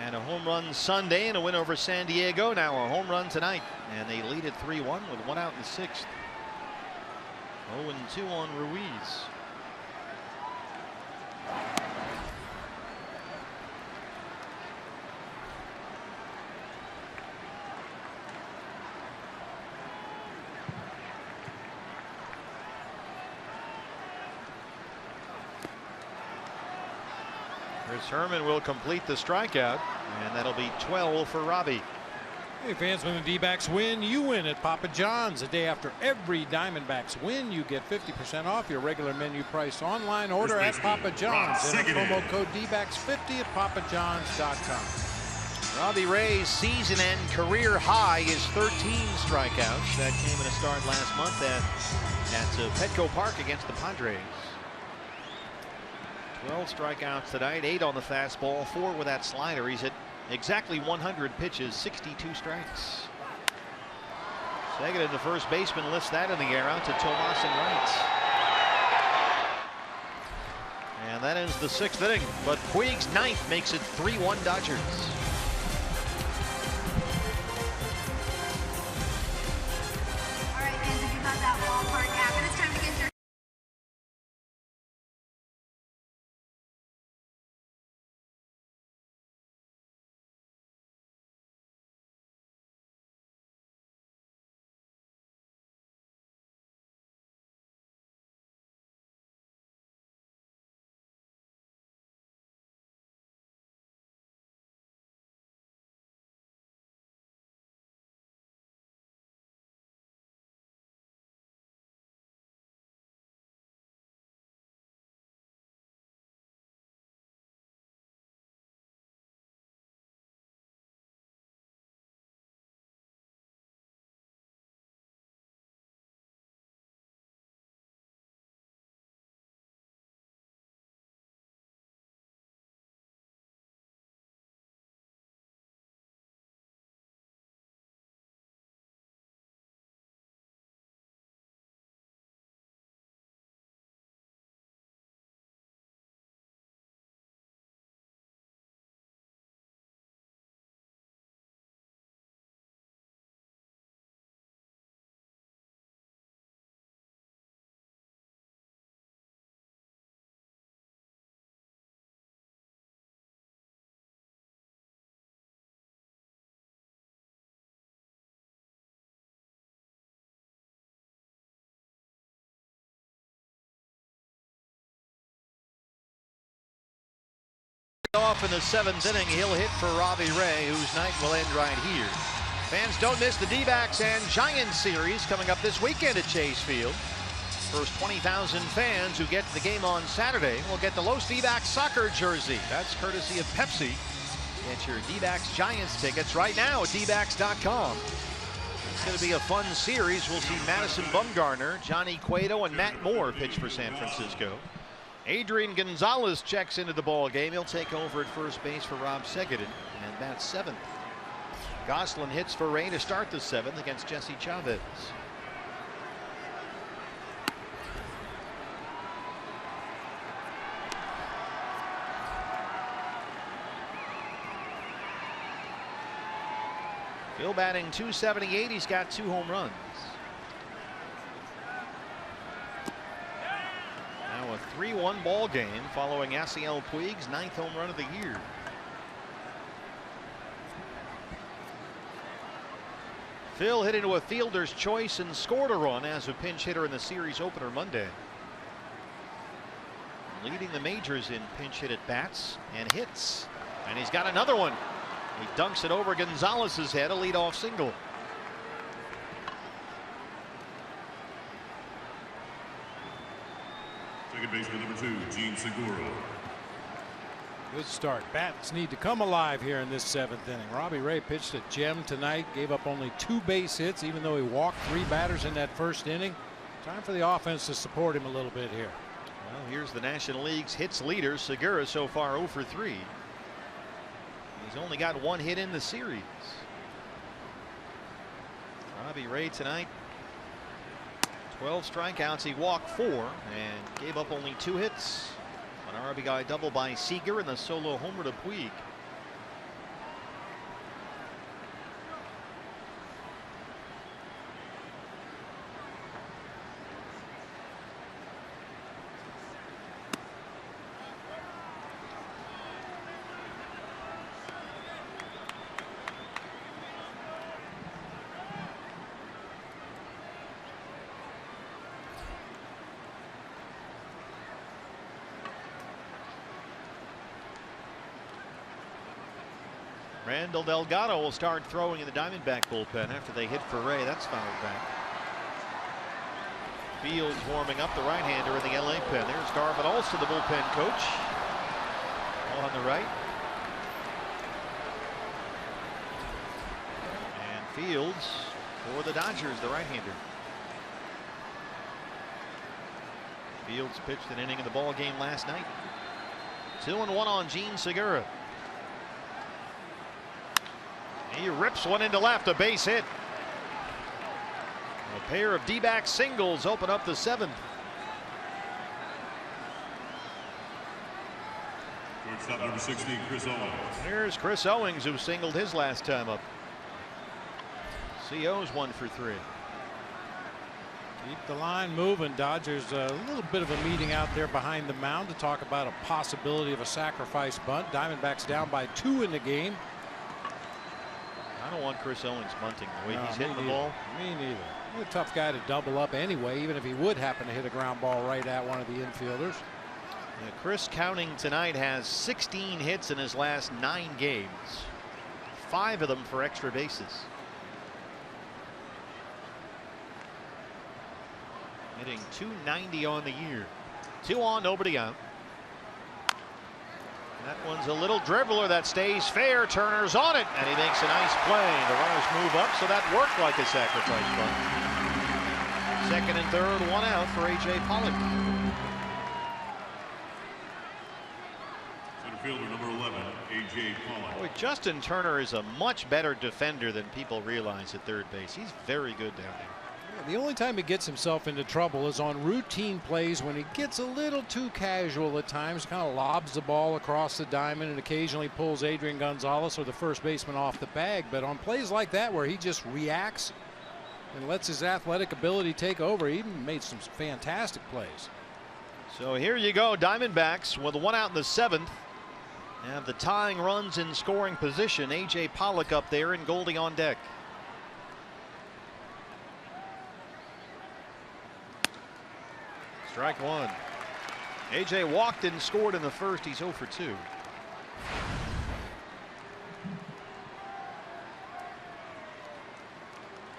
And a home run Sunday and a win over San Diego. Now a home run tonight. And they lead it 3-1 with 1 out in the 6th. 0-2 on Ruiz. Chris Herman will complete the strikeout, and that'll be 12 for Robbie. Hey fans, when the D-backs win, you win at Papa John's. The day after every Diamondbacks win, you get 50% off your regular menu price online order at Papa John's. And promo code D-backs50 at papajohns.com. Robbie Ray's season-end career high is 13 strikeouts. That came in a start last month at Petco Park against the Padres. 12 strikeouts tonight, 8 on the fastball, 4 with that slider. He's hit exactly 100 pitches, 62 strikes. Second and the first baseman lifts that in the air out to Tomas and right. And that ends the 6th inning. But Puig's 9th makes it 3-1 Dodgers. Off in the 7th inning, he'll hit for Robbie Ray, whose night will end right here. Fans, don't miss the D-backs and Giants series coming up this weekend at Chase Field. First 20,000 fans who get to the game on Saturday will get the Los D-backs soccer jersey. That's courtesy of Pepsi. Get your D-backs Giants tickets right now at dbacks.com. It's going to be a fun series. We'll see Madison Bumgarner, Johnny Cueto, and Matt Moore pitch for San Francisco. Adrian Gonzalez checks into the ball game. He'll take over at first base for Rob Segedin, and that's 7th. Goslin hits for Ray to start the 7th against Jesse Chavez. Phil batting .278. He's got 2 home runs. Now a 3-1 ball game following Yasiel Puig's 9th home run of the year. Phil hit into a fielder's choice and scored a run as a pinch hitter in the series opener Monday. Leading the majors in pinch hit at bats and hits. And he's got another one. He dunks it over Gonzalez's head, a leadoff single. Second baseman number 2, Gene Segura. Good start. Bats need to come alive here in this 7th inning. Robbie Ray pitched a gem tonight, gave up only 2 base hits, even though he walked 3 batters in that first inning. Time for the offense to support him a little bit here. Well, here's the National League's hits leader. Segura so far 0 for 3. He's only got 1 hit in the series. Robbie Ray tonight, 12 strikeouts. He walked 4 and gave up only 2 hits. An RBI double by Seager and the solo homer to Puig. Randall Delgado will start throwing in the Diamondback bullpen after they hit for Ray. That's fouled back. Fields warming up, the right-hander in the LA pen. There's Garvin Olson, the bullpen coach, on the right. And Fields for the Dodgers, the right-hander. Fields pitched an inning in the ball game last night. 2-1 on Gene Segura. He rips one into left, a base hit. A pair of D-back singles open up the 7th. Shortstop number 16, Chris Owings. Here's Chris Owings, who singled his last time up. CO's 1 for 3. Keep the line moving. Dodgers a little bit of a meeting out there behind the mound to talk about a possibility of a sacrifice bunt. Diamondbacks down by 2 in the game. I don't want Chris Owings bunting the way he's hitting the ball. Me neither. He's a tough guy to double up anyway, even if he would happen to hit a ground ball right at one of the infielders. Yeah, Chris, counting tonight, has 16 hits in his last 9 games. 5 of them for extra bases. Hitting .290 on the year. 2 on, nobody out. That one's a little dribbler that stays fair. Turner's on it, and he makes a nice play. The runners move up, so that worked like a sacrifice bunt. 2nd and 3rd, 1 out for A.J. Pollock. Center fielder number 11, A.J. Pollock. Boy, Justin Turner is a much better defender than people realize at third base. He's very good down there. The only time he gets himself into trouble is on routine plays when he gets a little too casual at times, kind of lobs the ball across the diamond and occasionally pulls Adrian Gonzalez or the first baseman off the bag. But on plays like that where he just reacts and lets his athletic ability take over, he made some fantastic plays. So here you go, Diamondbacks with 1 out in the 7th. Have the tying runs in scoring position. A.J. Pollock up there and Goldie on deck. Strike 1. A.J. walked and scored in the first. He's 0 for 2.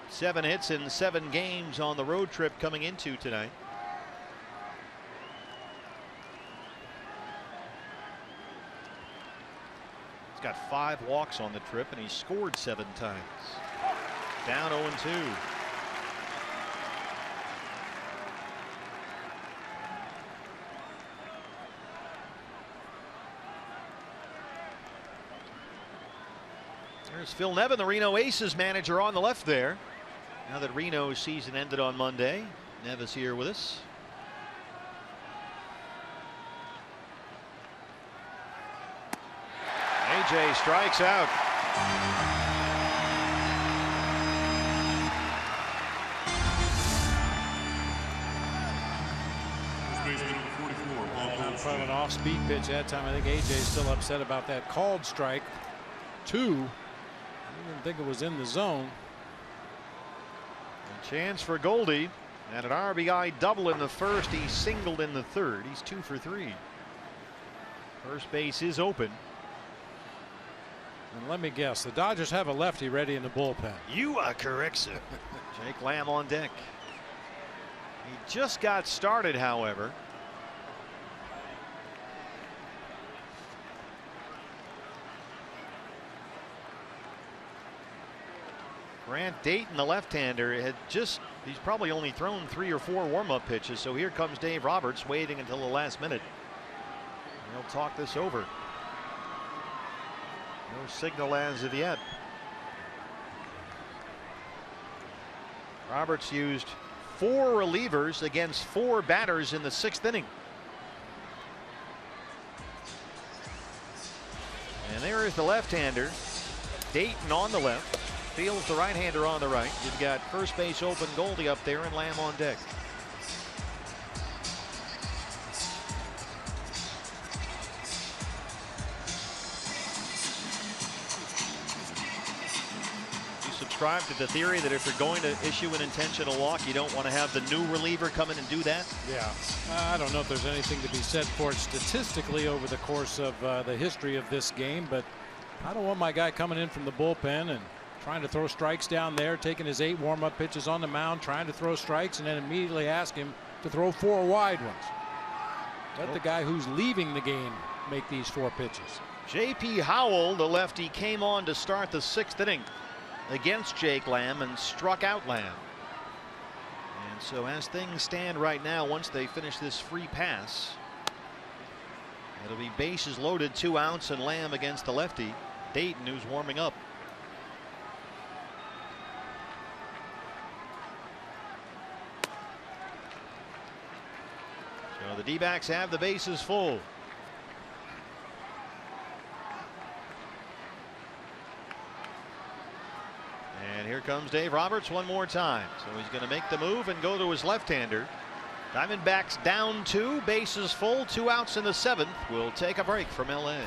Seven hits in 7 games on the road trip coming into tonight. He's got 5 walks on the trip, and he's scored 7 times. Down 0-2. There's Phil Nevin, the Reno Aces manager, on the left there. Now that Reno's season ended on Monday, Nev is here with us. AJ strikes out. From an off-speed pitch that time. I think AJ's still upset about that called strike. 2. I didn't think it was in the zone. A chance for Goldie, and an RBI double in the first. He singled in the third. He's 2 for 3. First base is open. And let me guess, the Dodgers have a lefty ready in the bullpen. You are correct, sir. Jake Lamb on deck. He just got started, however. Grant Dayton, the left-hander, he's probably only thrown 3 or 4 warm-up pitches. So here comes Dave Roberts, waiting until the last minute. He'll talk this over. No signal as of yet. Roberts used 4 relievers against 4 batters in the 6th inning. And there is the left-hander, Dayton on the left. Fields the right-hander on the right. You've got first base open, Goldie up there, and Lamb on deck. You subscribe to the theory that if you're going to issue an intentional walk, you don't want to have the new reliever come in and do that? Yeah. I don't know if there's anything to be said for it statistically over the course of the history of this game, but I don't want my guy coming in from the bullpen and trying to throw strikes down there, taking his 8 warm-up pitches on the mound, trying to throw strikes, and then immediately ask him to throw 4 wide ones. Let the guy who's leaving the game make these 4 pitches. J.P. Howell, the lefty, came on to start the 6th inning against Jake Lamb and struck out Lamb. And so as things stand right now, once they finish this free pass, it'll be bases loaded, 2 outs, and Lamb against the lefty, Dayton, who's warming up. So the D-backs have the bases full. And here comes Dave Roberts one more time. So he's going to make the move and go to his left-hander. Diamondbacks down 2, bases full, 2 outs in the 7th. We'll take a break from LA.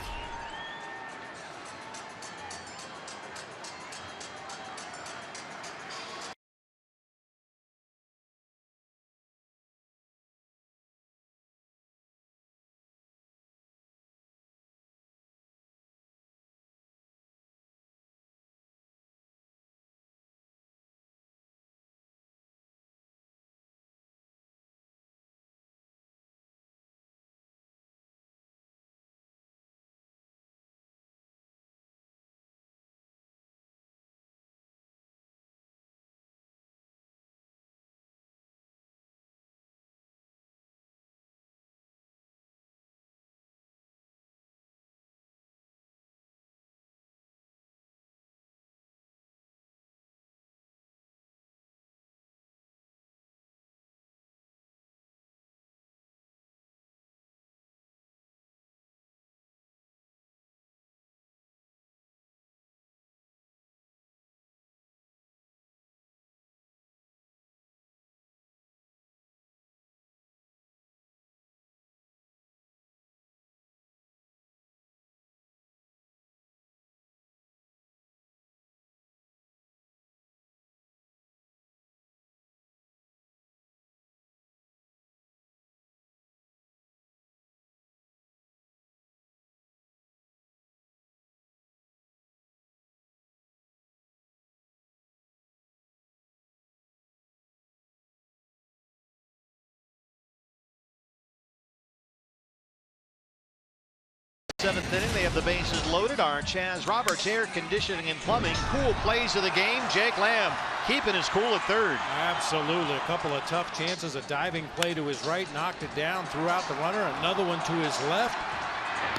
Seventh inning, they have the bases loaded. Our Chaz Roberts air conditioning and plumbing. Cool plays of the game. Jake Lamb keeping his cool at third. Absolutely. A couple of tough chances. A diving play to his right, knocked it down, threw out the runner. Another one to his left.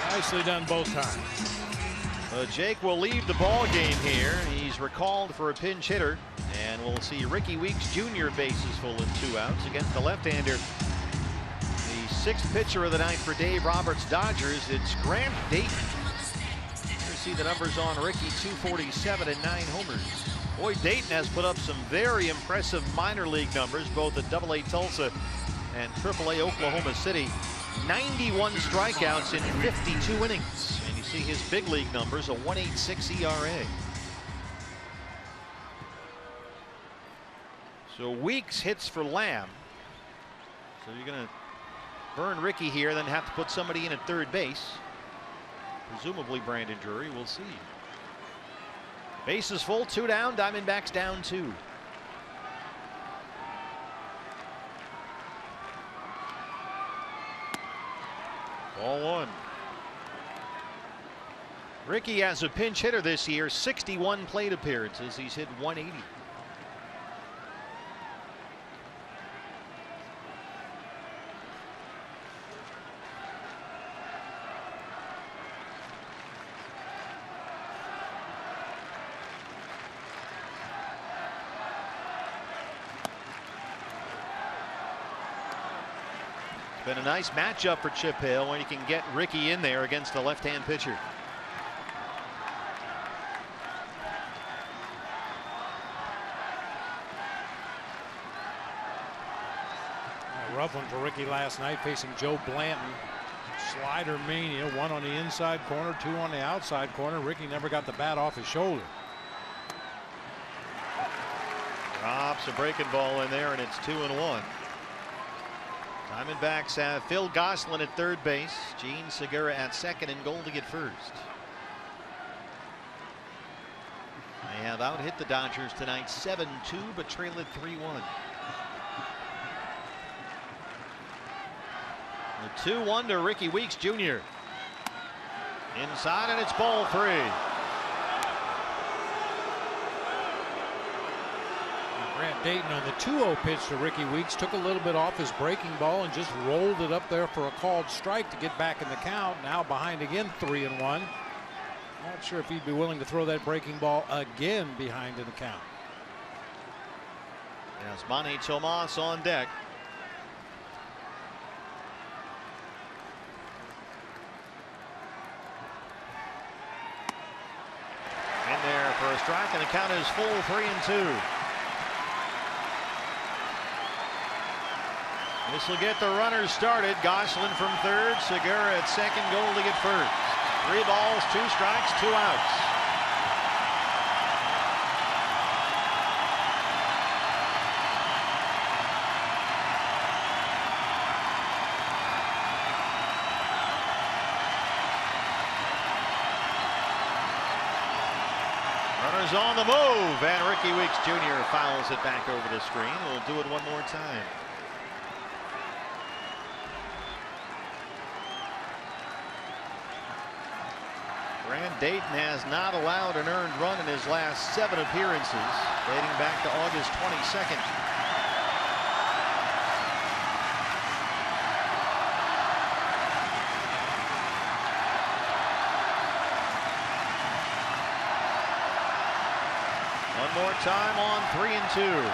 Nicely done both times. Jake will leave the ball game here. He's recalled for a pinch hitter. And we'll see Ricky Weeks Jr. bases full and 2 outs against the left-hander. The 6th pitcher of the night for Dave Roberts' Dodgers. It's Grant Dayton. You see the numbers on Ricky, 247 and 9 homers. Boy, Dayton has put up some very impressive minor league numbers, both at AA Tulsa and AAA Oklahoma City. 91 strikeouts in 52 innings. And you see his big league numbers, a 1.86 ERA. So Weeks hits for Lamb. So you're going to burn Ricky here, then have to put somebody in at third base. Presumably Brandon Drury. We'll see. Bases full, 2 down. Diamondbacks down 2. Ball 1. Ricky as a pinch hitter this year, 61 plate appearances. He's hit 180. Been a nice matchup for Chip Hill when you can get Ricky in there against the left-hand pitcher. A rough one for Ricky last night, facing Joe Blanton. Slider mania, 1 on the inside corner, 2 on the outside corner. Ricky never got the bat off his shoulder. Drops a breaking ball in there, and it's 2-1. Diamondbacks have Phil Gosselin at third base, Gene Segura at second, and Gold at first. They have out-hit the Dodgers tonight 7-2, but trail it 3-1. The 2-1 to Ricky Weeks Jr. Inside, and it's ball 3. Grant Dayton on the 2-0 pitch to Ricky Weeks took a little bit off his breaking ball and just rolled it up there for a called strike to get back in the count. Now behind again, 3-1. Not sure if he'd be willing to throw that breaking ball again behind in the count. Yes, Manny Tomas on deck. In there for a strike, and the count is full, 3-2. This will get the runners started. Gosselin from third, Segura at second, Gold at first. 3 balls, 2 strikes, 2 outs. Runners on the move, and Ricky Weeks Jr. fouls it back over the screen. We'll do it one more time. Grant Dayton has not allowed an earned run in his last 7 appearances, dating back to August 22nd. One more time on 3-2.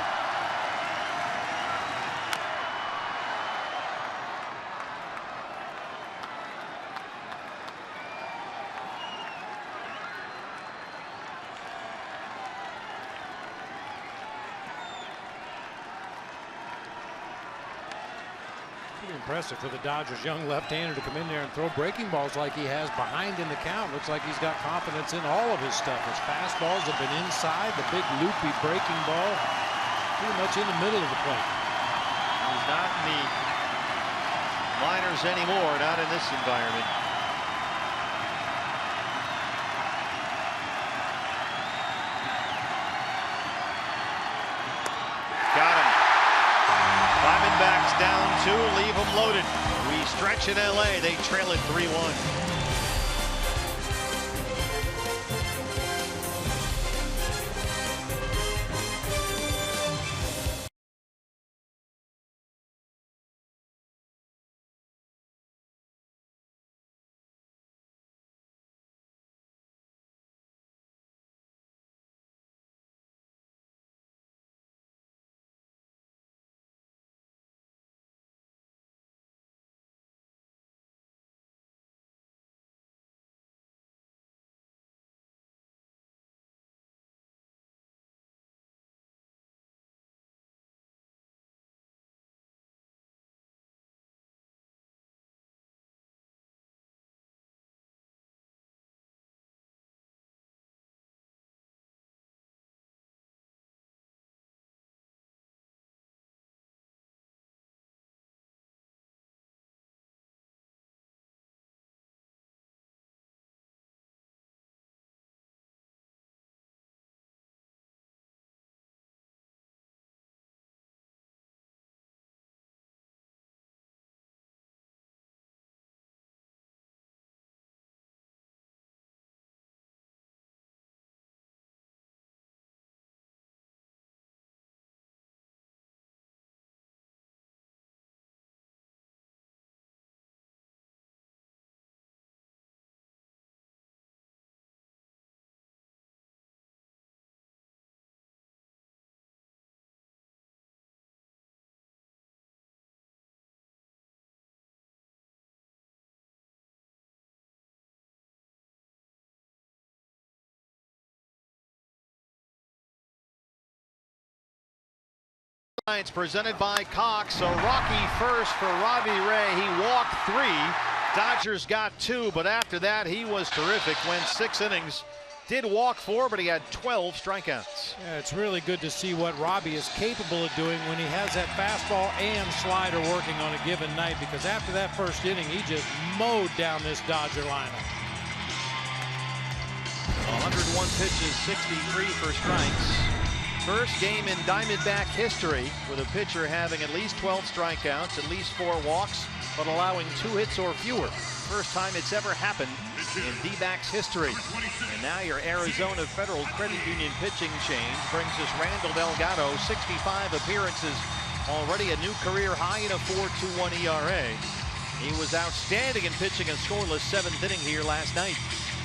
Impressive for the Dodgers young left-hander to come in there and throw breaking balls like he has behind in the count. Looks like he's got confidence in all of his stuff. His fastballs have been inside, the big loopy breaking ball pretty much in the middle of the plate. He's not in the minors anymore, not in this environment. Got him. Diamondbacks down 2, leave them loaded. We stretch in LA. They trail it 3-1. It's presented by Cox. So Rocky first for Robbie Ray. He walked 3. Dodgers got 2, but after that he was terrific. Went 6 innings. Did walk 4, but he had 12 strikeouts. Yeah, it's really good to see what Robbie is capable of doing when he has that fastball and slider working on a given night, because after that first inning he just mowed down this Dodger lineup. 101 pitches, 63 for strikes. First game in Diamondback history with a pitcher having at least 12 strikeouts, at least 4 walks, but allowing 2 hits or fewer. First time it's ever happened in D-backs history. And now your Arizona Federal Credit Union pitching change brings us Randall Delgado, 65 appearances, already a new career high in a 4.21 ERA. He was outstanding in pitching a scoreless 7th inning here last night.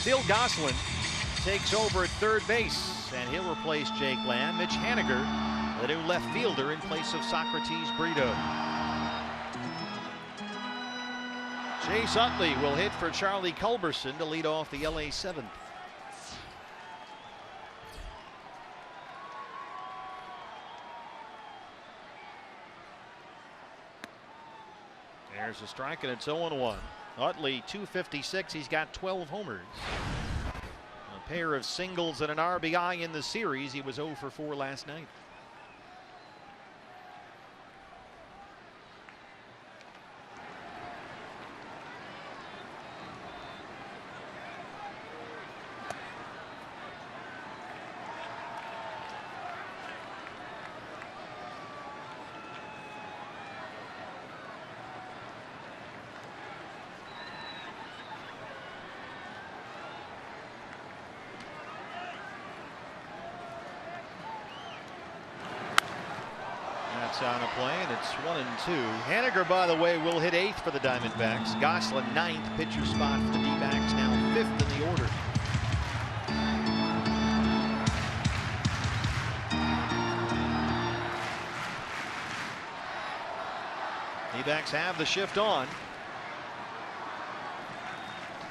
Phil Gosselin takes over at third base, and he'll replace Jake Lamb. Mitch Haniger, the new left fielder, in place of Socrates Brito. Chase Utley will hit for Charlie Culberson to lead off the LA 7th. There's a strike, and it's 0-1. Utley, 256. He's got 12 homers. A pair of singles and an RBI in the series. He was 0 for 4 last night. On a play, and it's 1-2. Haniger, by the way, will hit 8th for the Diamondbacks. Gosselin 9th, pitcher spot for the D-backs, now 5th in the order. D-backs have the shift on.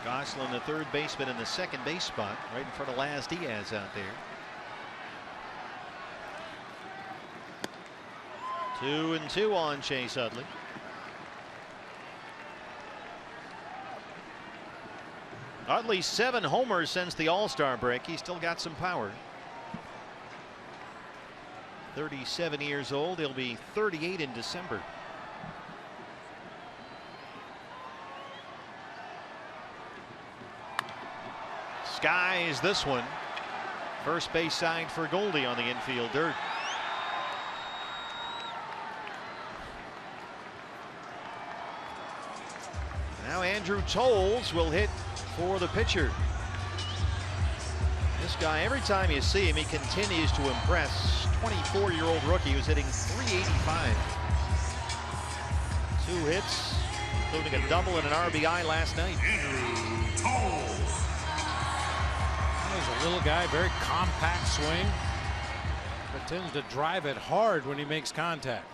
Gosselin, the third baseman, in the second base spot, right in front of Laz Diaz out there. 2-2 on Chase Utley. Utley 7 homers since the All-Star break. He's still got some power. 37 years old. He'll be 38 in December. Skies this one. First base side for Goldie on the infield dirt. Now Andrew Tolles will hit for the pitcher. This guy, every time you see him, he continues to impress. 24-year-old rookie who's hitting .385. 2 hits, including a double and an RBI last night. Andrew Tolles. He's a little guy, very compact swing, but tends to drive it hard when he makes contact.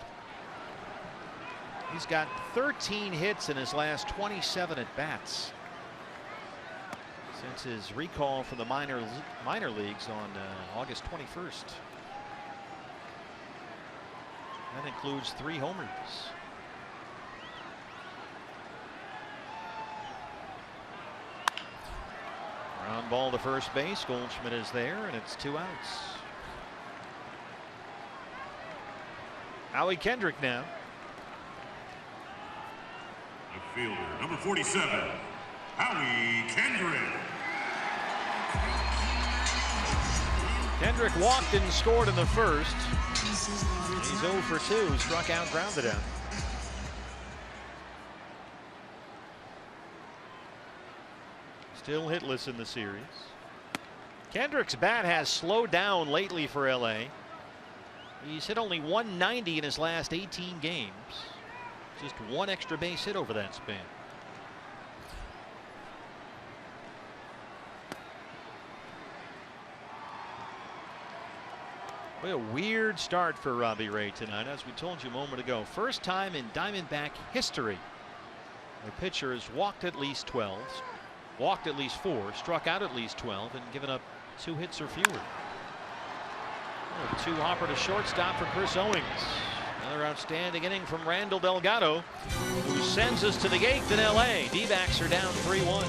He's got 13 hits in his last 27 at bats since his recall from the minor leagues on August 21st. That includes 3 homers. Ground ball to first base. Goldschmidt is there, and it's 2 outs. Howie Kendrick now. The fielder, number 47, Howie Kendrick. Kendrick walked and scored in the first. He's 0 for 2, struck out, grounded out. Still hitless in the series. Kendrick's bat has slowed down lately for LA. He's hit only 190 in his last 18 games. Just 1 extra base hit over that span. What a weird start for Robbie Ray tonight. As we told you a moment ago, first time in Diamondback history the pitcher has walked at least 12, walked at least 4, struck out at least 12, and given up 2 hits or fewer. A 2-hopper to shortstop for Chris Owings. Another outstanding inning from Randall Delgado, who sends us to the 8th in LA. D-backs are down 3-1.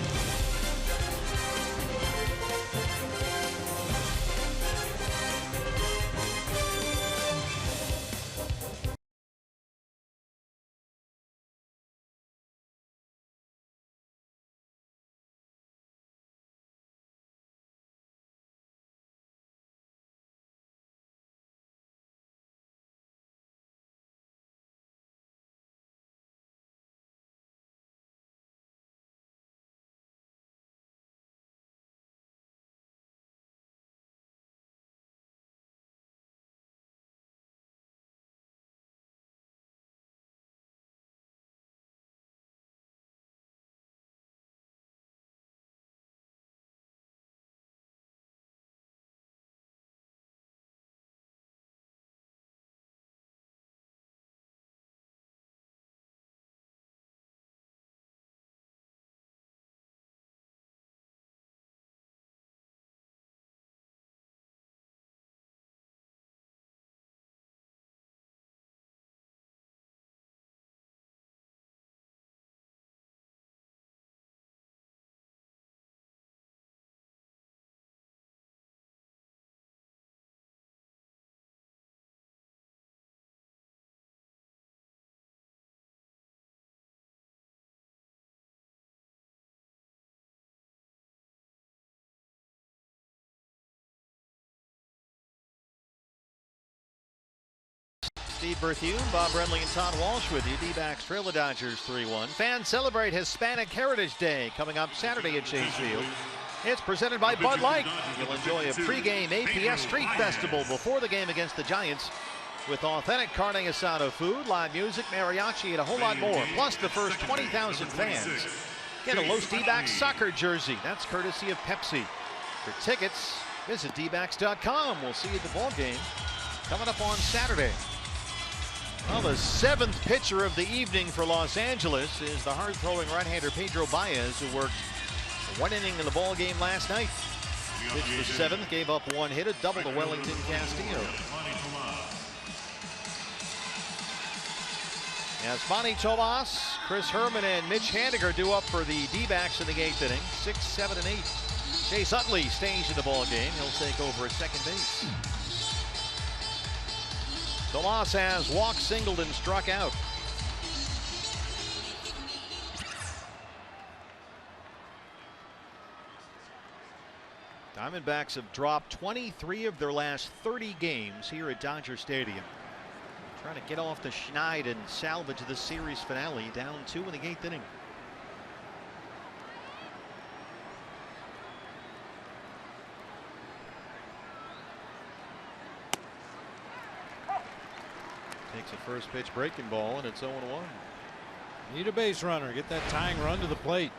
Steve Berthune, Bob Brenly, and Todd Walsh with you. D-backs trail the Dodgers 3-1. Fans celebrate Hispanic Heritage Day coming up Saturday at Chase Field. It's presented by Bud Light. You'll enjoy a pregame APS Street Festival before the game against the Giants with authentic carne asada food, live music, mariachi, and a whole lot more. Plus the first 20,000 fans get a Los D-backs soccer jersey. That's courtesy of Pepsi. For tickets, visit dbacks.com. We'll see you at the ball game coming up on Saturday. Well, the 7th pitcher of the evening for Los Angeles is the hard-throwing right-hander Pedro Baez, who worked 1 inning in the ball game last night. Pitched the 7th, gave up 1 hit, a double to Wellington Castillo. Yasmani Tomas, Chris Herman, and Mitch Haniger due up for the D-backs in the 8th inning. 6, 7, and 8. Chase Utley stays in the ball game. He'll take over at second base. Tomas has walked, singled, and struck out. Diamondbacks have dropped 23 of their last 30 games here at Dodger Stadium. Trying to get off the schneid and salvage the series finale, down 2 in the 8th inning. Takes a first pitch breaking ball, and it's 0-1. Need a base runner. Get that tying run to the plate.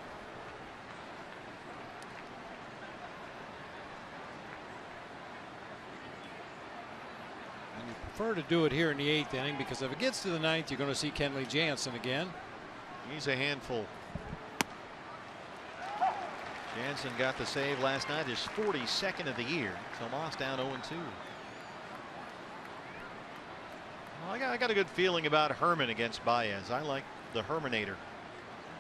And you prefer to do it here in the 8th inning, because if it gets to the 9th, you're going to see Kenley Jansen again. He's a handful. Jansen got the save last night, his 42nd of the year. Tomas down 0-2. I got a good feeling about Herman against Baez. I like the Hermanator.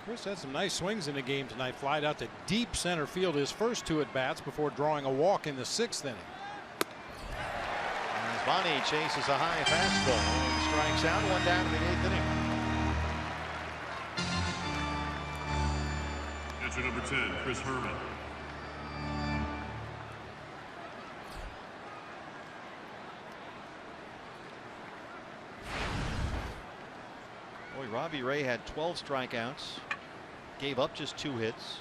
Chris had some nice swings in the game tonight. Flied out to deep center field his first 2 at-bats before drawing a walk in the 6th inning. Bonnie chases a high fastball and strikes out, 1 down in the 8th inning. Catcher number 10, Chris Herman. Boy, Robbie Ray had 12 strikeouts, gave up just 2 hits.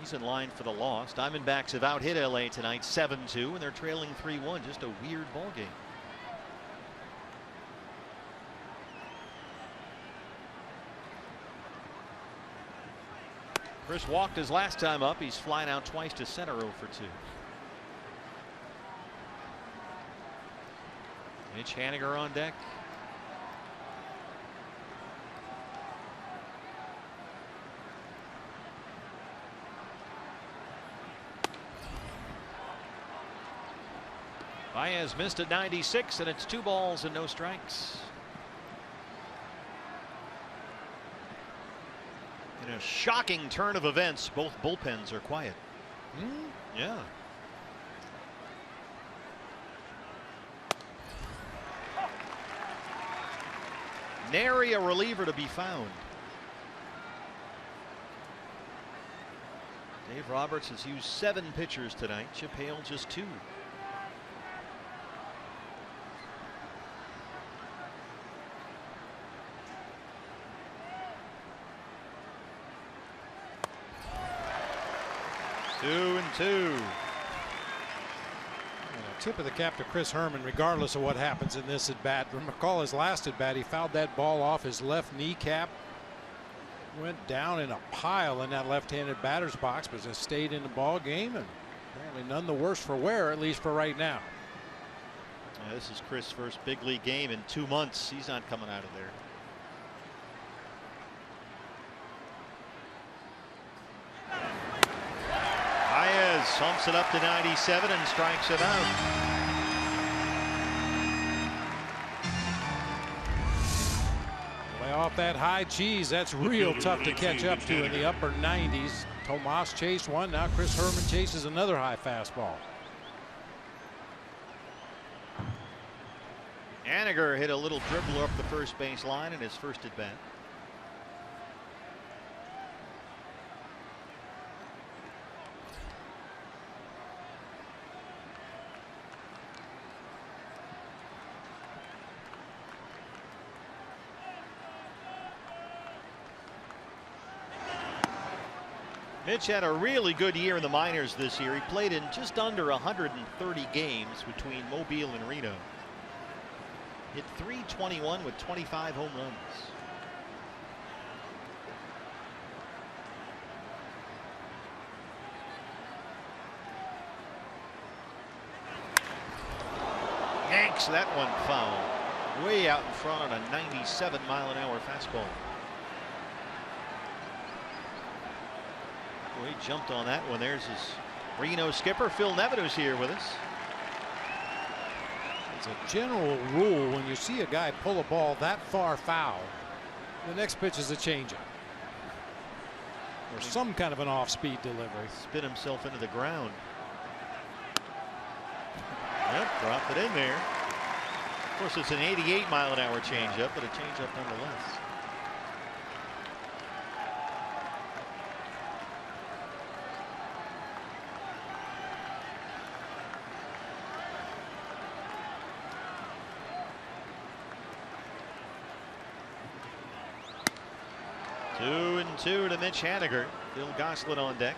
He's in line for the loss. Diamondbacks have out-hit LA tonight 7-2, and they're trailing 3-1. Just a weird ball game. Chris walked his last time up. He's flying out twice to center, 0 for 2. Mitch Haniger on deck. Baez missed at 96, and it's 2 balls and no strikes. In a shocking turn of events, both bullpens are quiet. Yeah. Nary a reliever to be found. Dave Roberts has used 7 pitchers tonight. Chip Hale just 2. Two and two. Tip of the cap to Chris Herman, regardless of what happens in this at bat. Recall his last at bat, he fouled that ball off his left kneecap. Went down in a pile in that left-handed batter's box, but just stayed in the ball game, and apparently none the worse for wear, at least for right now. Yeah, this is Chris' first big league game in 2 months. He's not coming out of there. Baez humps it up to 97 and strikes it out. Way off that high cheese. That's real tough to catch up to in the upper 90s. Tomas chased one. Now Chris Herman chases another high fastball. Haniger hit a little dribbler up the first base line in his first at bat. Mitch had a really good year in the minors this year. He played in just under 130 games between Mobile and Reno. Hit .321 with 25 home runs. Yanks that one foul. Way out in front on a 97-mile-an-hour fastball. Boy, he jumped on that one. There's his Reno skipper, Phil Nevin, who's here with us. It's a general rule when you see a guy pull a ball that far foul, the next pitch is a changeup or some kind of an off-speed delivery. Spin himself into the ground. Yep, dropped it in there. Of course, it's an 88-mile-an-hour changeup, but a changeup nonetheless. Two and two to Mitch Haniger. Bill Goslin on deck.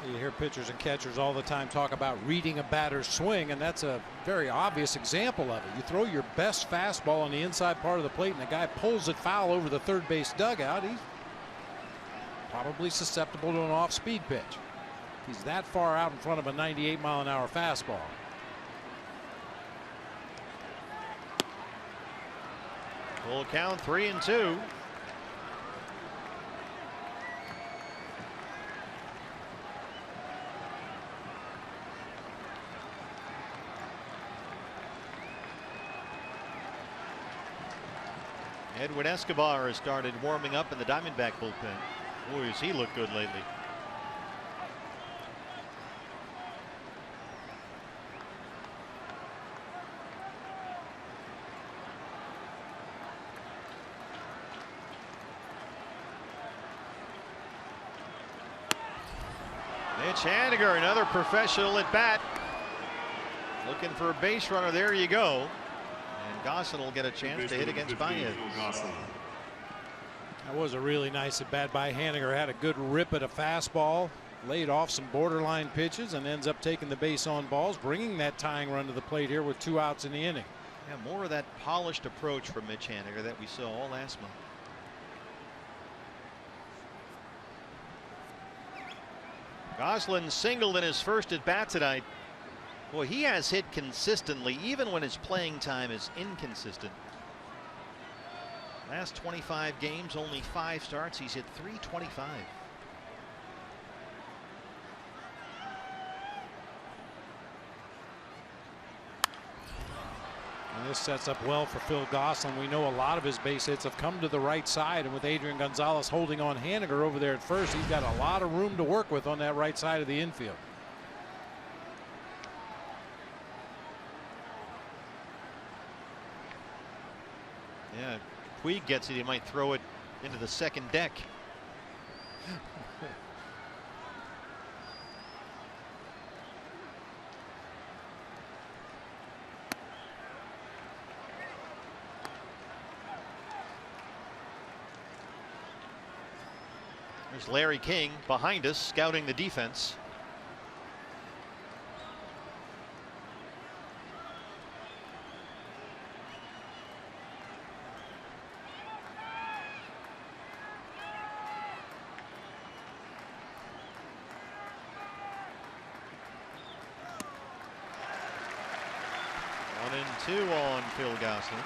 You hear pitchers and catchers all the time talk about reading a batter's swing, and that's a very obvious example of it. You throw your best fastball on the inside part of the plate and the guy pulls it foul over the third base dugout. He's probably susceptible to an off-speed pitch. He's that far out in front of a 98-mile-an-hour fastball. Full count, 3-2. Edwin Escobar has started warming up in the Diamondback bullpen. Boy, has he looked good lately. Mitch Haniger, another professional at bat. Looking for a base runner. There you go. And Goslin will get a chance to hit against Baez. That was a really nice at bat by Haniger. Had a good rip at a fastball, laid off some borderline pitches, and ends up taking the base on balls, bringing that tying run to the plate here with 2 outs in the inning. Yeah, more of that polished approach from Mitch Haniger that we saw all last month. Goslin singled in his first at bat tonight. Boy, he has hit consistently, even when his playing time is inconsistent. Last 25 games, only 5 starts. He's hit .325. This sets up well for Phil Gosselin. We know a lot of his base hits have come to the right side, and with Adrian Gonzalez holding on Haniger over there at first, he's got a lot of room to work with on that right side of the infield. Yeah, if Puig gets it, he might throw it into the second deck. There's Larry King behind us, scouting the defense. One and two on Phil Gosselin.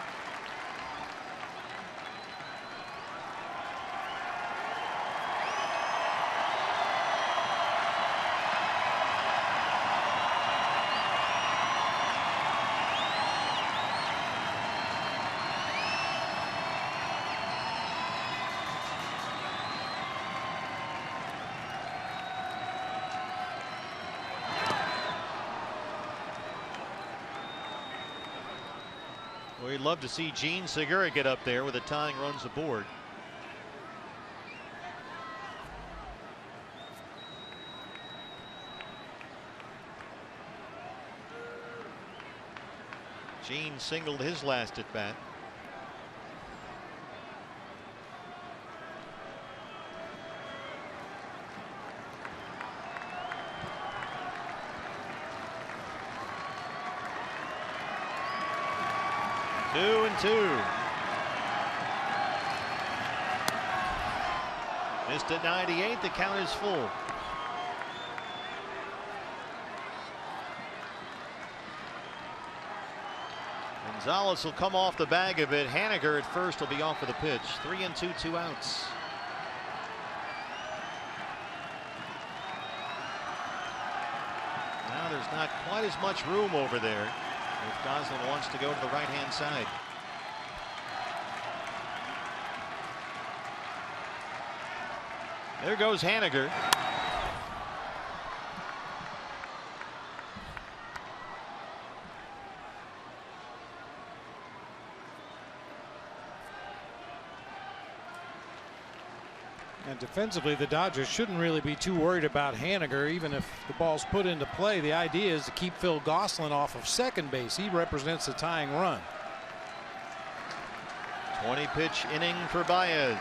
We'd love to see Gene Segura get up there with the tying runs aboard. Gene singled his last at bat. Two and two. Missed at 98. The count is full. Gonzalez will come off the bag a bit. Haniger at first will be off of the pitch. 3 and 2, 2 outs. Now there's not quite as much room over there if Gosselin wants to go to the right-hand side. There goes Haniger. And defensively, the Dodgers shouldn't really be too worried about Haniger, even if the ball's put into play. The idea is to keep Phil Gosselin off of second base. He represents the tying run. 20-pitch inning for Baez.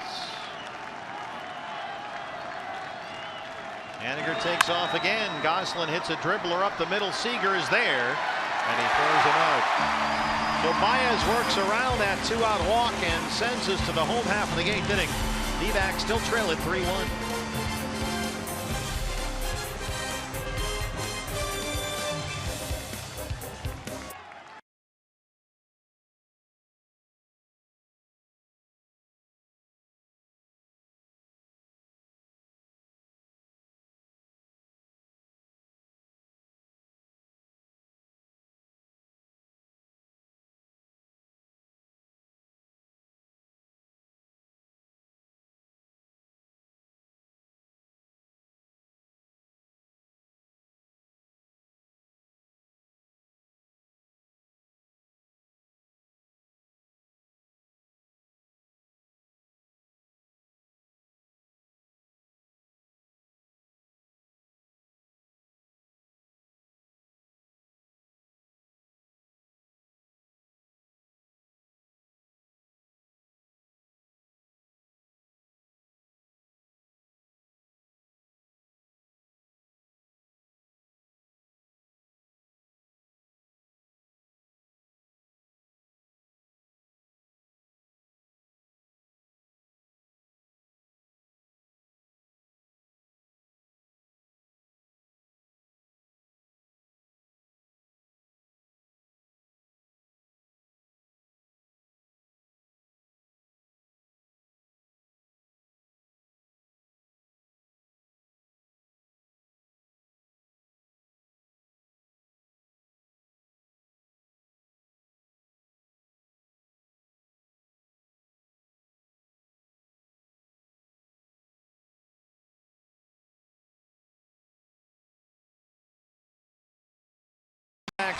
Haniger takes off again. Gosselin hits a dribbler up the middle. Seager is there, and he throws him out. So Baez works around that 2-out walk and sends us to the home half of the 8th inning. D-backs still trail at 3-1.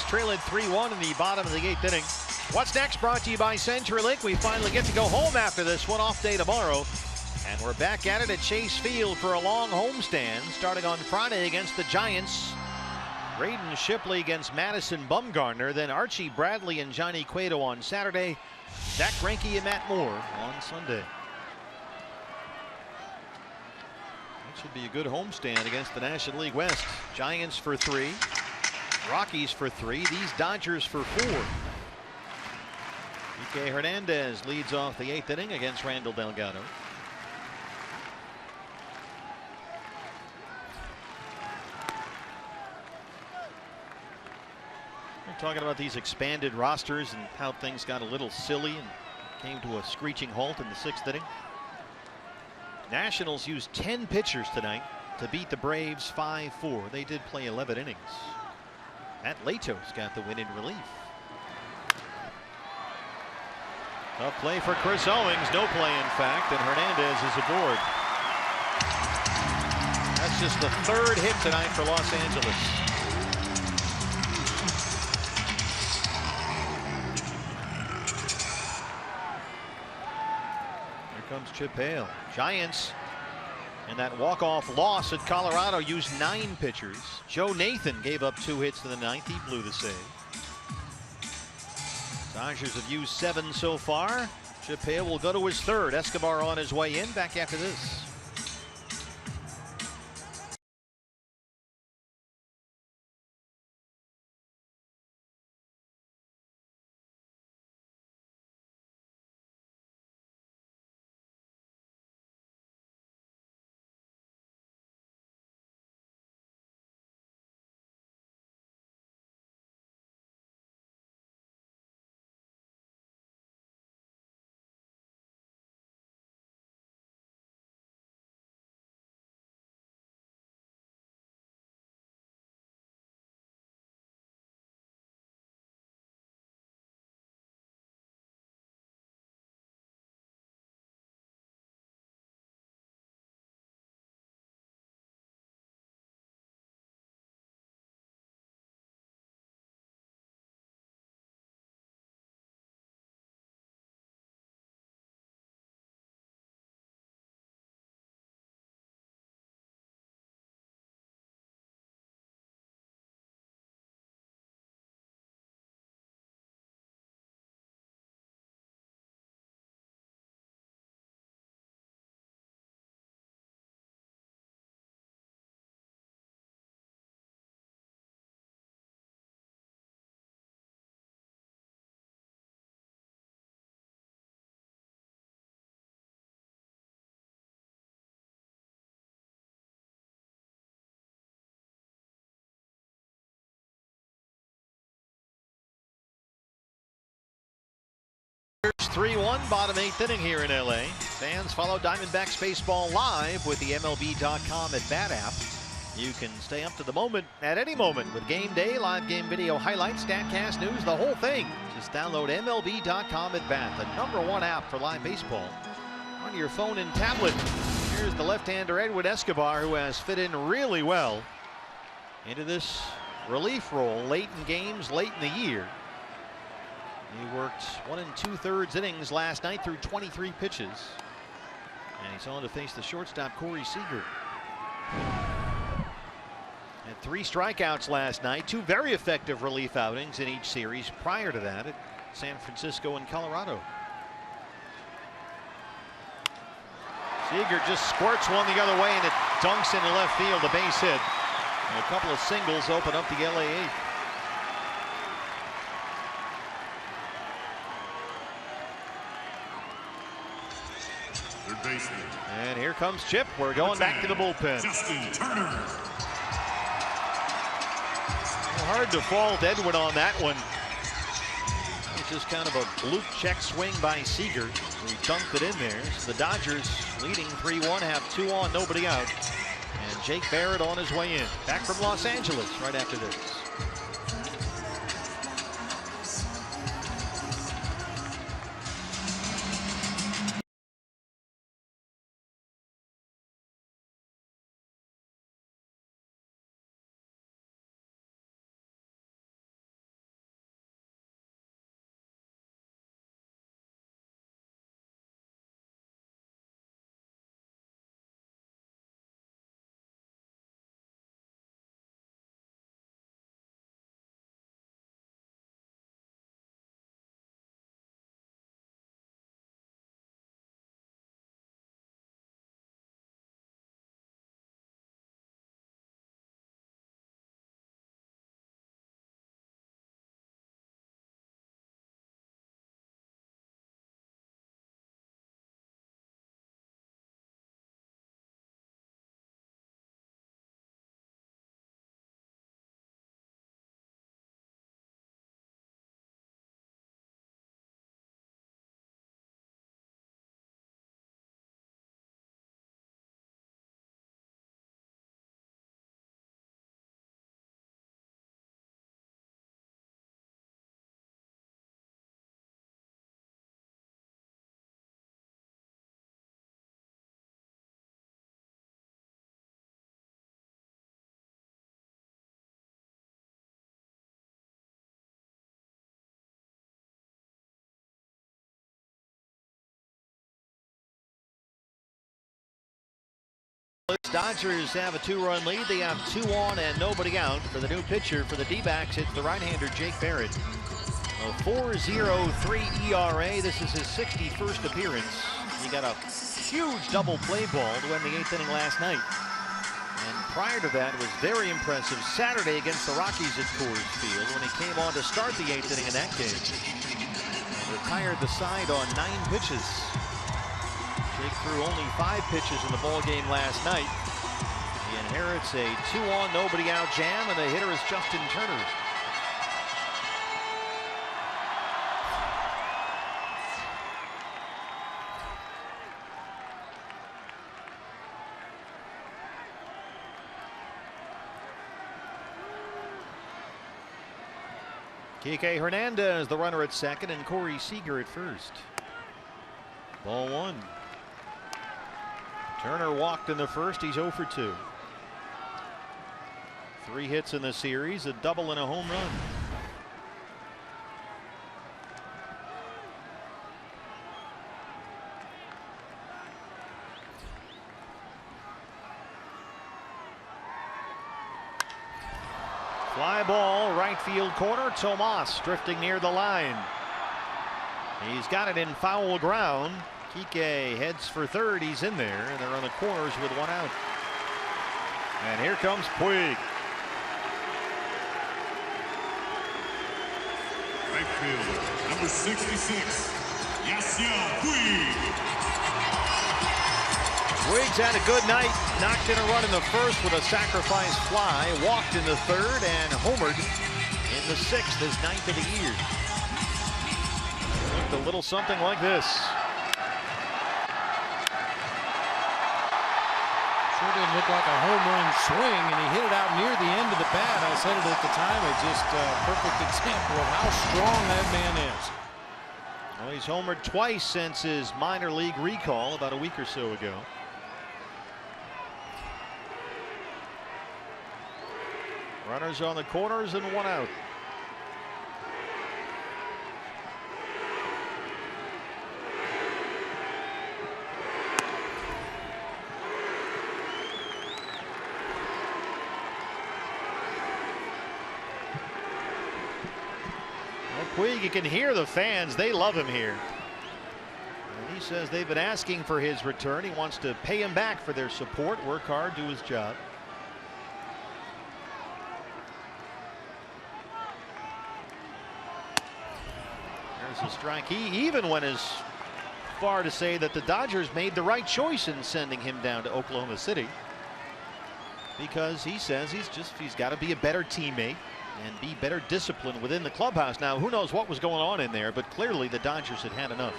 Trailing 3-1 in the bottom of the 8th inning. What's next? Brought to you by CenturyLink. We finally get to go home after this one, off day tomorrow. And we're back at it at Chase Field for a long homestand starting on Friday against the Giants. Braden Shipley against Madison Bumgarner. Then Archie Bradley and Johnny Cueto on Saturday. Zach Greinke and Matt Moore on Sunday. That should be a good homestand against the National League West. Giants for 3. Rockies for 3. These Dodgers for 4. Kike Hernandez leads off the 8th inning against Randall Delgado. We're talking about these expanded rosters and how things got a little silly and came to a screeching halt in the 6th inning. Nationals used 10 pitchers tonight to beat the Braves 5-4. They did play 11 innings. Matt Lato's got the win in relief. Tough play for Chris Owings. No play, in fact, and Hernandez is aboard. That's just the 3rd hit tonight for Los Angeles. Here comes Chip Hale. Giants, and that walk-off loss at Colorado, used 9 pitchers. Joe Nathan gave up 2 hits in the 9th. He blew the save. Dodgers have used 7 so far. Chip Hale will go to his 3rd. Escobar on his way in. Back after this. It's 3-1, bottom 8th inning here in LA. Fans follow Diamondbacks baseball live with the MLB.com at Bat app. You can stay up to the moment at any moment with game day, live game video highlights, StatCast news, the whole thing. Just download MLB.com at Bat, the #1 app for live baseball on your phone and tablet. Here's the left-hander Edwin Escobar, who has fit in really well into this relief role late in games, late in the year. He worked 1 2/3 innings last night through 23 pitches. And he's on to face the shortstop, Corey Seager. Had 3 strikeouts last night, 2 very effective relief outings in each series prior to that at San Francisco and Colorado. Seager just squirts one the other way, and it dunks into left field, a base hit. And a couple of singles open up the LA 8th. And here comes Chip. We're going back to the bullpen. Justin Turner. Hard to fault Edwin on that one. It was just kind of a fluke check swing by Seager. He dunked it in there. So the Dodgers leading 3-1, have 2 on, nobody out. And Jake Barrett on his way in. Back from Los Angeles right after this. Dodgers have a 2-run lead. They have 2 on and nobody out. For the new pitcher for the D-backs, it's the right-hander Jake Barrett. A 4.03 ERA. This is his 61st appearance. He got a huge double play ball to win the 8th inning last night. And prior to that was very impressive Saturday against the Rockies at Coors Field when he came on to start the 8th inning in that game. And retired the side on 9 pitches. Jake threw only 5 pitches in the ball game last night. He inherits a 2-on, nobody out jam, and the hitter is Justin Turner. Kike Hernandez, the runner at second, and Corey Seager at first. Ball 1. Turner walked in the first. He's 0 for 2. 3 hits in the series, a double and a home run. Fly ball, right field corner. Tomas drifting near the line. He's got it in foul ground. Kike heads for third. He's in there, and they're on the corners with 1 out. And here comes Puig. Right fielder, number 66, Yasiel Puig. Puig's had a good night. Knocked in a run in the first with a sacrifice fly. Walked in the third and homered in the 6th, his 9th of the year. Looked a little something like this. Sure didn't look like a home run swing, and he hit it out near the end of the bat. I said it at the time. It's just a perfect example of how strong that man is. Well, he's homered twice since his minor league recall about a week or so ago. Runners on the corners and 1 out. Puig, you can hear the fans. They love him here. And he says they've been asking for his return. He wants to pay him back for their support, work hard, do his job. There's a strike. He even went as far to say that the Dodgers made the right choice in sending him down to Oklahoma City, because he says he's got to be a better teammate and be better disciplined within the clubhouse. Now, who knows what was going on in there, but clearly the Dodgers had had enough.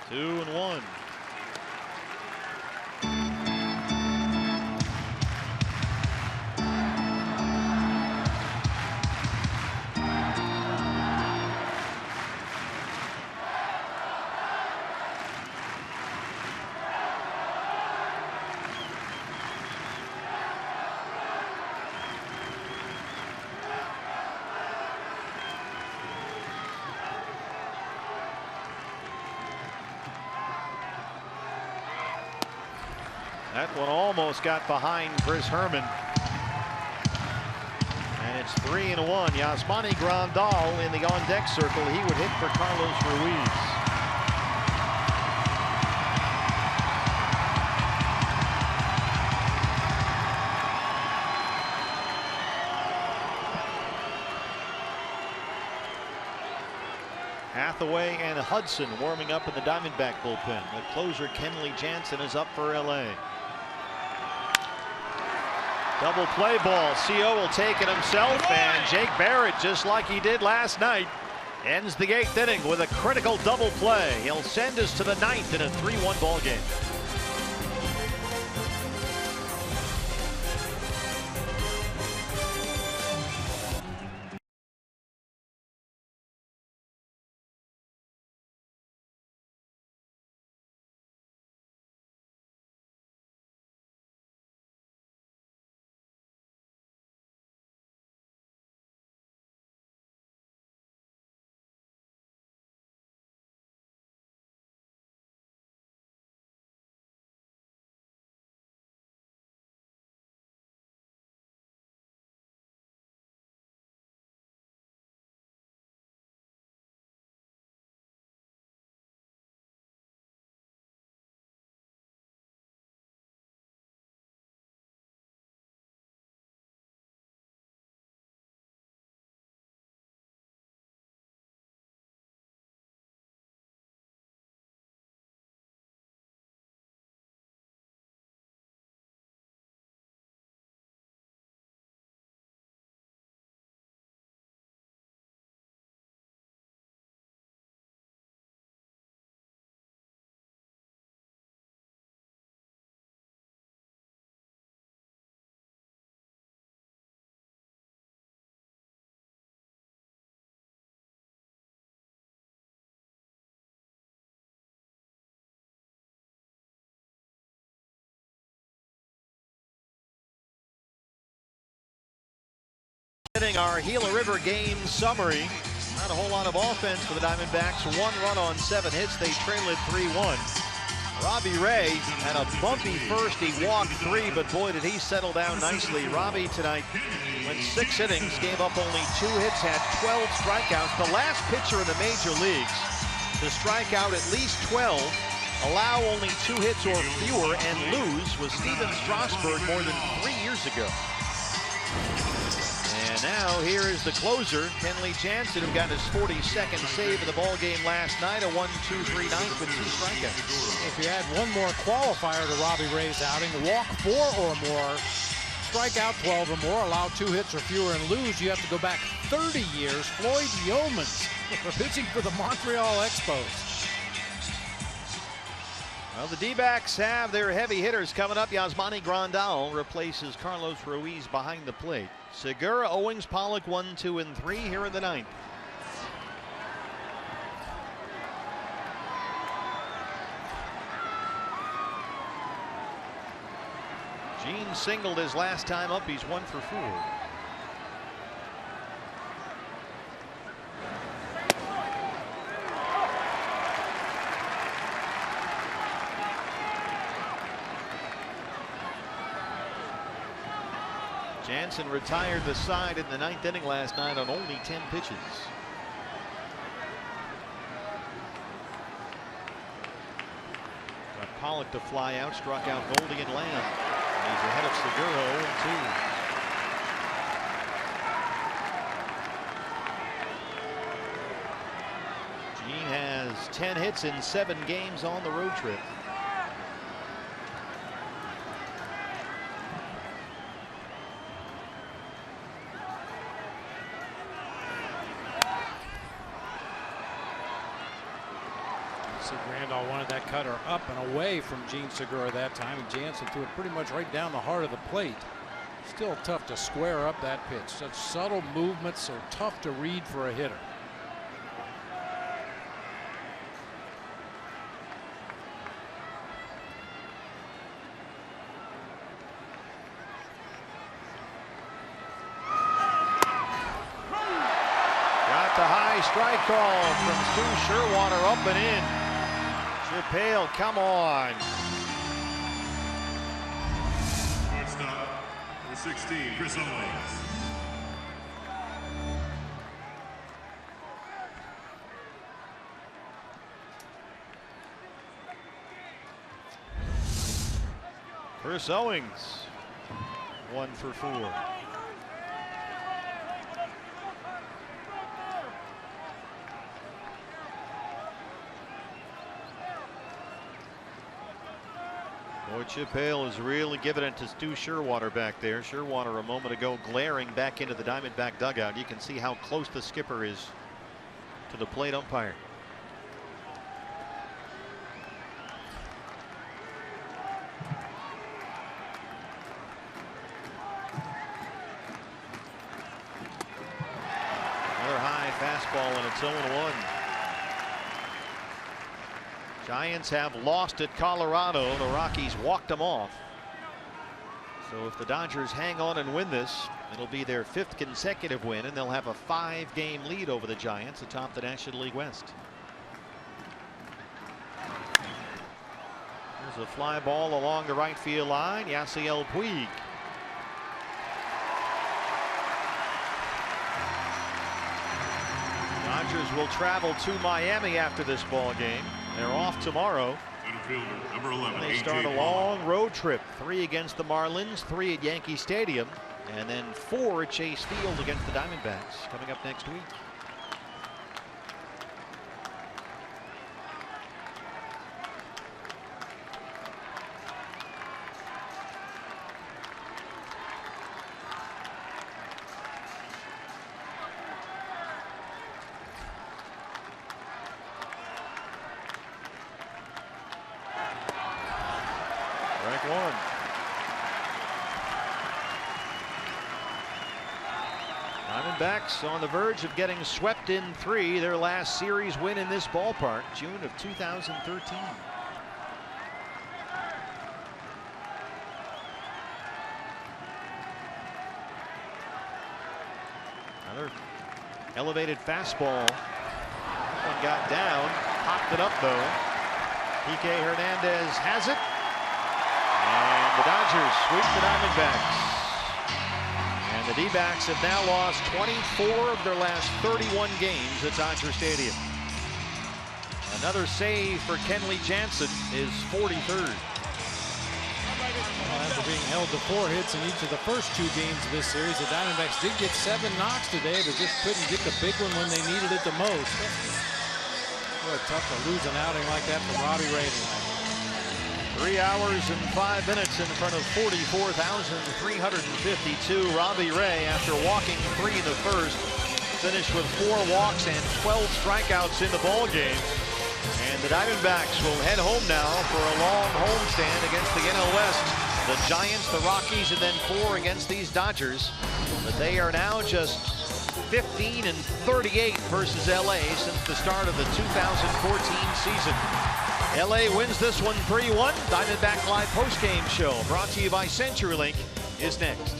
Two and 1. That one almost got behind Chris Herman. And it's 3 and 1. Yasmani Grandal in the on-deck circle. He would hit for Carlos Ruiz. Hathaway and Hudson warming up in the Diamondback bullpen. The closer Kenley Jansen is up for LA. Double play ball. CO will take it himself, and Jake Barrett, just like he did last night, ends the 8th inning with a critical double play. He'll send us to the 9th in a 3-1 ball game. Our Gila River game summary. Not a whole lot of offense for the Diamondbacks. 1 run on 7 hits. They trail it 3-1. Robbie Ray had a bumpy first. He walked 3, but boy, did he settle down nicely. Robbie tonight went 6 innings, gave up only 2 hits, had 12 strikeouts. The last pitcher in the major leagues to strike out at least 12, allow only 2 hits or fewer, and lose was Steven Strasburg more than 3 years ago. And now here is the closer, Kenley Jansen, who got his 42nd save of the ball game last night. A 1-2-3 ninth with 2 strikeouts. If you add one more qualifier to Robbie Ray's outing, walk 4 or more, strike out 12 or more, allow 2 hits or fewer, and lose, you have to go back 30 years. Floyd Yeomans pitching for the Montreal Expos. Well, the D-backs have their heavy hitters coming up. Yasmani Grandal replaces Carlos Ruiz behind the plate. Segura, Owings, Pollock 1, 2, and 3 here in the 9th. Gene singled his last time up. He's 1 for 4. Jansen retired the side in the 9th inning last night on only 10 pitches. Got Pollock to fly out, struck out Goldie and Lamb. And he's ahead of Segura 0-2. Gene has 10 hits in 7 games on the road trip. Grandal wanted that cutter up and away from Gene Segura that time, and Jansen threw it pretty much right down the heart of the plate. Still tough to square up that pitch. Such subtle movements, so tough to read for a hitter. Got the high strike call from Stu Sherwater, up and in. Chappelle, come on. Shortstop, number 16, Chris Owings. Chris Owings, 1 for 4. Boy, Chip Hale is really giving it to Stu Sherwater back there. Sherwater a moment ago glaring back into the Diamondback dugout. You can see how close the skipper is to the plate umpire. Another high fastball, and it's 0-1. Giants have lost at Colorado. The Rockies walked them off. So if the Dodgers hang on and win this, it'll be their 5th consecutive win, and they'll have a 5-game lead over the Giants atop the National League West. There's a fly ball along the right field line. Yasiel Puig. Dodgers will travel to Miami after this ball game. They're off tomorrow. Number 11, they start a long road trip. 3 against the Marlins, 3 at Yankee Stadium, and then 4 at Chase Field against the Diamondbacks coming up next week. Strike 1. Diamondbacks on the verge of getting swept in 3. Their last series win in this ballpark, June of 2013. Elevated fastball. That one got down. Popped it up though. Kike Hernandez has it. And the Dodgers sweep the Diamondbacks. And the D-backs have now lost 24 of their last 31 games at Dodger Stadium. Another save for Kenley Jansen, his 43rd. Well, after being held to 4 hits in each of the first 2 games of this series, the Diamondbacks did get 7 knocks today, but just couldn't get the big one when they needed it the most. Boy, tough to lose an outing like that from Robbie Ray tonight. 3 hours and 5 minutes in front of 44,352. Robbie Ray, after walking 3 in the first, finished with 4 walks and 12 strikeouts in the ball game. And the Diamondbacks will head home now for a long homestand against the NL West. The Giants, the Rockies, and then 4 against these Dodgers. But they are now just 15 and 38 versus LA since the start of the 2014 season. LA wins this one 3-1. Diamondback Live postgame show brought to you by CenturyLink is next.